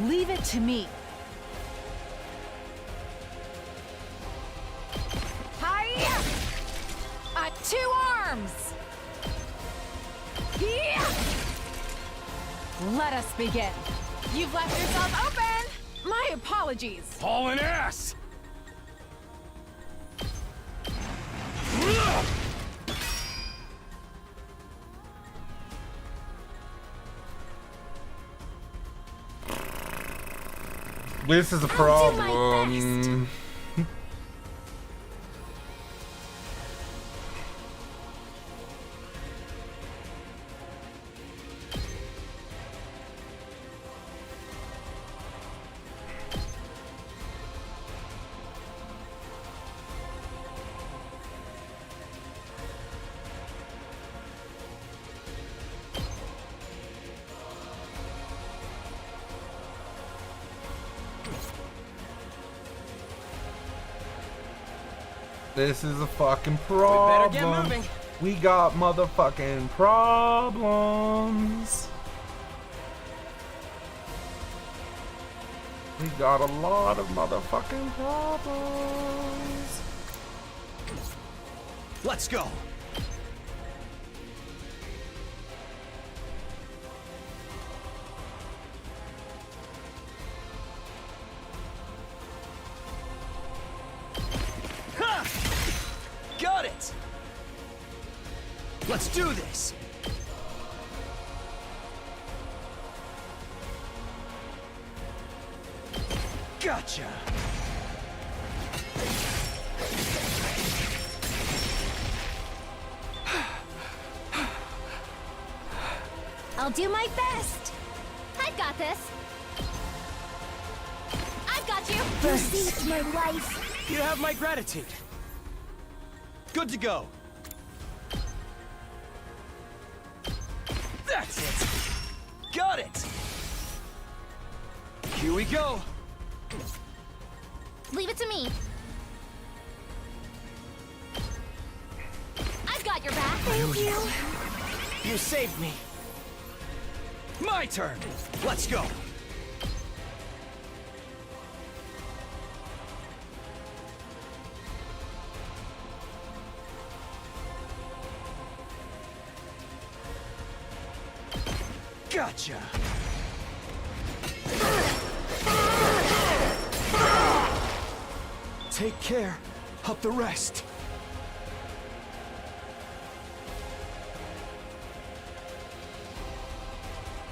Leave it to me. Hiya! Two arms! Yeah! Let us begin. You've left yourself open! My apologies. Hauling ass! This is a I'll do my problem. This is a fucking problem. We better get moving. We got motherfucking problems. We got a lot of motherfucking problems. Let's go. Ha! Got it. Let's do this. Gotcha. I'll do my best. I've got this. I've got you. You saved my life. You have my gratitude. Good to go. That's it. Got it. Here we go. Leave it to me. I've got your back. Thank you. You saved me. My turn. Let's go. Gotcha. Take care of the rest.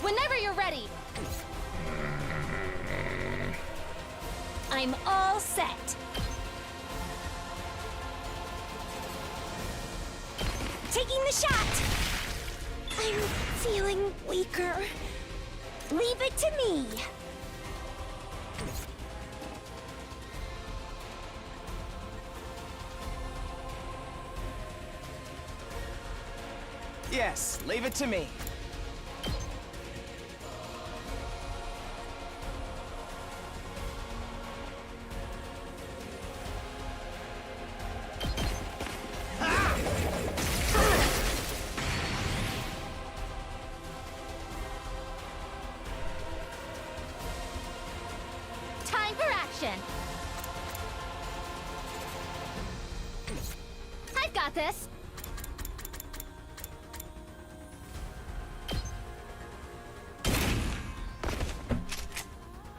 Whenever you're ready. I'm all set. Taking the shot. I'm feeling weaker. Leave it to me. Yes, leave it to me. Time for action. I've got this.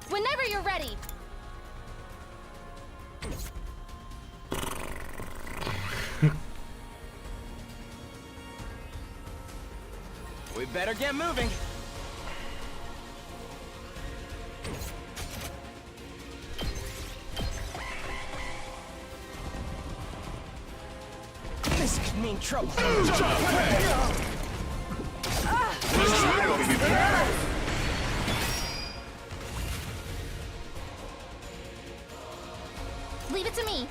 Whenever you're ready. We better get moving. This could mean trouble. Leave it to me.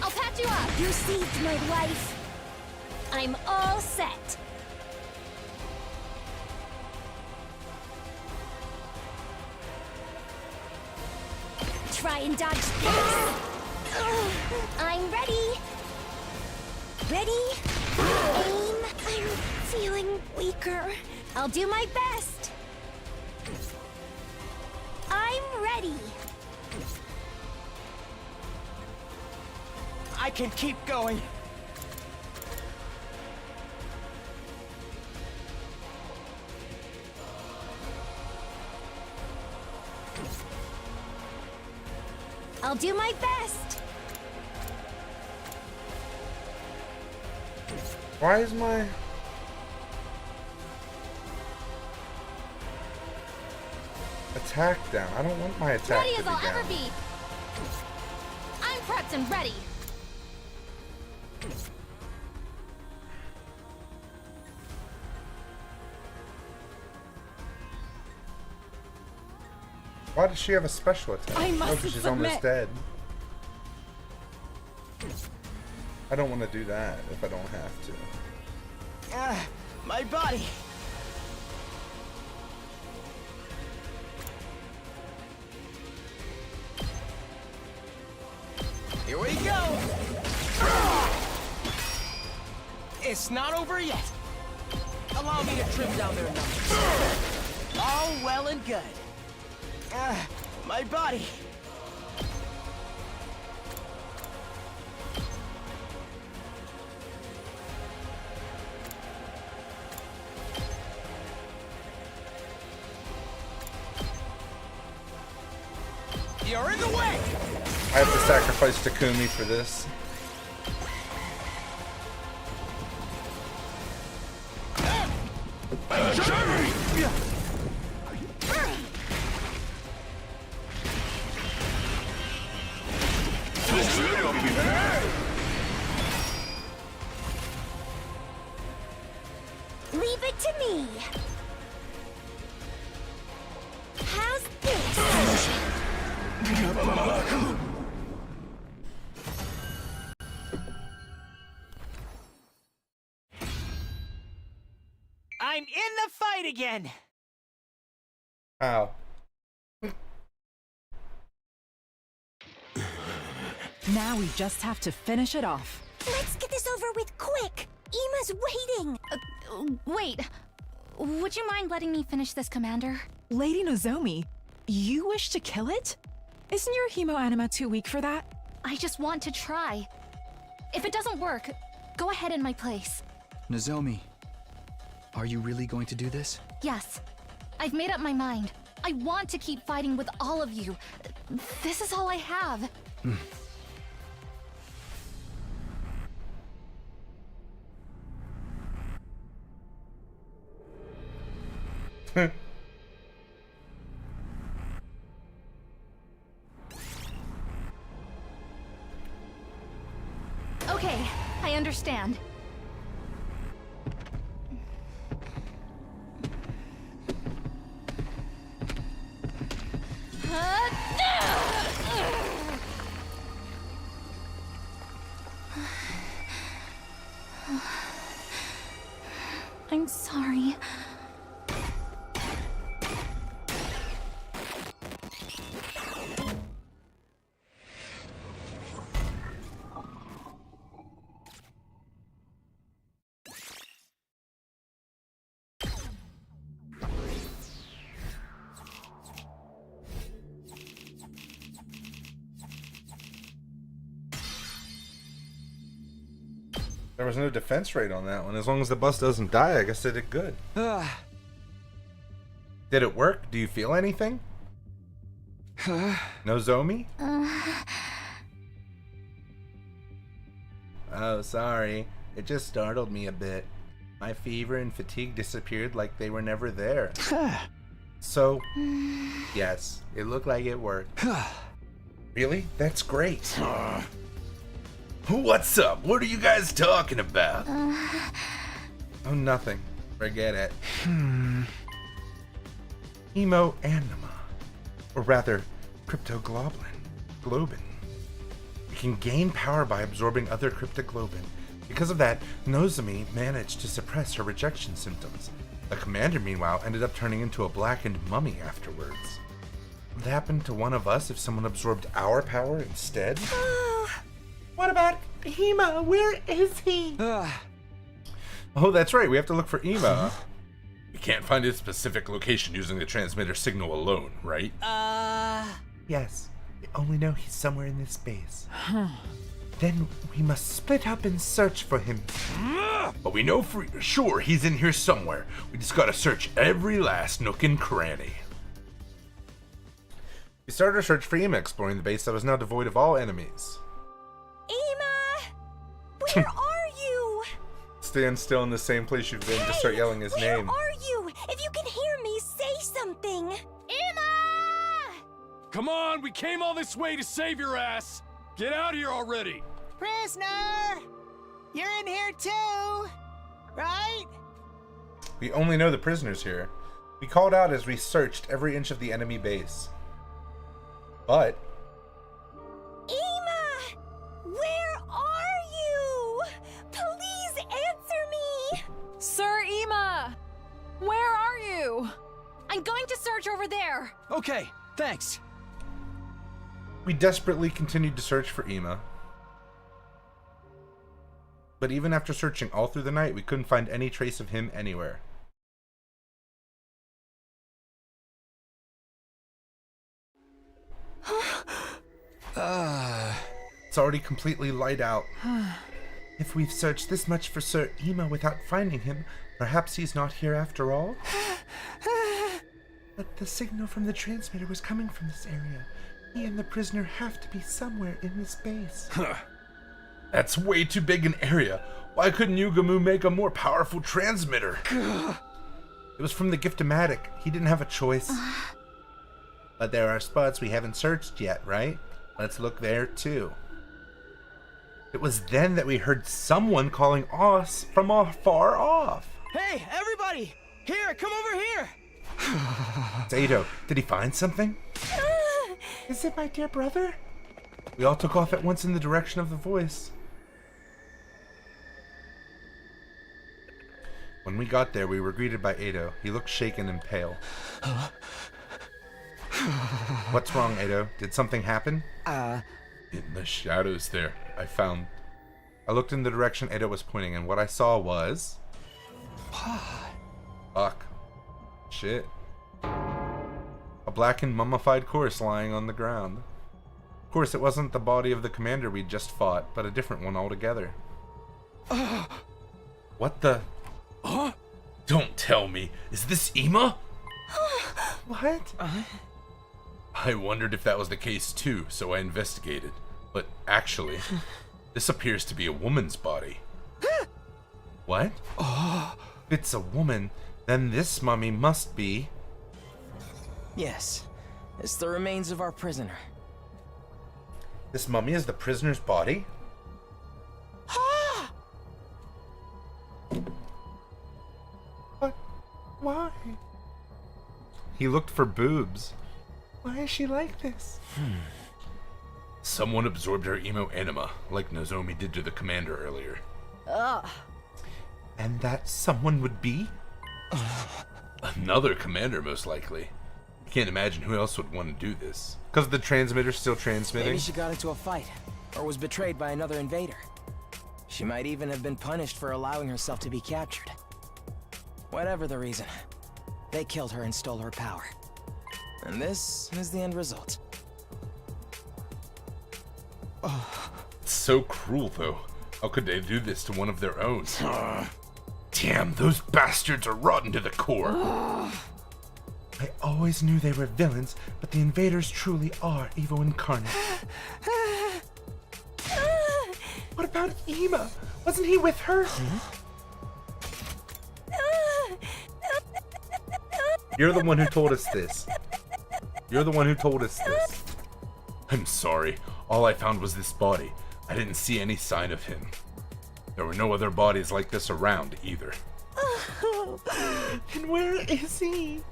I'll patch you up. You saved my life. I'm all set. Try and dodge this. I'm ready. Ready? Aim. I'm feeling weaker. I'll do my best. I'm ready. I can keep going. I'll do my best. Why is my... attack down? I don't want my attack Ready to as be I'll down. ever be. I'm prepped and ready. Why does she have a special attack? I Oh, mustn't 'cause she's submit. almost dead. I don't want to do that if I don't have to. My body. Here we go! It's not over yet. Allow me to trim down their numbers. All well and good. My body. You're in the way! I have to sacrifice Takumi for this. Leave it to me. How's this? I'm in the fight again. How? Now we just have to finish it off. Let's get this over with quick. Ima's waiting. Wait. Would you mind letting me finish this, Commander? Lady Nozomi, you wish to kill it? Isn't your hemo anima too weak for that? I just want to try. If it doesn't work, go ahead in my place. Nozomi, are you really going to do this? Yes. I've made up my mind. I want to keep fighting with all of you. This is all I have. Okay, I understand. I'm sorry. There was no defense rate on that one. As long as the bus doesn't die, I guess they did good. Did it work? Do you feel anything? Nozomi? Oh, sorry. It just startled me a bit. My fever and fatigue disappeared like they were never there. So, yes, it looked like it worked. Really? That's great. What's up? What are you guys talking about? Oh, nothing. Forget it. Hemo anima. Or rather, cryptoglobulin. Globin. We can gain power by absorbing other cryptoglobin. Because of that, Nozomi managed to suppress her rejection symptoms. The commander, meanwhile, ended up turning into a blackened mummy afterwards. Would it happen to one of us if someone absorbed our power instead? What about Hema? Where is he? Oh, that's right. We have to look for Ema. We can't find its specific location using the transmitter signal alone, right? Yes, we only know he's somewhere in this base. Then we must split up and search for him. But we know for sure he's in here somewhere. We just gotta search every last nook and cranny. We started our search for Ema, exploring the base that was now devoid of all enemies. Ema! Where are you? Stand still in the same place you've been. Just start yelling his name. Where are you? If you can hear me, say something. Emma! Come on, we came all this way to save your ass! Get out here already! Prisoner! You're in here too, right? We only know the prisoners here. We called out as we searched every inch of the enemy base. But Ema! Where are you? Please answer me! Sir Ema! Where are you? I'm going to search over there. Okay, thanks. we desperately continued to search for Ema. But even after searching all through the night, we couldn't find any trace of him anywhere. It's already completely light out. If we've searched this much for Sir Ema without finding him, perhaps he's not here after all? But the signal from the transmitter was coming from this area. He and the prisoner have to be somewhere in this base. That's way too big an area. Why couldn't Yugamu make a more powerful transmitter? It was from the Gift-O-Matic. He didn't have a choice. But there are spots we haven't searched yet, right? Let's look there too. It was then that we heard someone calling us from far off. Hey, everybody! Here, come over here! It's Ado. Did he find something? Is it my dear brother? We all took off at once in the direction of the voice. When we got there, we were greeted by Ado. He looked shaken and pale. What's wrong, Ado? Did something happen? In the shadows there, I looked in the direction Ado was pointing, and what I saw was... Fuck. Shit. A blackened, mummified corpse lying on the ground. Of course, it wasn't the body of the commander we'd just fought, but a different one altogether. What the... Don't tell me. Is this Ema? What? I wondered if that was the case too, so I investigated. But actually, this appears to be a woman's body. What? If it's a woman, then this mummy must be... Yes, it's the remains of our prisoner. This mummy is the prisoner's body? But why? He looked for boobs. Why is she like this? Someone absorbed her emo anima, like Nozomi did to the commander earlier. And that someone would be? Another commander, most likely. I can't imagine who else would want to do this. Because the transmitter's still transmitting? Maybe she got into a fight, or was betrayed by another invader. She might even have been punished for allowing herself to be captured. Whatever the reason, they killed her and stole her power. And this is the end result. It's so cruel, though. How could they do this to one of their own? Damn, those bastards are rotten to the core. I always knew they were villains, but the invaders truly are evil incarnate. What about Ema? Wasn't he with her? You're the one who told us this. You're the one who told us this. I'm sorry. All I found was this body. I didn't see any sign of him. There were no other bodies like this around, either. And where is he?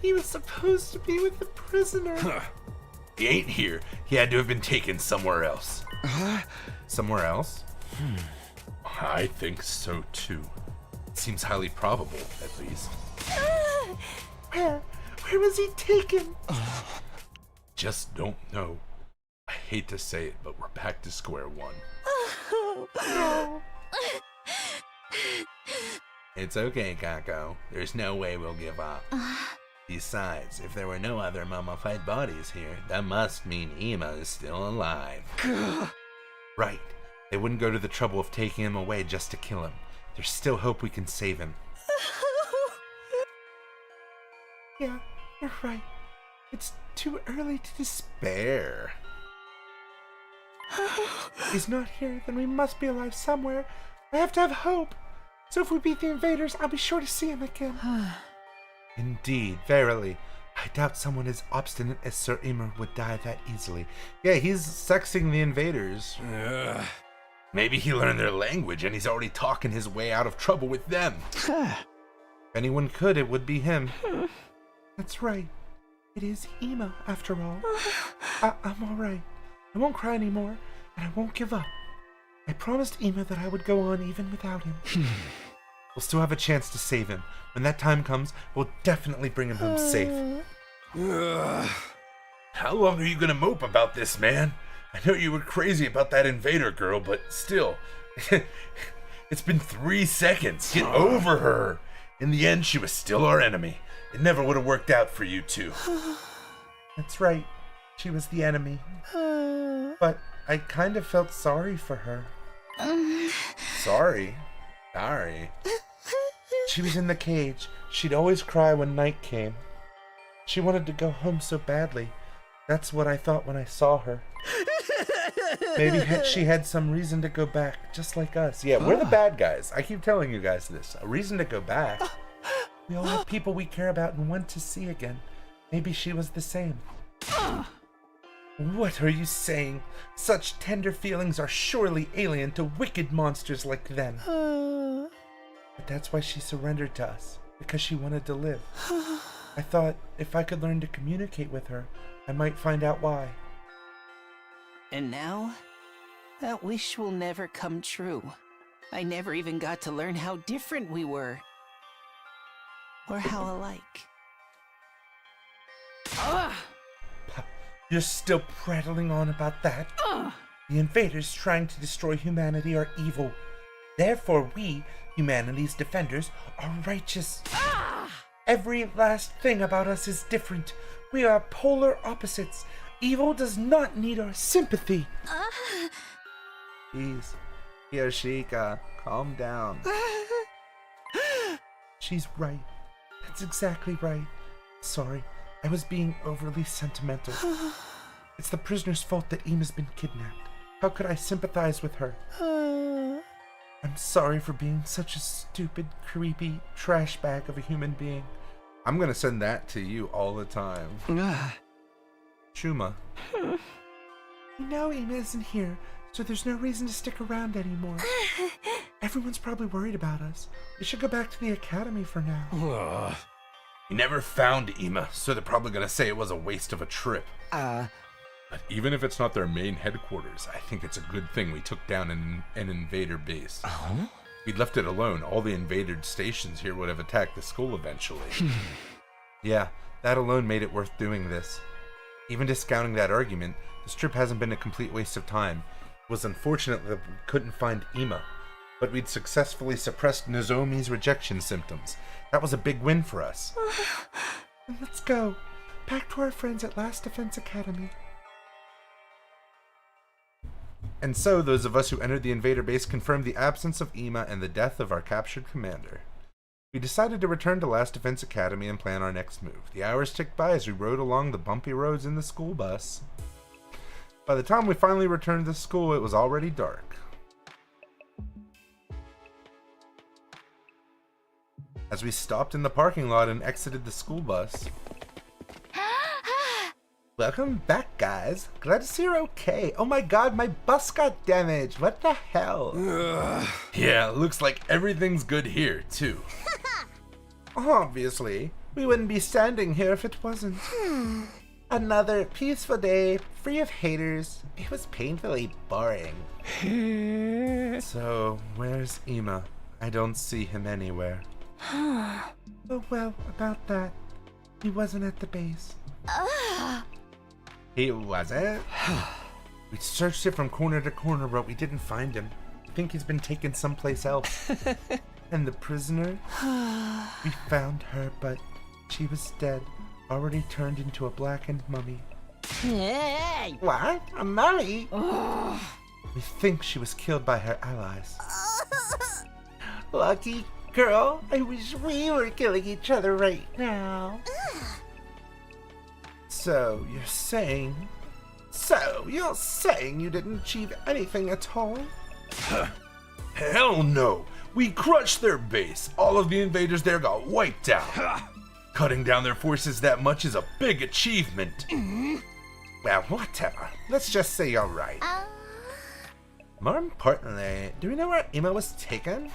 He was supposed to be with the prisoner. He ain't here. He had to have been taken somewhere else. Somewhere else? I think so, too. It seems highly probable, at least. Where was he taken? Just don't know. I hate to say it, but we're back to square one. It's okay, Kako. There's no way we'll give up. Besides, if there were no other mummified bodies here, that must mean Ema is still alive. Right. They wouldn't go to the trouble of taking him away just to kill him. There's still hope we can save him. Yeah, you're right. It's too early to despair. If he's not here, then we must be alive somewhere. I have to have hope. So if we beat the invaders, I'll be sure to see him again. Indeed, verily. I doubt someone as obstinate as Sir Ema would die that easily. Yeah, he's sexing the invaders. Maybe he learned their language and he's already talking his way out of trouble with them. If anyone could, it would be him. That's right. It is Ema, after all. I'm all right. I won't cry anymore, and I won't give up. I promised Ema that I would go on even without him. We'll still have a chance to save him. When that time comes, we'll definitely bring him home safe. How long are you gonna mope about this, man? I know you were crazy about that invader girl, but still. It's been 3 seconds. Get over her. In the end, she was still our enemy. It never would have worked out for you two. That's right. She was the enemy. But I kind of felt sorry for her. Sorry. She was in the cage. She'd always cry when night came. She wanted to go home so badly. That's what I thought when I saw her. Maybe she had some reason to go back, just like us. Yeah, we're the bad guys. I keep telling you guys this. A reason to go back. We all have people we care about and want to see again. Maybe she was the same. What are you saying? Such tender feelings are surely alien to wicked monsters like them. But that's why she surrendered to us, because she wanted to live. I thought if I could learn to communicate with her, I might find out why. And now, that wish will never come true. I never even got to learn how different we were. Or how alike. You're still prattling on about that? The invaders trying to destroy humanity are evil. Therefore we, humanity's defenders, are righteous. Every last thing about us is different. We are polar opposites. Evil does not need our sympathy. Please, Yoshika, calm down. She's right. That's exactly right. Sorry, I was being overly sentimental. It's the prisoner's fault that Ima's been kidnapped. How could I sympathize with her? I'm sorry for being such a stupid, creepy trash bag of a human being. I'm gonna send that to you all the time. Shuma. We know Ima isn't here, so there's no reason to stick around anymore. Everyone's probably worried about us. We should go back to the academy for now. We never found Ima, so they're probably gonna say it was a waste of a trip. But even if it's not their main headquarters, I think it's a good thing we took down an invader base. If we'd left it alone, all the invaded stations here would have attacked the school eventually. Yeah, that alone made it worth doing this. Even discounting that argument, this trip hasn't been a complete waste of time. It was unfortunate that we couldn't find Ima, but we'd successfully suppressed Nozomi's rejection symptoms. That was a big win for us. Let's go. Back to our friends at Last Defense Academy. And so, those of us who entered the invader base confirmed the absence of Ima and the death of our captured commander. We decided to return to Last Defense Academy and plan our next move. The hours ticked by as we rode along the bumpy roads in the school bus. By the time we finally returned to school, it was already dark. As we stopped in the parking lot and exited the school bus. Welcome back, guys. Glad to see you're okay. Oh my god, my bus got damaged. What the hell? Yeah, looks like everything's good here, too. Obviously. We wouldn't be standing here if it wasn't. Another peaceful day, free of haters. It was painfully boring. So, where's Ima? I don't see him anywhere. Oh well, about that. He wasn't at the base. He wasn't? We searched it from corner to corner, but we didn't find him. I think he's been taken someplace else. And the prisoner? We found her, but she was dead, already turned into a blackened mummy. Hey! What? A mummy? We think she was killed by her allies. Lucky girl, I wish we were killing each other right now. So, you're saying you didn't achieve anything at all? Hell no! We crushed their base. All of the invaders there got wiped out. Cutting down their forces that much is a big achievement. Well, whatever. Let's just say you're right. More importantly, do we know where Ima was taken?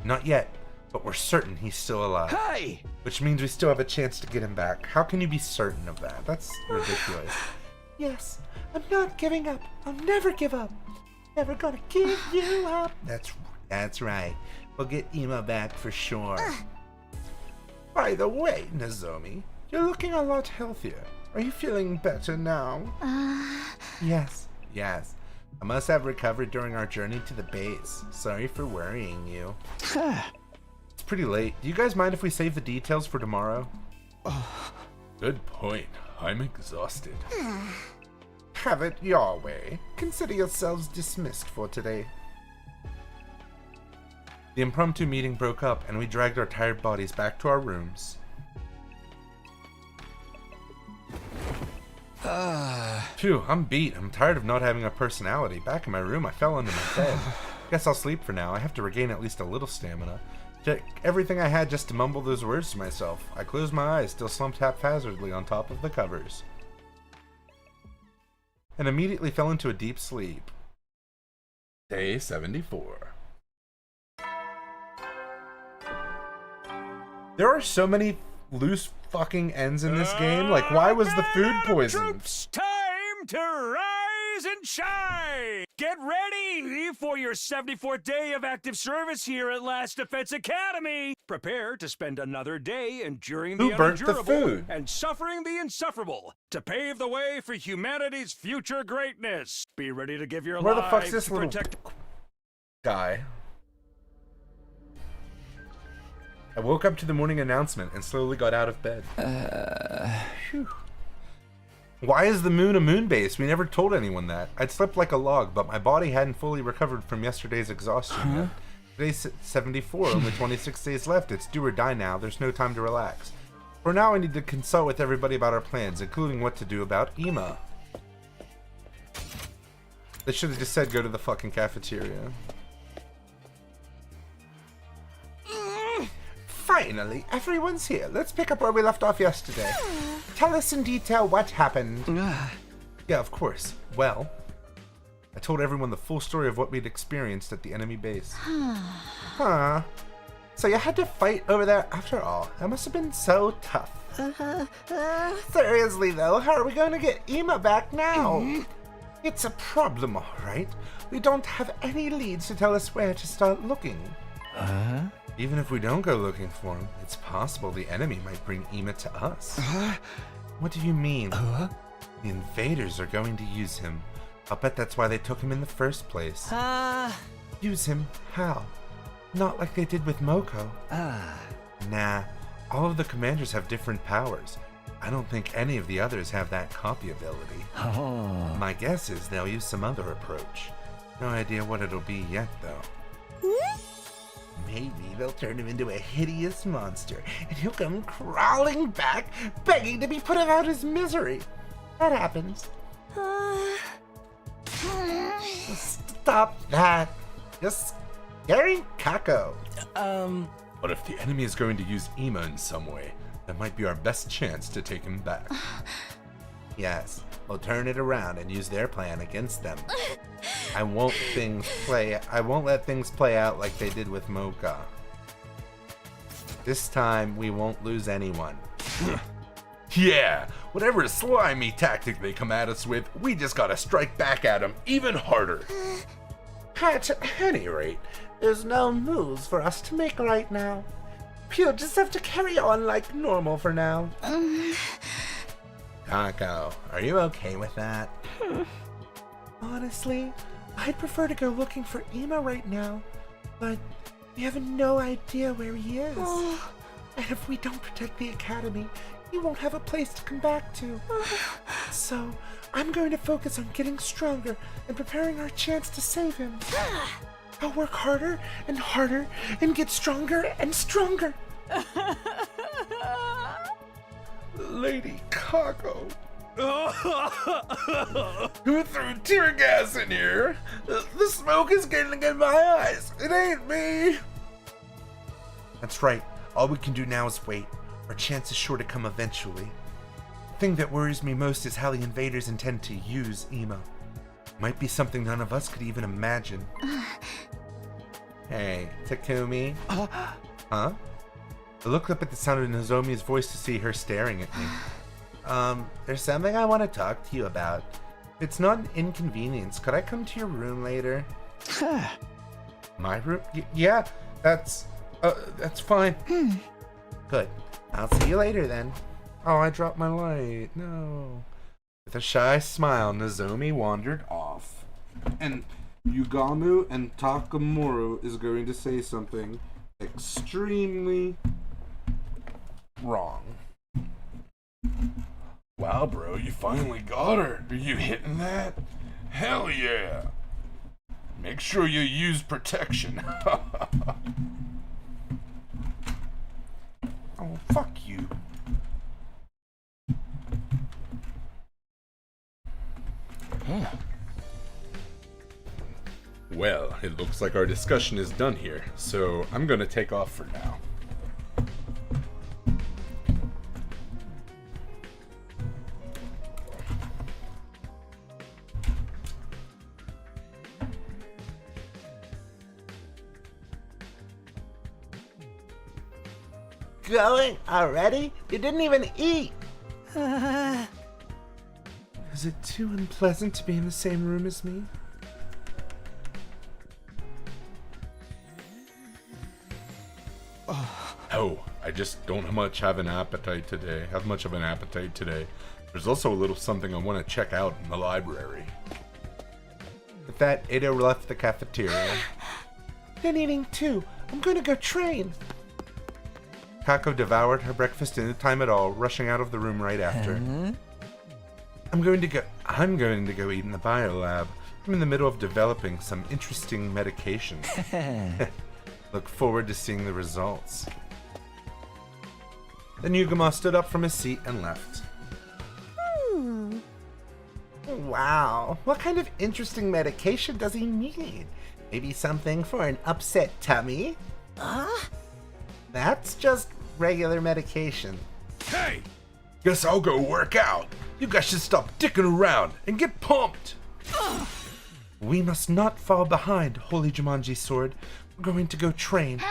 Not yet, but we're certain he's still alive. Hey! Which means we still have a chance to get him back. How can you be certain of that? That's ridiculous. Yes, I'm not giving up. I'll never give up. Never gonna give you up. That's right. We'll get Ima back for sure. By the way, Nozomi, you're looking a lot healthier. Are you feeling better now? Yes. Yes. I must have recovered during our journey to the base. Sorry for worrying you. It's pretty late. Do you guys mind if we save the details for tomorrow? Good point. I'm exhausted. Have it your way. Consider yourselves dismissed for today. The impromptu meeting broke up, and we dragged our tired bodies back to our rooms. Phew, I'm beat. I'm tired of not having a personality. Back in my room, I fell into my bed. Guess I'll sleep for now. I have to regain at least a little stamina. Check everything I had just to mumble those words to myself. I closed my eyes, still slumped haphazardly on top of the covers, and immediately fell into a deep sleep. Day 74. There are so many loose fucking ends in this game. Like, why was the food poisoned? Troops, time to rise and shine! Get ready for your 74th day of active service here at Last Defense Academy! Prepare to spend another day enduring the Who burnt the unendurable food? and suffering the insufferable to pave the way for humanity's future greatness. Be ready to give your Where the lives fuck's this to little protect... guy? I woke up to the morning announcement and slowly got out of bed. Phew. Why is the moon a moon base? We never told anyone that. I'd slept like a log, but my body hadn't fully recovered from yesterday's exhaustion yet. Today's 74, only 26 days left. It's do or die now. There's no time to relax. For now, I need to consult with everybody about our plans, including what to do about Ema. They should have just said go to the fucking cafeteria. Finally, everyone's here. Let's pick up where we left off yesterday. Tell us in detail what happened. Yeah, of course. Well, I told everyone the full story of what we'd experienced at the enemy base. Huh. So you had to fight over there after all. That must have been so tough. Seriously though, how are we going to get Ema back now? It's a problem, alright. We don't have any leads to tell us where to start looking. Even if we don't go looking for him, it's possible the enemy might bring Ema to us. What do you mean? The invaders are going to use him. I'll bet that's why they took him in the first place. Use him? How? Not like they did with Moko. Nah, all of the commanders have different powers. I don't think any of the others have that copy ability. My guess is they'll use some other approach. No idea what it'll be yet, though. Maybe they'll turn him into a hideous monster, and he'll come crawling back, begging to be put out of his misery. That happens. Stop that. Just scaring Kako. But if the enemy is going to use Ema in some way, that might be our best chance to take him back. Yes, we'll turn it around and use their plan against them. I won't let things play out like they did with Mocha. This time, we won't lose anyone. Yeah, whatever slimy tactic they come at us with, we just gotta strike back at them even harder. At any rate, there's no moves for us to make right now. We'll just have to carry on like normal for now. Kako, are you okay with that? Honestly, I'd prefer to go looking for Ema right now, but we have no idea where he is. And if we don't protect the academy, he won't have a place to come back to. So, I'm going to focus on getting stronger and preparing our chance to save him. I'll work harder and harder and get stronger and stronger. Lady Kako. Who threw tear gas in here? The smoke is getting in my eyes. It ain't me. That's right. All we can do now is wait. Our chance is sure to come eventually. The thing that worries me most is how the invaders intend to use Ema. Might be something none of us could even imagine. Hey, Takumi? Huh? I looked up at the sound of Nozomi's voice to see her staring at me. There's something I want to talk to you about. If it's not an inconvenience, could I come to your room later? My room? Yeah, that's fine. Good. I'll see you later then. Oh, I dropped my light. No. With a shy smile, Nozomi wandered off. And Yugamu and Takamura is going to say something extremely wrong. Wow, bro, you finally got her. Are you hitting that? Hell yeah. Make sure you use protection. Oh, fuck you. Well, it looks like our discussion is done here, so I'm gonna take off for now. Going already? You didn't even eat. Is it too unpleasant to be in the same room as me? Oh, I just don't have much of an appetite today. There's also a little something I want to check out in the library. With that, Ada left the cafeteria. Then eating too. I'm gonna go train. Kako devoured her breakfast in no time at all, rushing out of the room right after. I'm going to go eat in the bio lab. I'm in the middle of developing some interesting medication. Look forward to seeing the results. Then Yugama stood up from his seat and left. Wow, what kind of interesting medication does he need? Maybe something for an upset tummy? That's just regular medication. Hey! Guess I'll go work out. You guys should stop dicking around and get pumped. We must not fall behind, Holy Jumanji Sword. We're going to go train.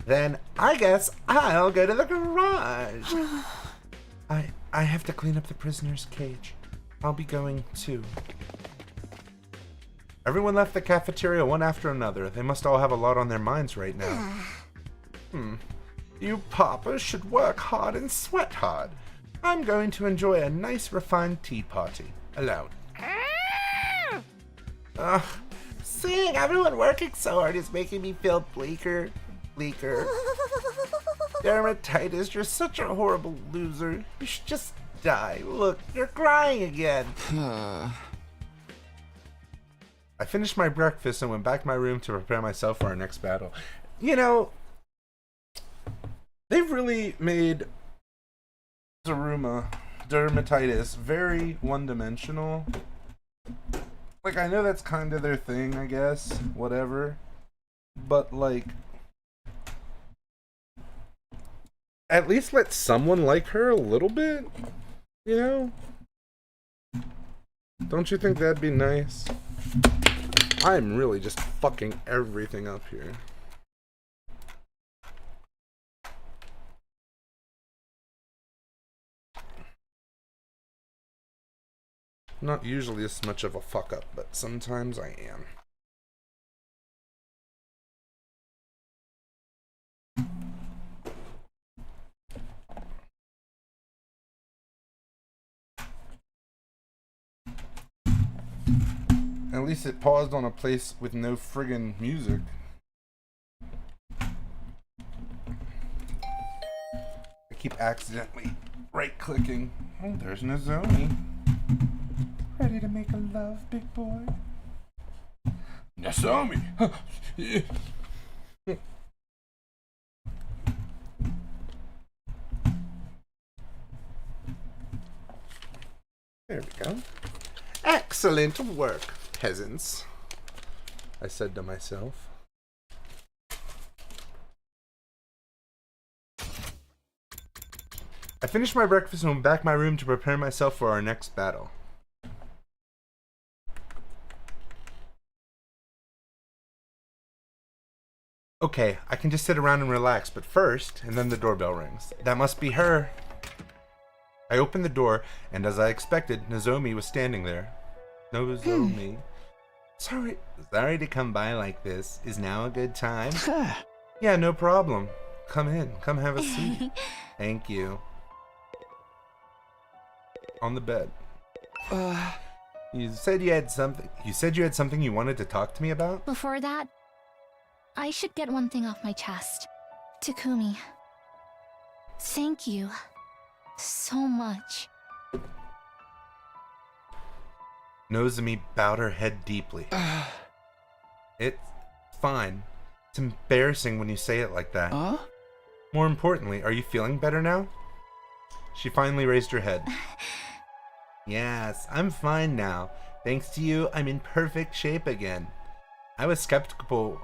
Then I guess I'll go to the garage. I have to clean up the prisoner's cage. I'll be going too. Everyone left the cafeteria one after another. They must all have a lot on their minds right now. You papas should work hard and sweat hard. I'm going to enjoy a nice refined tea party. Alone. Seeing everyone working so hard is making me feel bleaker. Dermatitis, you're such a horrible loser. You should just die. Look, you're crying again. I finished my breakfast and went back to my room to prepare myself for our next battle. You know, they've really made dermatitis very one-dimensional. Like, I know that's kind of their thing, I guess, whatever. But, like, at least let someone like her a little bit, you know? Don't you think that'd be nice? I'm really just fucking everything up here. Not usually this much of a fuck up, but sometimes I am. At least it paused on a place with no friggin' music. I keep accidentally right-clicking. Oh, there's Nozomi. Ready to make a love, big boy? Nozomi! There we go. Excellent work, peasants, I said to myself. I finished my breakfast and went back to my room to prepare myself for our next battle. Okay, I can just sit around and relax, but first, and then the doorbell rings. That must be her. I opened the door, and as I expected, Nozomi was standing there. Nozomi. Sorry to come by like this. Is now a good time? Yeah, no problem. Come in. Come have a seat. Thank you. On the bed. You said you had something. You said you had something you wanted to talk to me about? Before that, I should get one thing off my chest. Takumi, thank you so much. Nozomi bowed her head deeply. It's fine. It's embarrassing when you say it like that. More importantly, are you feeling better now? She finally raised her head. Yes, I'm fine now. Thanks to you, I'm in perfect shape again. I was skeptical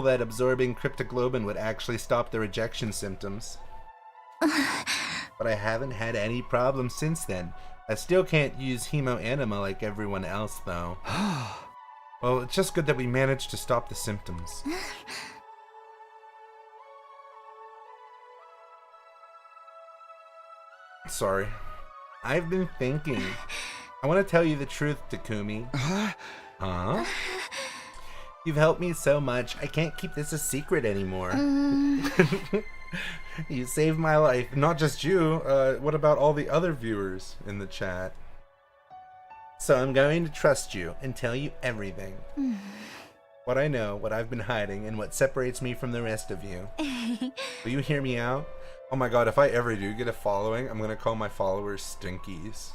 that absorbing cryptoglobin would actually stop the rejection symptoms. But I haven't had any problems since then. I still can't use hemoanima like everyone else, though. Well, it's just good that we managed to stop the symptoms. Sorry. I've been thinking. I want to tell you the truth, Takumi. Huh? You've helped me so much, I can't keep this a secret anymore. You saved my life. Not just you. What about all the other viewers in the chat? So I'm going to trust you and tell you everything. What I know, what I've been hiding, and what separates me from the rest of you. Will you hear me out? Oh my god, if I ever do get a following, I'm gonna call my followers Stinkies.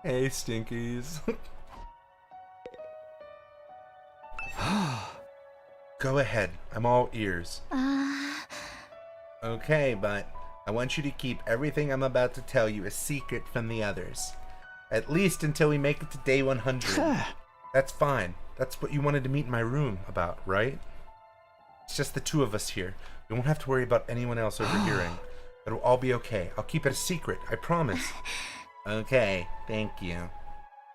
Hey, Stinkies. Go ahead, I'm all ears. Okay, but I want you to keep everything I'm about to tell you a secret from the others. At least until we make it to day 100. That's fine. That's what you wanted to meet in my room about, right? It's just the two of us here. We won't have to worry about anyone else overhearing. It'll all be okay. I'll keep it a secret, I promise. Okay, thank you. And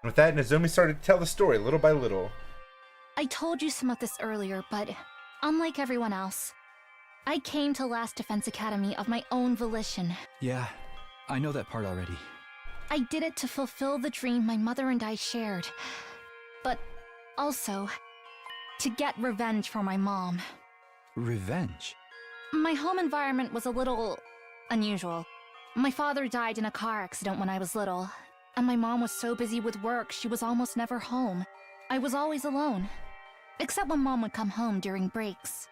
with that, Nozomi started to tell the story little by little. I told you some of this earlier, but unlike everyone else, I came to Last Defense Academy of my own volition. Yeah, I know that part already. I did it to fulfill the dream my mother and I shared, but also to get revenge for my mom. Revenge? My home environment was a little unusual. My father died in a car accident when I was little, and my mom was so busy with work she was almost never home. I was always alone, except when Mom would come home during breaks.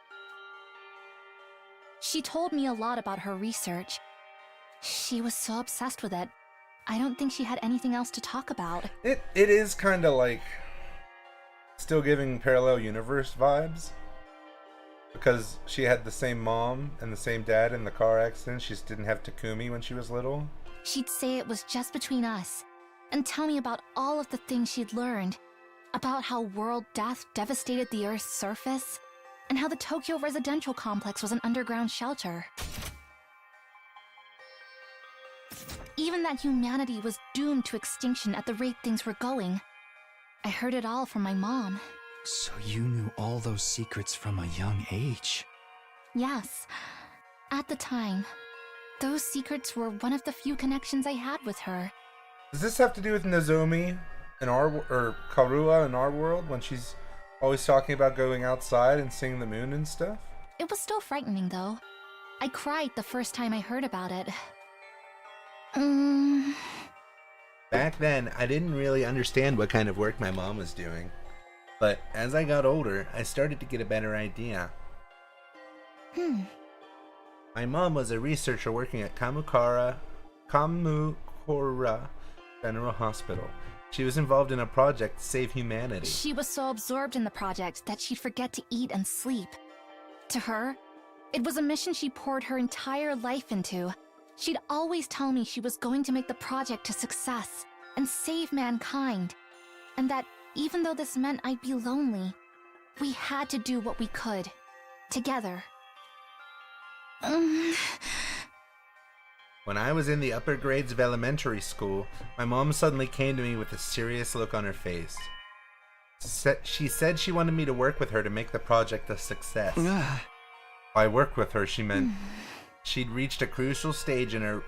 She told me a lot about her research. She was so obsessed with it, I don't think she had anything else to talk about. It is kind of like still giving parallel universe vibes. Because she had the same mom and the same dad in the car accident. She just didn't have Takumi when she was little. She'd say it was just between us, and tell me about all of the things she'd learned. About how world death devastated the Earth's surface, and how the Tokyo residential complex was an underground shelter. Even that humanity was doomed to extinction at the rate things were going. I heard it all from my mom. So you knew all those secrets from a young age? Yes. At the time, those secrets were one of the few connections I had with her. Does this have to do with Nozomi in or Karua in our world when she's always talking about going outside and seeing the moon and stuff? It was still frightening, though. I cried the first time I heard about it. Back then, I didn't really understand what kind of work my mom was doing. But as I got older, I started to get a better idea. My mom was a researcher working at Kamukura General Hospital. She was involved in a project to save humanity. She was so absorbed in the project that she'd forget to eat and sleep. To her, it was a mission she poured her entire life into. She'd always tell me she was going to make the project a success and save mankind. And that even though this meant I'd be lonely, we had to do what we could. Together. When I was in the upper grades of elementary school, my mom suddenly came to me with a serious look on her face. She said she wanted me to work with her to make the project a success. By work with her, she meant she'd reached a crucial stage in her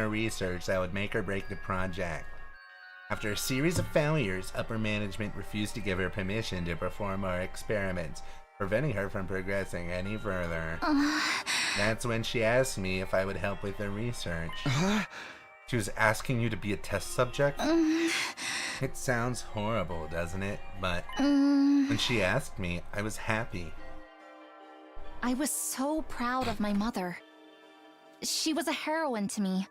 research that would make or break the project. After a series of failures, upper management refused to give her permission to perform more experiments, preventing her from progressing any further. That's when she asked me if I would help with the research. She was asking you to be a test subject? It sounds horrible, doesn't it? But when she asked me, I was happy. I was so proud of my mother. She was a heroine to me,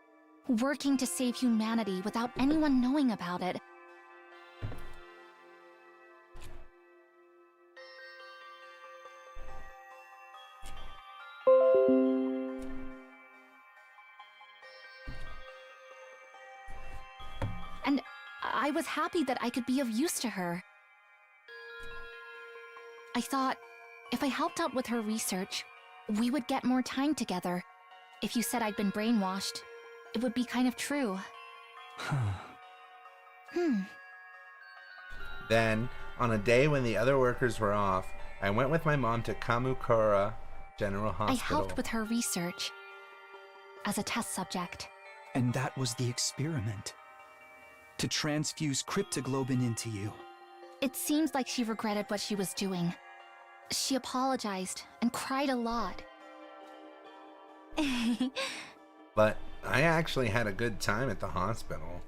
working to save humanity without anyone knowing about it. And I was happy that I could be of use to her. I thought, if I helped out with her research, we would get more time together. If you said I'd been brainwashed, it would be kind of true. Then, on a day when the other workers were off, I went with my mom to Kamukura General Hospital. I helped with her research as a test subject. And that was the experiment. To transfuse cryptoglobin into you. It seems like she regretted what she was doing. She apologized and cried a lot. But I actually had a good time at the hospital.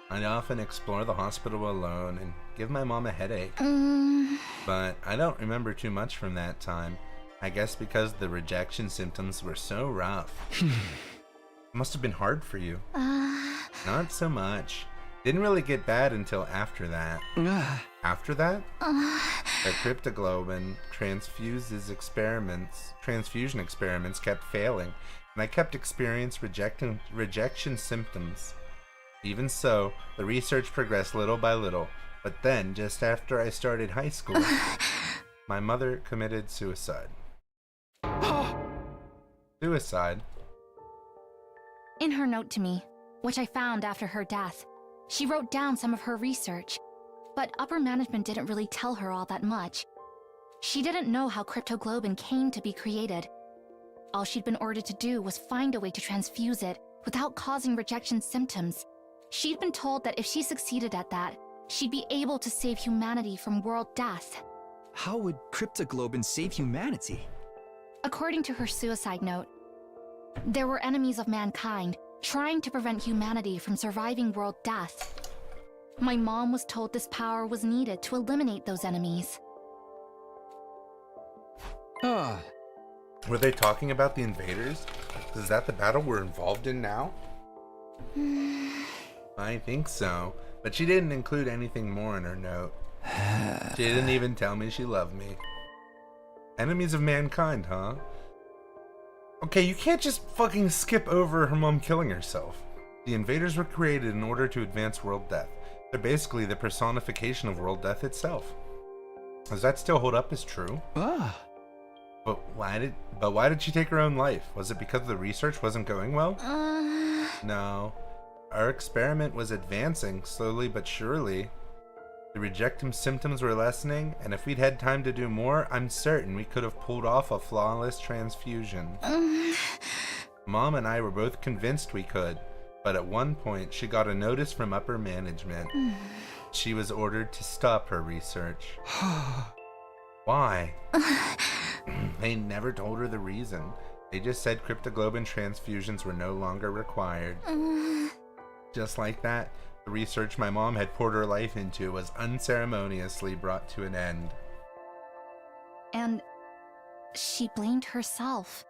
I'd often explore the hospital alone and give my mom a headache. But I don't remember too much from that time. I guess because the rejection symptoms were so rough. It must have been hard for you. Not so much. Didn't really get bad until after that. After that? The cryptoglobin transfusion experiments kept failing, and I kept experiencing rejection symptoms. Even so, the research progressed little by little, but then, just after I started high school, my mother committed suicide. Suicide? In her note to me, which I found after her death, she wrote down some of her research, but upper management didn't really tell her all that much. She didn't know how cryptoglobin came to be created. All she'd been ordered to do was find a way to transfuse it without causing rejection symptoms. She'd been told that if she succeeded at that, she'd be able to save humanity from world death. How would cryptoglobin save humanity? According to her suicide note, there were enemies of mankind trying to prevent humanity from surviving world death. My mom was told this power was needed to eliminate those enemies. Were they talking about the invaders? Is that the battle we're involved in now? I think so, but she didn't include anything more in her note. She didn't even tell me she loved me. Enemies of mankind, huh? Okay, you can't just fucking skip over her mom killing herself. The invaders were created in order to advance world death. They're basically the personification of world death itself. Does that still hold up as true? But why did she take her own life? Was it because the research wasn't going well? No. Our experiment was advancing, slowly but surely. The rejection symptoms were lessening, and if we'd had time to do more, I'm certain we could have pulled off a flawless transfusion. Mom and I were both convinced we could, but at one point she got a notice from upper management. She was ordered to stop her research. Why? They never told her the reason. They just said cryptoglobin transfusions were no longer required. Just like that, the research my mom had poured her life into was unceremoniously brought to an end. And she blamed herself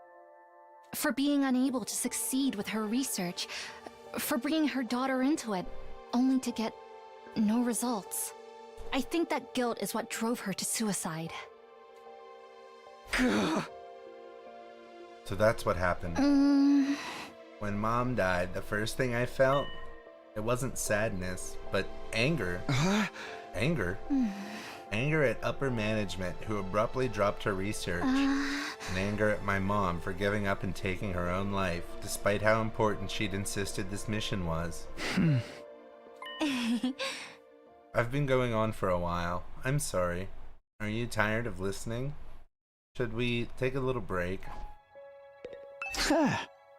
for being unable to succeed with her research, for bringing her daughter into it, only to get no results. I think that guilt is what drove her to suicide. So that's what happened. When Mom died, the first thing I felt, it wasn't sadness, but anger. Anger? Anger at upper management, who abruptly dropped her research. And anger at my mom for giving up and taking her own life, despite how important she'd insisted this mission was. I've been going on for a while. I'm sorry. Are you tired of listening? Should we take a little break?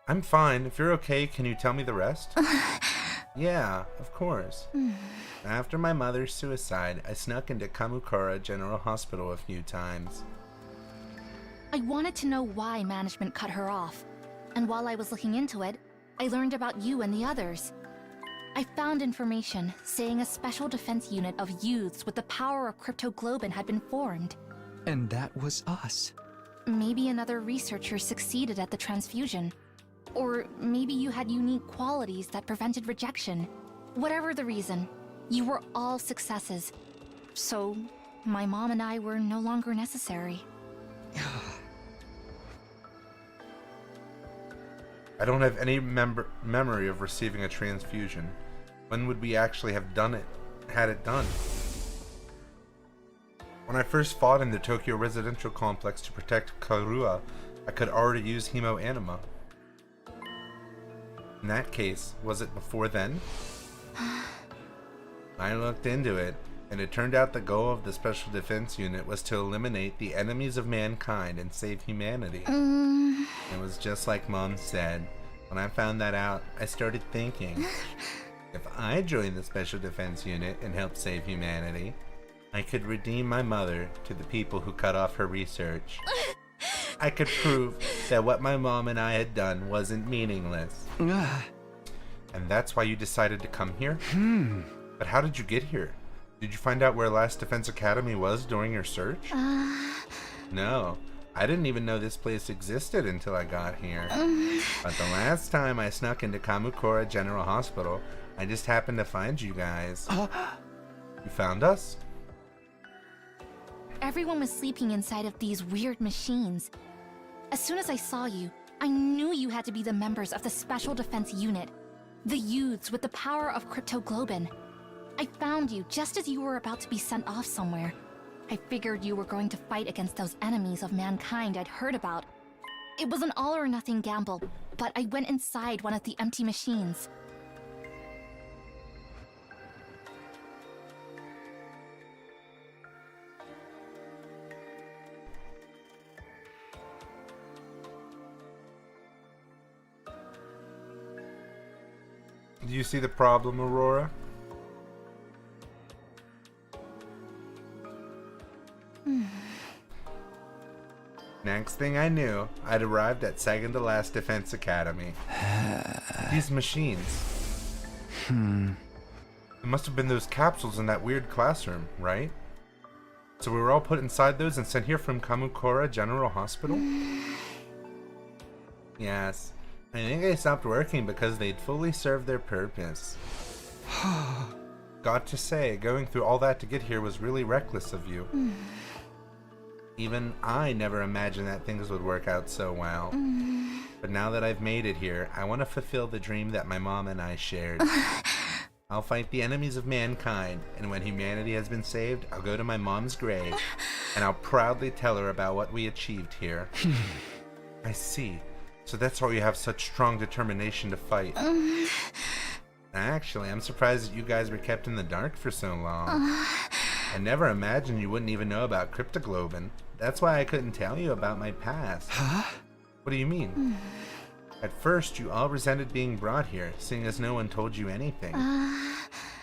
I'm fine. If you're okay, can you tell me the rest? Yeah, of course. After my mother's suicide, I snuck into Kamukura General Hospital a few times. I wanted to know why management cut her off. And while I was looking into it, I learned about you and the others. I found information saying a special defense unit of youths with the power of cryptoglobin had been formed. And that was us. Maybe another researcher succeeded at the transfusion. Or maybe you had unique qualities that prevented rejection. Whatever the reason, you were all successes. So, my mom and I were no longer necessary. I don't have any memory of receiving a transfusion. When would we actually have had it done? When I first fought in the Tokyo residential complex to protect Karua, I could already use hemoanima. In that case, was it before then? I looked into it, and it turned out the goal of the Special Defense Unit was to eliminate the enemies of mankind and save humanity. It was just like Mom said. When I found that out, I started thinking, if I joined the Special Defense Unit and helped save humanity, I could redeem my mother to the people who cut off her research. I could prove that what my mom and I had done wasn't meaningless. And that's why you decided to come here? But how did you get here? Did you find out where Last Defense Academy was during your search? No, I didn't even know this place existed until I got here. But the last time I snuck into Kamukura General Hospital, I just happened to find you guys. You found us? Everyone was sleeping inside of these weird machines. As soon as I saw you, I knew you had to be the members of the Special Defense Unit. The youths with the power of cryptoglobin. I found you just as you were about to be sent off somewhere. I figured you were going to fight against those enemies of mankind I'd heard about. It was an all-or-nothing gamble, but I went inside one of the empty machines. Do you see the problem, Aurora? Next thing I knew, I'd arrived at second to last Defense Academy. These machines. It must have been those capsules in that weird classroom, right? So we were all put inside those and sent here from Kamukura General Hospital? Yes. I think they stopped working because they'd fully served their purpose. Got to say, going through all that to get here was really reckless of you. Even I never imagined that things would work out so well. But now that I've made it here, I want to fulfill the dream that my mom and I shared. I'll fight the enemies of mankind, and when humanity has been saved, I'll go to my mom's grave, and I'll proudly tell her about what we achieved here. I see. So that's why you have such strong determination to fight. Actually, I'm surprised that you guys were kept in the dark for so long. I never imagined you wouldn't even know about cryptoglobin. That's why I couldn't tell you about my past. What do you mean? At first, you all resented being brought here, seeing as no one told you anything.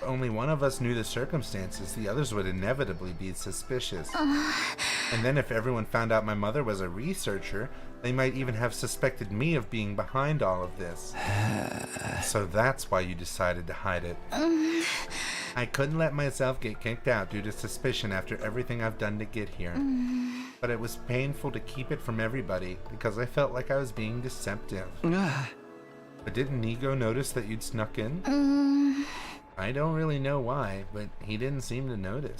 Only one of us knew the circumstances, the others would inevitably be suspicious. And then if everyone found out my mother was a researcher, they might even have suspected me of being behind all of this. So that's why you decided to hide it. I couldn't let myself get kicked out due to suspicion after everything I've done to get here. But it was painful to keep it from everybody because I felt like I was being deceptive. But didn't Nigo notice that you'd snuck in? I don't really know why, but he didn't seem to notice.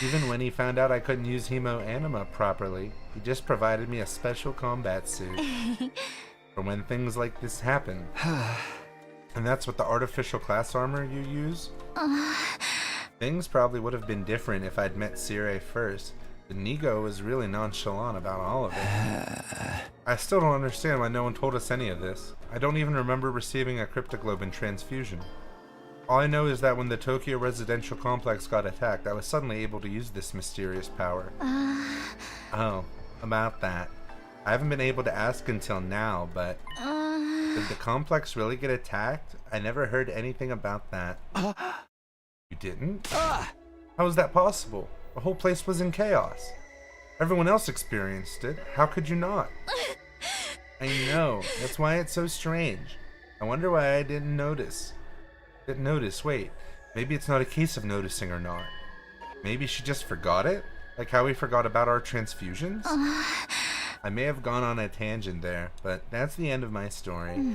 Even when he found out I couldn't use hemoanima properly, he just provided me a special combat suit for when things like this happen. And that's what the artificial class armor you use? Things probably would have been different if I'd met Sire first, but Nigo was really nonchalant about all of it. I still don't understand why no one told us any of this. I don't even remember receiving a cryptoglobin transfusion. All I know is that when the Tokyo residential complex got attacked, I was suddenly able to use this mysterious power. Oh, about that. I haven't been able to ask until now, but did the complex really get attacked? I never heard anything about that. You didn't? How is that possible? The whole place was in chaos. Everyone else experienced it. How could you not? I know. That's why it's so strange. I wonder why I didn't notice. Didn't notice, wait. Maybe it's not a case of noticing or not. Maybe she just forgot it? Like how we forgot about our transfusions? I may have gone on a tangent there, but that's the end of my story.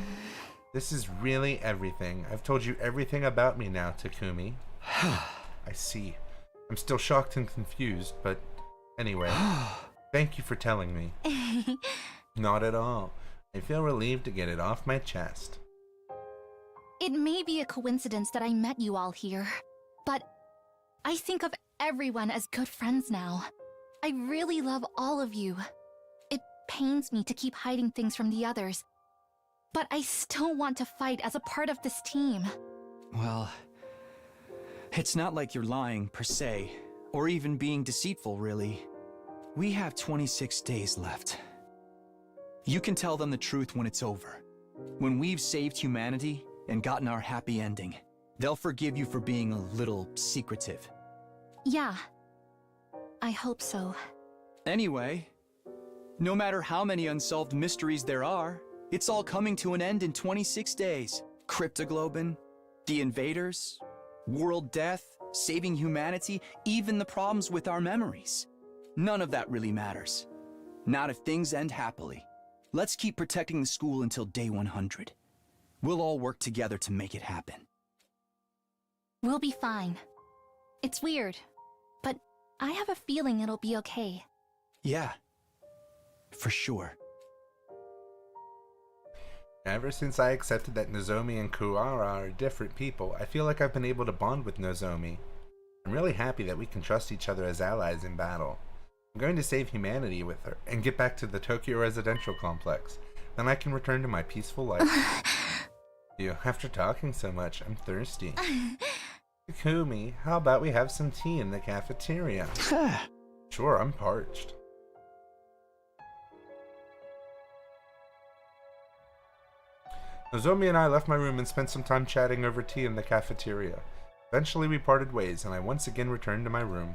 This is really everything. I've told you everything about me now, Takumi. I see. I'm still shocked and confused, but anyway, thank you for telling me. Not at all. I feel relieved to get it off my chest. It may be a coincidence that I met you all here, but I think of everyone as good friends now. I really love all of you. It pains me to keep hiding things from the others, but I still want to fight as a part of this team. Well, it's not like you're lying, per se, or even being deceitful, really. We have 26 days left. You can tell them the truth when it's over. When we've saved humanity and gotten our happy ending, they'll forgive you for being a little secretive. Yeah, I hope so. Anyway, no matter how many unsolved mysteries there are, it's all coming to an end in 26 days. Cryptoglobin, the invaders, world death, saving humanity, even the problems with our memories. None of that really matters. Not if things end happily. Let's keep protecting the school until day 100. We'll all work together to make it happen. We'll be fine. It's weird, but I have a feeling it'll be okay. Yeah, for sure. Ever since I accepted that Nozomi and Kuara are different people, I feel like I've been able to bond with Nozomi. I'm really happy that we can trust each other as allies in battle. I'm going to save humanity with her and get back to the Tokyo residential complex. Then I can return to my peaceful life. After talking so much, I'm thirsty. Takumi, how about we have some tea in the cafeteria? Sure, I'm parched. Nozomi and I left my room and spent some time chatting over tea in the cafeteria. Eventually we parted ways, and I once again returned to my room.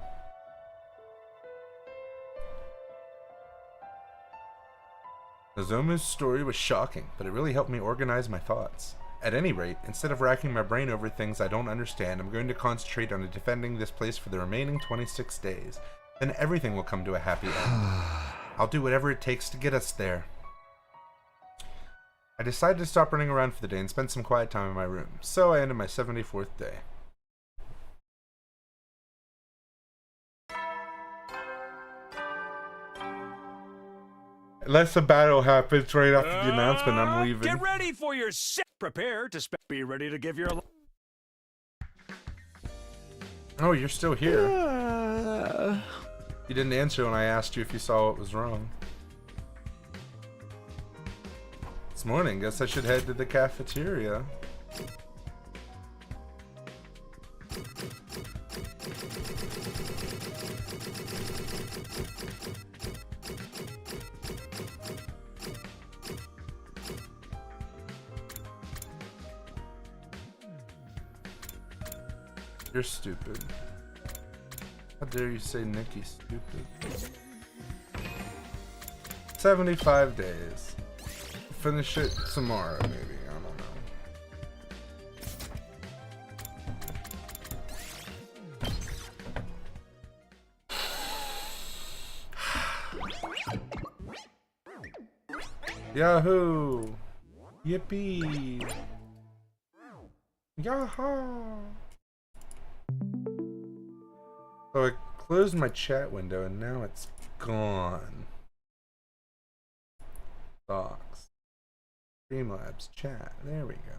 Nozomu's story was shocking, but it really helped me organize my thoughts. At any rate, instead of racking my brain over things I don't understand, I'm going to concentrate on defending this place for the remaining 26 days. Then everything will come to a happy end. I'll do whatever it takes to get us there. I decided to stop running around for the day and spend some quiet time in my room, so I ended my 74th day. Unless a battle happens right after the announcement, I'm leaving. Get ready for your set. Prepare to be ready to give your... Oh, you're still here. You didn't answer when I asked you if you saw what was wrong. This morning, guess I should head to the cafeteria. You're stupid. How dare you say Nikki's stupid? 75 days. Finish it tomorrow, maybe. I don't know. Yahoo! Yippee! Yaha! So I closed my chat window and now it's gone. Docs. Streamlabs chat. There we go.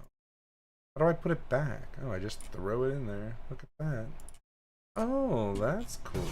How do I put it back? Oh, I just throw it in there. Look at that. Oh, that's cool.